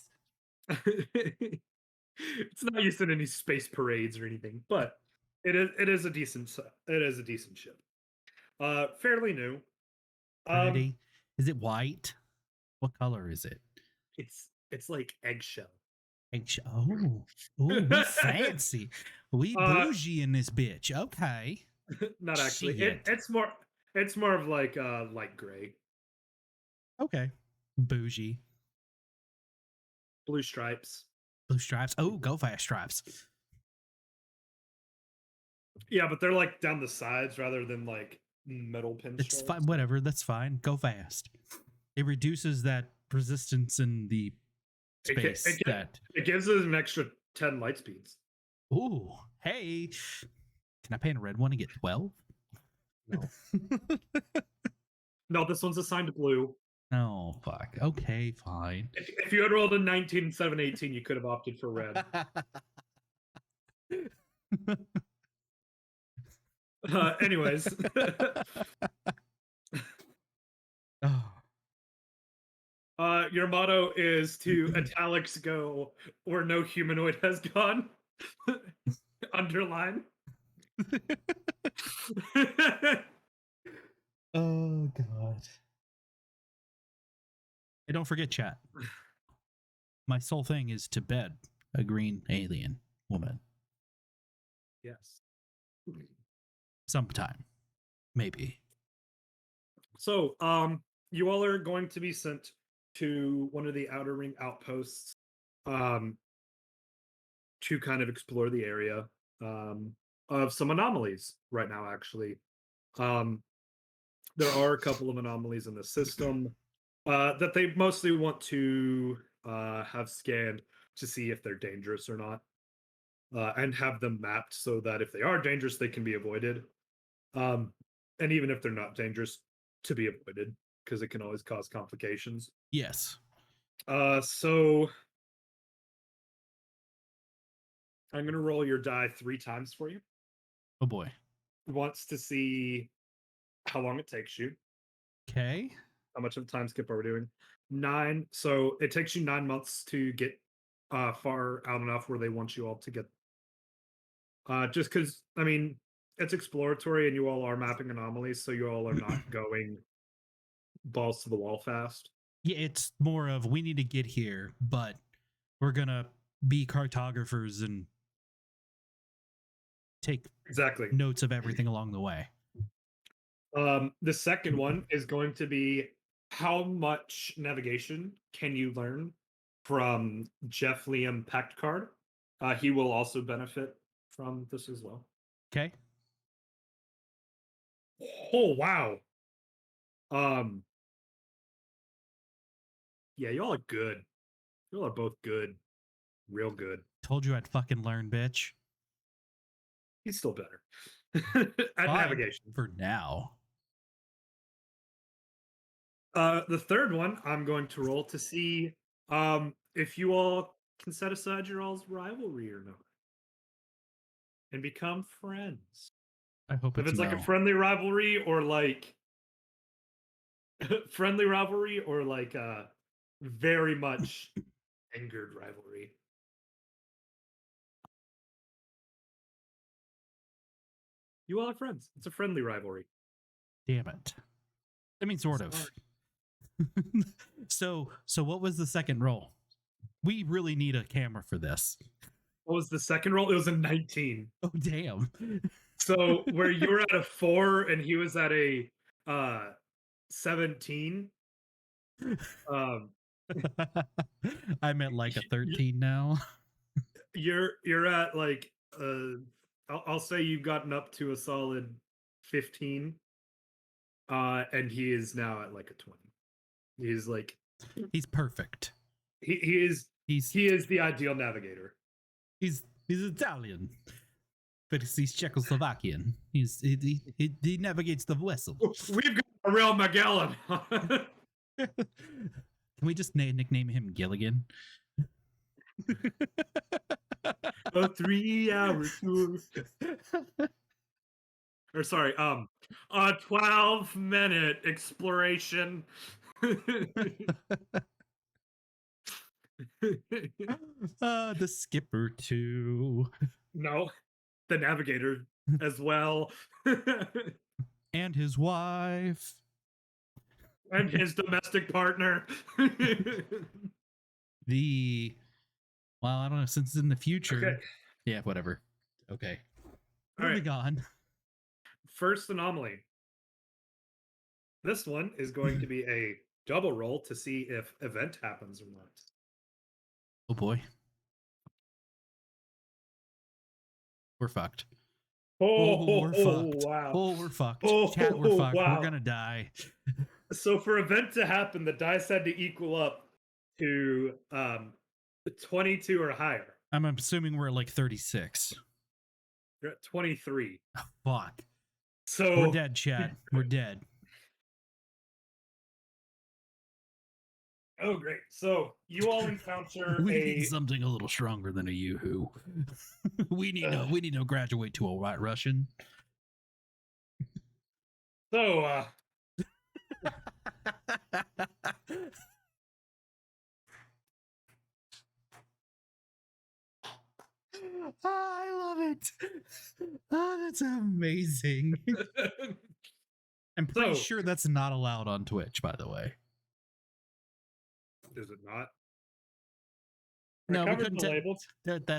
It's not used in any space parades or anything, but it is a decent ship. Fairly new. Um, Pretty. Is it white? What color is it? it's like eggshell. Oh, oh, we fancy. We Uh, bougie in this bitch. Okay. Not actually. Shit. It's more of like light gray, Okay. Bougie. blue stripes. Blue stripes. Oh, go fast stripes. Yeah, but they're like down the sides rather than like metal pinstripes. It's fine. Whatever. That's fine. Go fast. It reduces that resistance in the space. It gives it an extra 10 light speeds. Ooh, hey. Can I paint a red one and get 12? No. No, this one's assigned blue. Oh, fuck. Okay, fine. If you had rolled a 19, 7, 18, you could have opted for red. Anyways. Your motto is to italics go where no humanoid has gone. Underline. Oh, God. Hey, don't forget, chat. My sole thing is to bed a green alien woman. Yes. Sometime. Maybe. So, you all are going to be sent to one of the outer ring outposts to kind of explore the area of some anomalies right now, actually. There are a couple of anomalies in the system that they mostly want to have scanned to see if they're dangerous or not, and have them mapped so that if they are dangerous, they can be avoided. And even if they're not dangerous, to be avoided, because it can always cause complications. Yes. So I'm going to roll your die 3 times for you. Oh, boy. Wants to see how long it takes you. Okay. How much of the time skip are we doing? 9. So it takes you 9 months to get far out enough where they want you all to get. Just because, I mean, it's exploratory and you all are mapping anomalies, so you all are not going balls to the wall fast. Yeah, it's more of we need to get here, but we're going to be cartographers and take Exactly notes of everything along the way. The second one is going to be how much navigation can you learn from Jeff Liam Packard? He will also benefit from this as well. Okay. Oh wow. Yeah, y'all are good. Y'all are both good. Real good. Told you I'd fucking learn, bitch. He's still better. At Fine, navigation. for now. The third one I'm going to roll to see if you all can set aside your all's rivalry or not. And become friends. I hope If it's like a friendly rivalry or like friendly rivalry or like very much angered rivalry. You all are friends. It's a friendly rivalry. Damn it. I mean, sort of. So what was the second roll? We really need a camera for this. What was the second roll? It was a 19. Oh, damn. So where you were at a 4 and he was at a 17. I'm at like a 13 now. You're at like I'll say you've gotten up to a solid 15. And he is now at like a 20. He's like he's perfect. He is the ideal navigator. He's Italian. But he's Czechoslovakian. He navigates the vessel. We've got a real Magellan. Can we just nickname him Gilligan? A 3-hour tour. Or sorry, a 12-minute exploration. The skipper too. No, the navigator as well. And his wife. And his domestic partner. Well, I don't know, since it's in the future. Okay. Yeah, whatever. Okay. All right. Moving on. First anomaly. This one is going to be a double roll to see if event happens or not. Oh boy. We're fucked. We're fucked. Wow. Oh, we're fucked. Oh, Chat, we're fucked. wow. We're gonna die. So for event to happen, the dice had to equal up to 22 or higher. I'm assuming we're at like 36. You're at 23. Oh, fuck. So We're dead, chat. We're dead. Oh, great. So you all encounter We need something a little stronger than a Yoo-hoo. we need to graduate to a White Russian. So I love it. Oh, that's amazing. I'm pretty So- sure that's not allowed on Twitch, by the way. is it not? No, I we covered couldn't the ta- labels.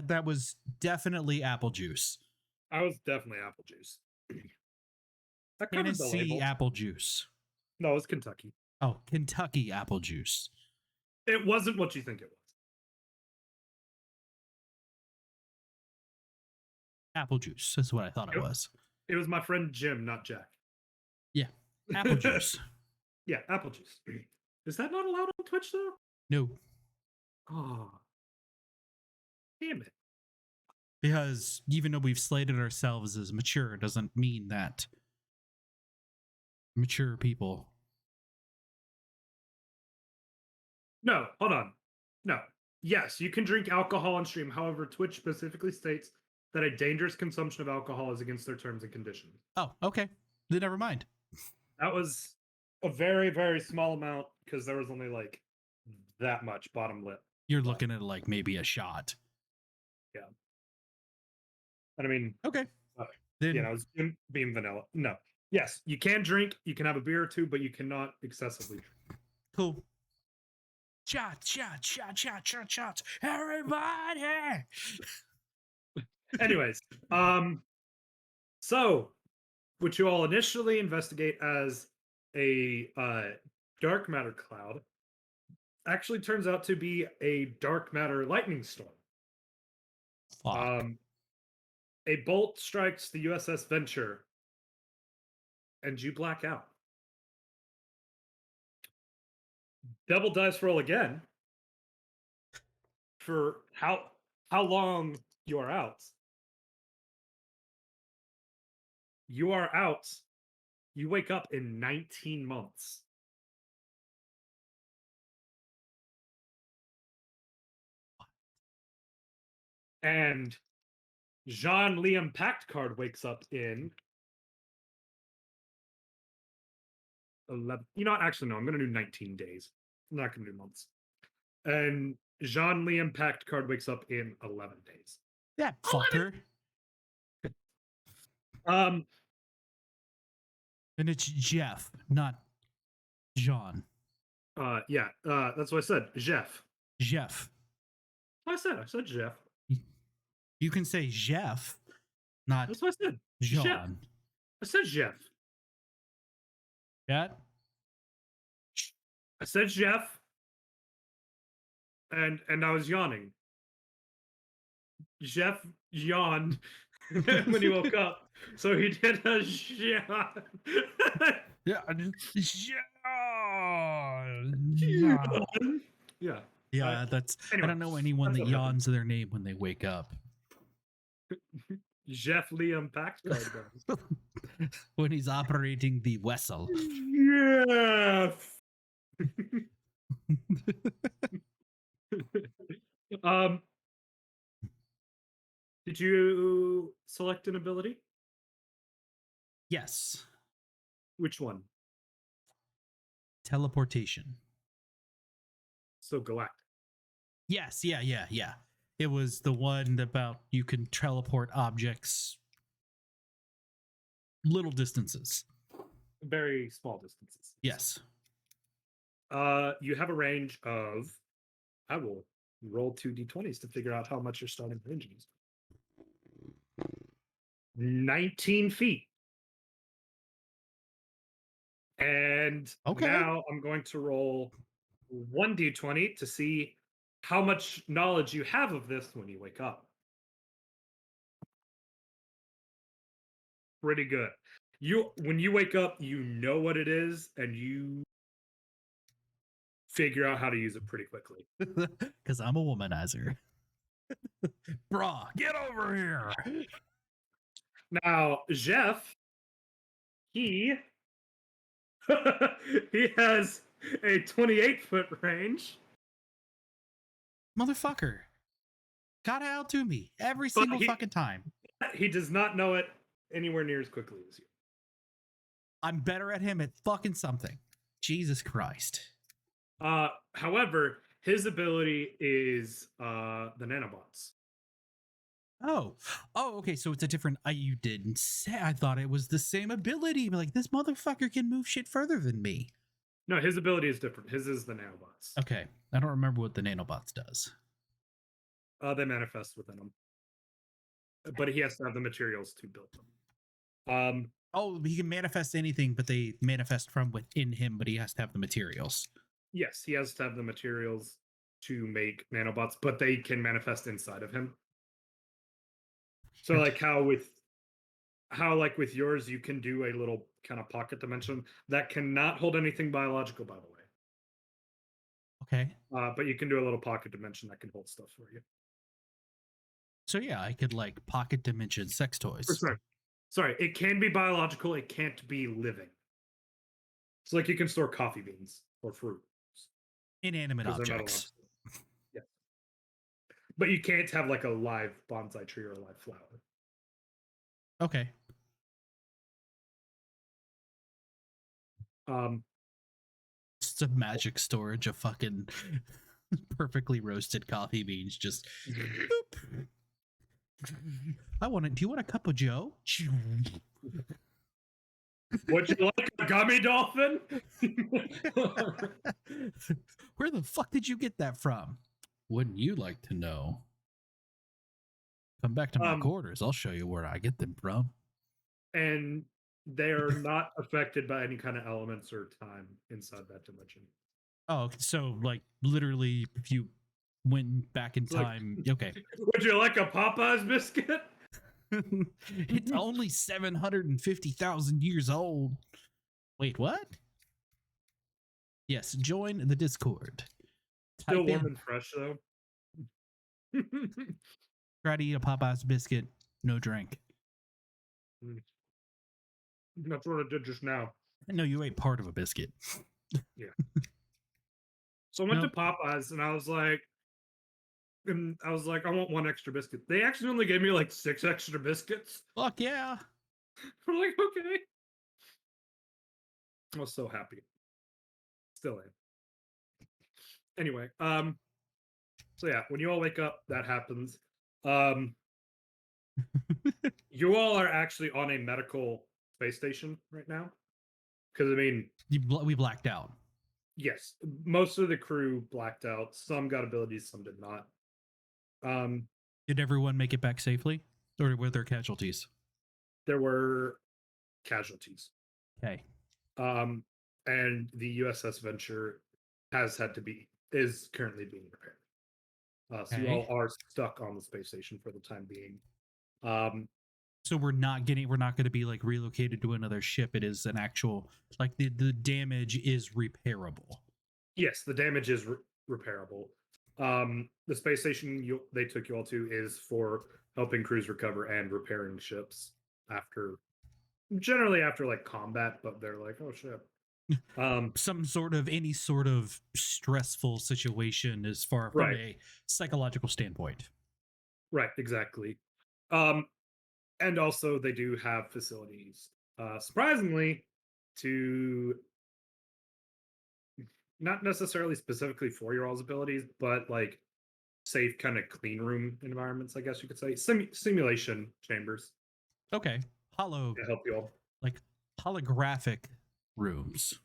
That was definitely apple juice. I was definitely apple juice. I covered the Tennessee labels. apple juice. No, it's Kentucky. Oh, Kentucky apple juice. It wasn't what you think it was. Apple juice. That's what I thought it Yep. was. It was my friend Jim, not Jack. Yeah, apple juice. Yeah, apple juice. Is that not allowed on Twitch though? No, Oh, damn it. because even though we've slated ourselves as mature, it doesn't mean that mature people. No, hold on. No. Yes, you can drink alcohol on stream. However, Twitch specifically states that a dangerous consumption of alcohol is against their terms and conditions. Oh, okay. Then never mind. That was a very, very small amount because there was only like that much bottom lip. You're looking at like maybe a shot. And I mean, Okay. Uh, Then you know, it's being vanilla. No. Yes, you can drink, you can have a beer or two, but you cannot excessively drink. cool. Shots. Everybody. Anyways, so what you all initially investigate as a dark matter cloud actually turns out to be a dark matter lightning storm. Fuck. A bolt strikes the USS Venture, and you black out. Double dice roll again for how long you are out. You are out. You wake up in 19 months. And Jean Liam Pact card wakes up in 11. You know what? Actually, no, I'm going to do 19 days. I'm not going to do months. And Jean Liam Pact card wakes up in 11 days. Yeah, fucker. Um, And it's Jeff, not John. yeah, that's what I said. Jeff. Jeff. I said Jeff. You can say Jeff, not That's what I said. John. Jeff. I said Jeff. Chat? I said Jeff. And I was yawning. Jeff yawned when he woke up. So he did a yawn. Yeah, John. Yeah. Yeah, that's. I Anyway, don't know anyone that's that what happened. yawns their name when they wake up. Jeff Liam Packard does. When he's operating the vessel. Yes. um, did you select an ability? Yes. Which one? Teleportation. So galactic. Yes, yeah. It was the one about you can teleport objects little distances. Very small distances. Yes. You have a range of. I will roll 2d20s to figure out how much your starting range is. 19 feet. And Okay. now I'm going to roll 1d20 to see how much knowledge you have of this when you wake up. Pretty good. When you wake up, you know what it is, and you figure out how to use it pretty quickly. Because I'm a womanizer. Brah, get over here. Now, Jeff, he he has a 28-foot range. Motherfucker. Gotta outdo me every But single fucking time. He does not know it anywhere near as quickly as you. I'm better at him at fucking something. Jesus Christ. However, his ability is the nanobots. Oh, okay. So it's a different. You didn't say. I thought it was the same ability. But like, this motherfucker can move shit further than me. No, his ability is different. His is the nanobots. Okay, I don't remember what the nanobots does. They manifest within him, but he has to have the materials to build them. Oh, he can manifest anything, but they manifest from within him. But he has to have the materials. Yes, he has to have the materials to make nanobots, but they can manifest inside of him. So like how with yours, you can do a little kind of pocket dimension that cannot hold anything biological, by the way. Okay. But you can do a little pocket dimension that can hold stuff for you. So yeah, I could like pocket dimension sex toys. Sorry, it can be biological. It can't be living. So like you can store coffee beans or fruit. Inanimate objects. Yeah. But you can't have like a live bonsai tree or a live flower. Okay. It's a magic storage of fucking perfectly roasted coffee beans. Just boop. Do you want a cup of Joe? Would you like a gummy dolphin? Where the fuck did you get that from? Wouldn't you like to know? Come back to my quarters. I'll show you where I get them from. And they're not affected by any kind of elements or time inside that dimension. Oh, so like literally, if you went back in time, okay. Would you like a Popeye's biscuit? It's only 750,000 years old. Wait, what? Yes, join the Discord. Still warm and fresh though. Try to eat a Popeye's biscuit, no drink. That's what I did just now. No, you ate part of a biscuit. Yeah. So I went to Popeyes and I was like, I want one extra biscuit. They actually only gave me like 6 extra biscuits. Fuck yeah. I'm like, okay. I was so happy. Still am. Anyway, so yeah, when you all wake up, that happens. You all are actually on a medical space station right now. Because I mean, we blacked out. Yes, most of the crew blacked out. Some got abilities, some did not. Did everyone make it back safely, or were there casualties? There were casualties. Okay. And the USS Venture is currently being repaired. So you all are stuck on the space station for the time being. So we're not going to be like relocated to another ship. It is an actual, like the damage is repairable. Yes, the damage is repairable. The space station they took you all to is for helping crews recover and repairing ships after, generally after like combat, but they're like, oh shit. Any sort of stressful situation as far from Right. a psychological standpoint. Right, exactly. And also they do have facilities, surprisingly, to not necessarily specifically for your all's abilities, but like safe kind of clean room environments, I guess you could say. Simulation chambers Okay. Hollow, to help you all. like holographic rooms.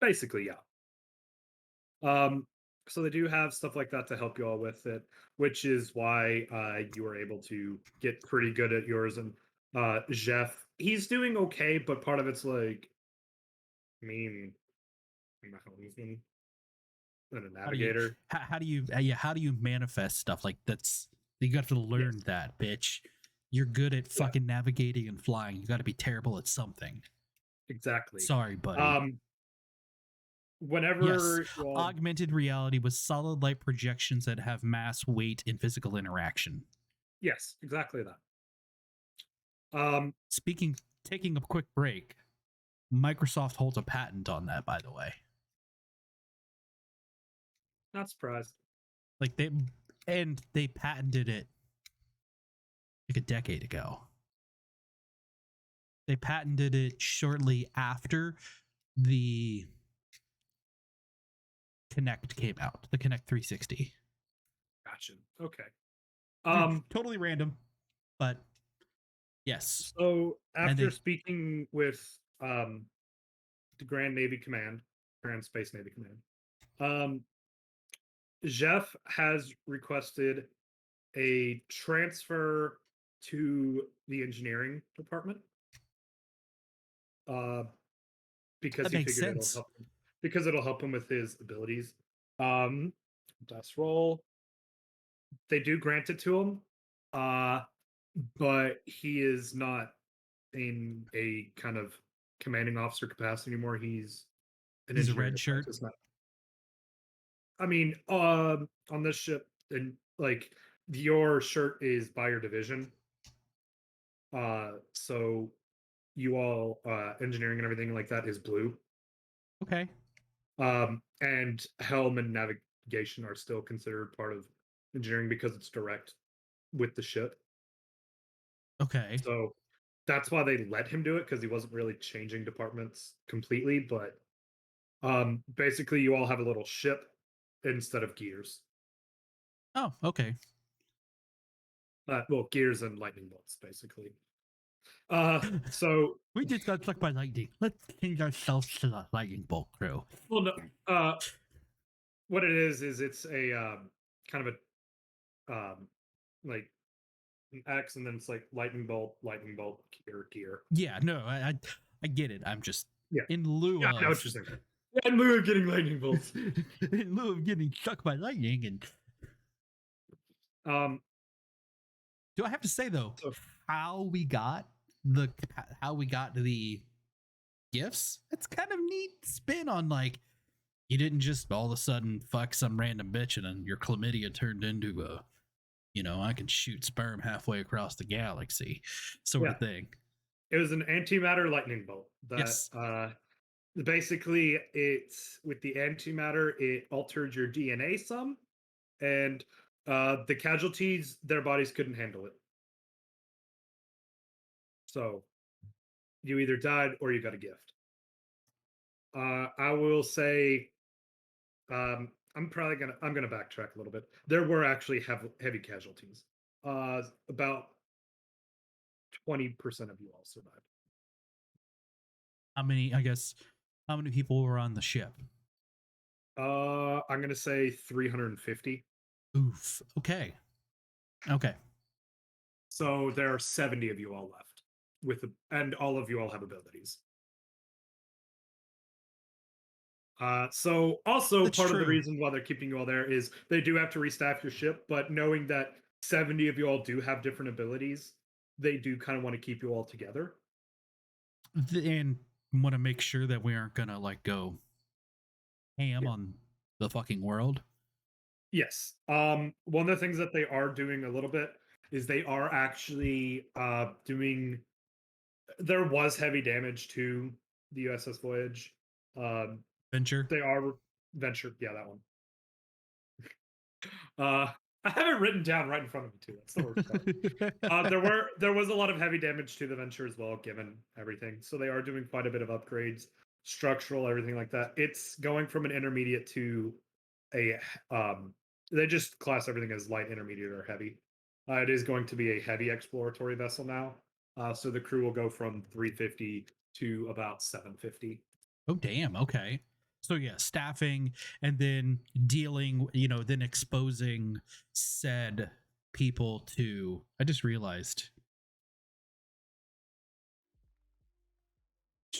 Basically, yeah. So they do have stuff like that to help you all with it, which is why you were able to get pretty good at yours. And Jeff, he's doing okay, but part of it's like, I mean, I'm a helmsman and a navigator. How do you manifest stuff like that's? You got to learn Yes. that, bitch. You're good at fucking navigating and flying. You got to be terrible at something. Exactly. Sorry, buddy. Whenever Yes, augmented reality with solid light projections that have mass, weight, and physical interaction. yes, exactly that. Taking a quick break, Microsoft holds a patent on that, by the way. Not surprised. Like they patented it like a decade ago. They patented it shortly after the Kinect came out, the Kinect 360. Gotcha. Okay. Totally random, but yes. So after speaking with the Grand Navy Command, Grand Space Navy Command, Jeff has requested a transfer to the engineering department. Because that he makes figured sense. it'll help him with his abilities. Dice roll. They do grant it to him, but he is not in a kind of commanding officer capacity anymore. He's an He's a engineering red shirt. apprentice. I mean, on this ship, and like your shirt is by your division. So you all engineering and everything like that is blue. Okay. And helm and navigation are still considered part of engineering because it's direct with the ship. Okay. So that's why they let him do it, because he wasn't really changing departments completely. But basically, you all have a little ship instead of gears. Oh, okay. Well, gears and lightning bolts, basically. So we just got struck by lightning. Let's change ourselves to the lightning bolt crew. well, no. What it is it's a kind of a like an X, and then it's like lightning bolt, gear. Yeah, no, I get it. I'm just in lieu Yeah, of. I know what you're saying. In lieu of getting lightning bolts. In lieu of getting struck by lightning, and do I have to say though, how we got the gifts? It's kind of neat spin on like you didn't just all of a sudden fuck some random bitch and then your chlamydia turned into a, I can shoot sperm halfway across the galaxy sort of thing. It was an antimatter lightning bolt that yes. Basically it's with the antimatter, it altered your DNA some, and the casualties, their bodies couldn't handle it. So you either died or you got a gift. I will say, I'm gonna backtrack a little bit. There were actually heavy casualties. About 20% of you all survived. How many people were on the ship? I'm gonna say 350. Oof. Okay. So there are 70 of you all left, and all of you all have abilities. So also That's part true. of the reason why they're keeping you all there is they do have to restaff your ship, but knowing that 70 of you all do have different abilities, they do kind of want to keep you all together. And want to make sure that we aren't gonna like go ham on the fucking world. Yes. One of the things that they are doing a little bit is they are actually doing. There was heavy damage to the USS Voyage. Um, Venture. they are venture. Yeah, that one. Uh, I have it written down right in front of me too. That's the worst part. There was a lot of heavy damage to the venture as well, given everything. So they are doing quite a bit of upgrades, structural, everything like that. It's going from an intermediate to a they just class everything as light, intermediate, or heavy. It is going to be a heavy exploratory vessel now. So the crew will go from 350 to about 750. Oh, damn. Okay. So yeah, staffing and then dealing, then exposing said people to. I just realized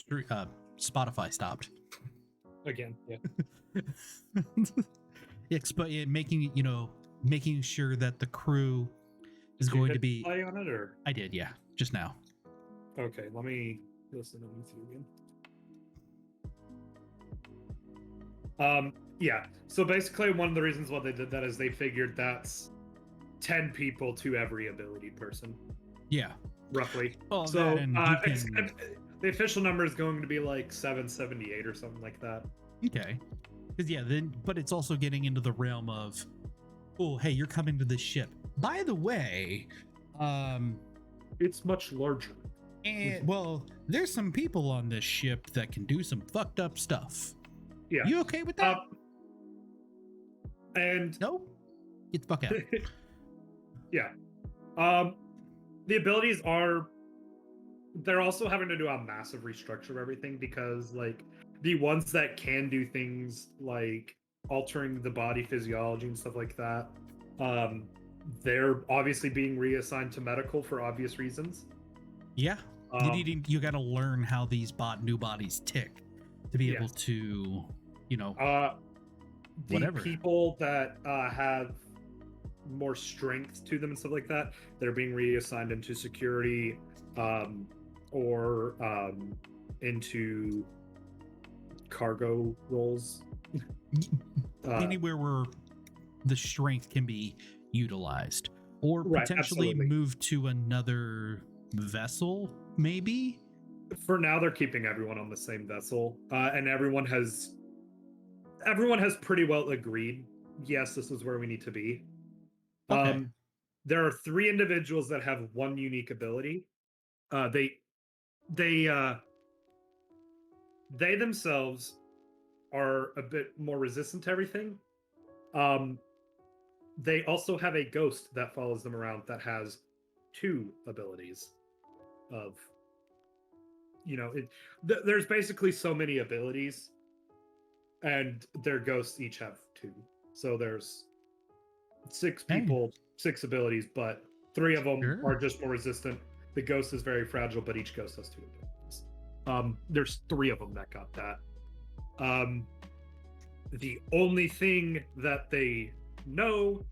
Spotify stopped. Again, yeah. Making sure that the crew is Did you going to hit be. play on it, or I did, yeah, just now. okay? Let me listen to you again. Yeah. So basically, one of the reasons why they did that is they figured that's 10 people to every ability person, Yeah. roughly. Well, So that and you can. the official number is going to be like 778 or something like that. Okay. Because yeah, but it's also getting into the realm of, oh, hey, you're coming to this ship. By the way, It's much larger. and well, there's some people on this ship that can do some fucked up stuff. Yeah. You okay with that? And No. Get the fuck out. yeah. The abilities are. They're also having to do a massive restructure of everything because, like, the ones that can do things like altering the body physiology and stuff like that, they're obviously being reassigned to medical for obvious reasons. Yeah. You got to learn how these new bodies tick to be able to, the whatever. people that have more strength to them and stuff like that, they're being reassigned into security, or into cargo roles. Anywhere where the strength can be utilized, or potentially move to another vessel, maybe. For now, they're keeping everyone on the same vessel, and everyone has pretty well agreed. Yes, this is where we need to be. Okay. There are 3 individuals that have one unique ability. They themselves are a bit more resistant to everything. They also have a ghost that follows them around that has 2 abilities. There's basically so many abilities, and their ghosts each have 2. So there's 6 people, 6 abilities, but 3 of them are just more resistant. The ghost is very fragile, but each ghost has 2 abilities. There's 3 of them that got that. The only thing that they know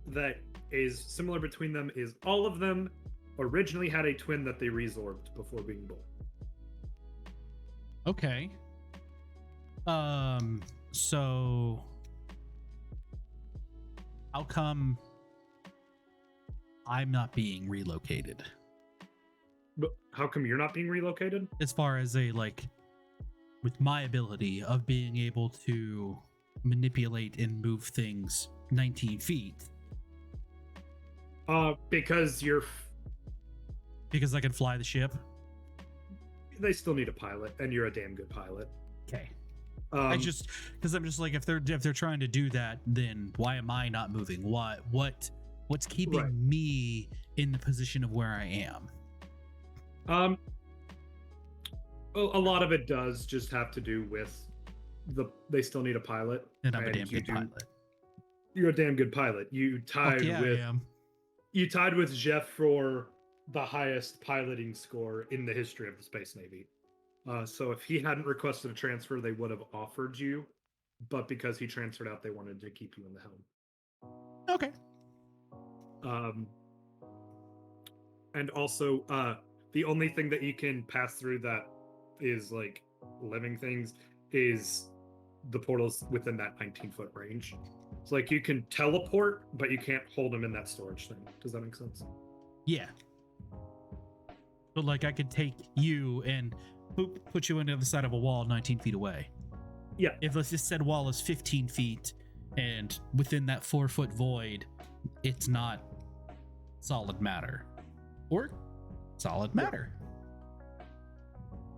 that is similar between them is all of them originally had a twin that they resorbed before being born. Okay. So how come I'm not being relocated? But how come you're not being relocated? As far as with my ability of being able to manipulate and move things 19 feet. Because I can fly the ship. They still need a pilot, and you're a damn good pilot. Okay. I'm just like, if they're trying to do that, then why am I not moving? What's keeping me in the position of where I am? A lot of it does just have to do with they still need a pilot, and I'm a damn good pilot. You're a damn good pilot. You tied You tied with Jeff for the highest piloting score in the history of the Space Navy. So if he hadn't requested a transfer, they would have offered you, but because he transferred out, they wanted to keep you in the helm. Okay. And also, the only thing that you can pass through that is like living things is the portals within that 19-foot range. It's like you can teleport, but you can't hold them in that storage thing. Does that make sense? Yeah. But like I could take you and put you on the other side of a wall 19 feet away. Yeah. If let's just said wall is 15 feet and within that 4-foot void, it's not solid matter. Or solid matter.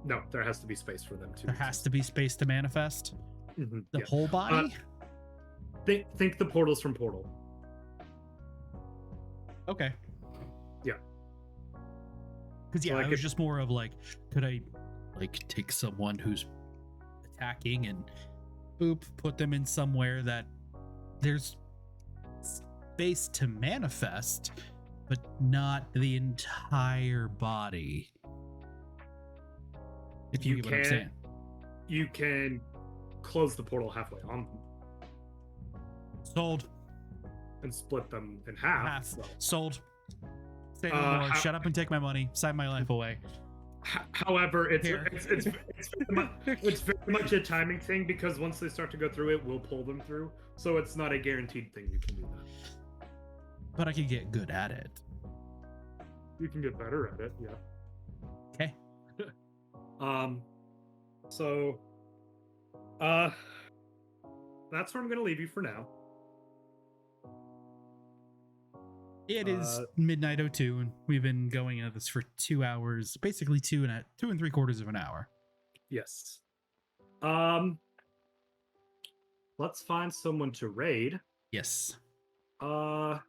No, there has to be space for them to. There has to be space to manifest. Mm-hmm. The whole body? Think the portals from Portal. Okay. Yeah. Because So, like, it was just more of like, could I like take someone who's attacking and put them in somewhere that there's space to manifest, but not the entire body. If you get what I'm saying. You can close the portal halfway on them Sold. and split them in half. So. Sold. Say no more. Shut up and take my money. Sign my life away. However, it's very much a timing thing, because once they start to go through it, we'll pull them through. So it's not a guaranteed thing you can do that. But I could get good at it. You can get better at it, yeah. Okay. So that's where I'm gonna leave you for now. It is midnight 02, and we've been going at this for 2 hours, basically 2 3/4 of an hour. Yes. Let's find someone to raid. Yes. Let's.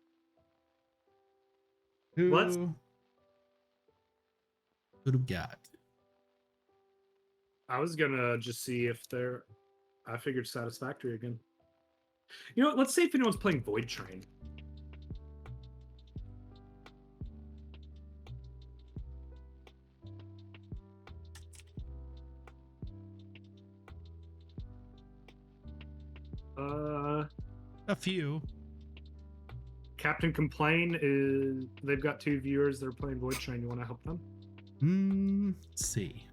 Who do we got? I was gonna just see if they're. I figured Satisfactory again. You know what? Let's see if anyone's playing Void Train. A few. Captain Complain is. They've got 2 viewers that are playing Void Train. You want to help them? Let's see.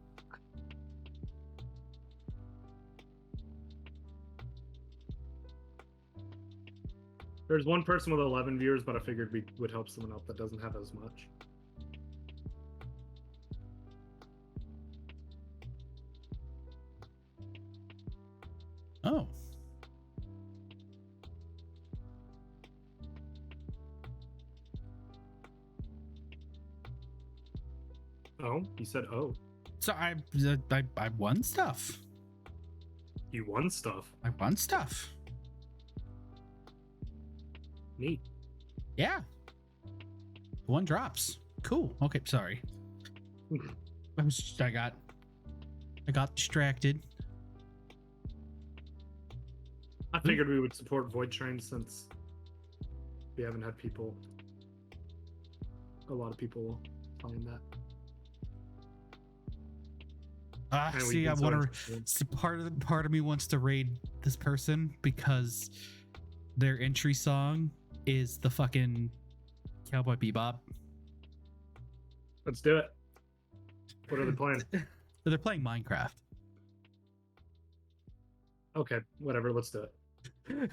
There's one person with 11 viewers, but I figured we would help someone out that doesn't have as much. Oh. Oh, you said oh. So I won stuff. You won stuff. I won stuff. Neat. Yeah. 1 drops. Cool. Okay, sorry. I got distracted. I figured we would support Void Train since we haven't had a lot of people playing that. See, I want to. Part of me wants to raid this person because their entry song is the fucking Cowboy Bebop. Let's do it. What are they playing? They're playing Minecraft. Okay, whatever. Let's do it.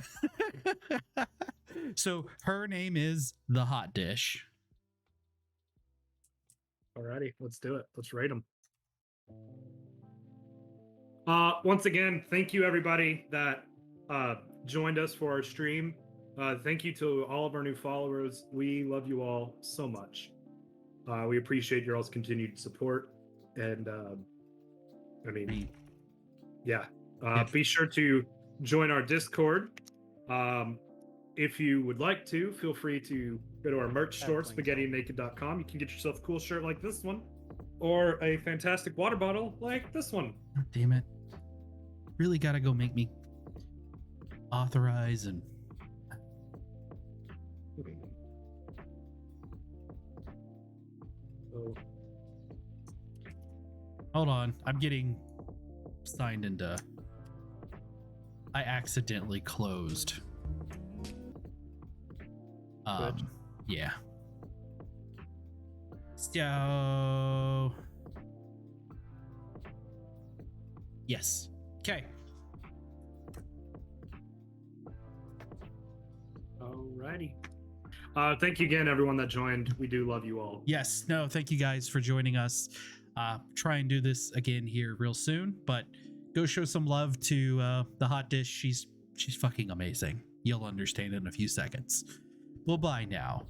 So her name is The Hot Dish. Alrighty, let's do it. Let's raid them. Once again, thank you everybody that joined us for our stream. Thank you to all of our new followers. We love you all so much. We appreciate your all's continued support. And I mean, yeah. Be sure to join our Discord. If you would like to, feel free to go to our merch store, spaghettynaked.com. You can get yourself a cool shirt like this one, or a fantastic water bottle like this one. God damn it. Really gotta go make me authorize and... So, hold on. I'm getting signed into... I accidentally closed. Yeah. So... Yes. Okay. Alrighty. Thank you again, everyone that joined. We do love you all. Yes, no, thank you guys for joining us. Try and do this again here real soon, but go show some love to the hot dish. She's fucking amazing. You'll understand in a few seconds. Well, bye now.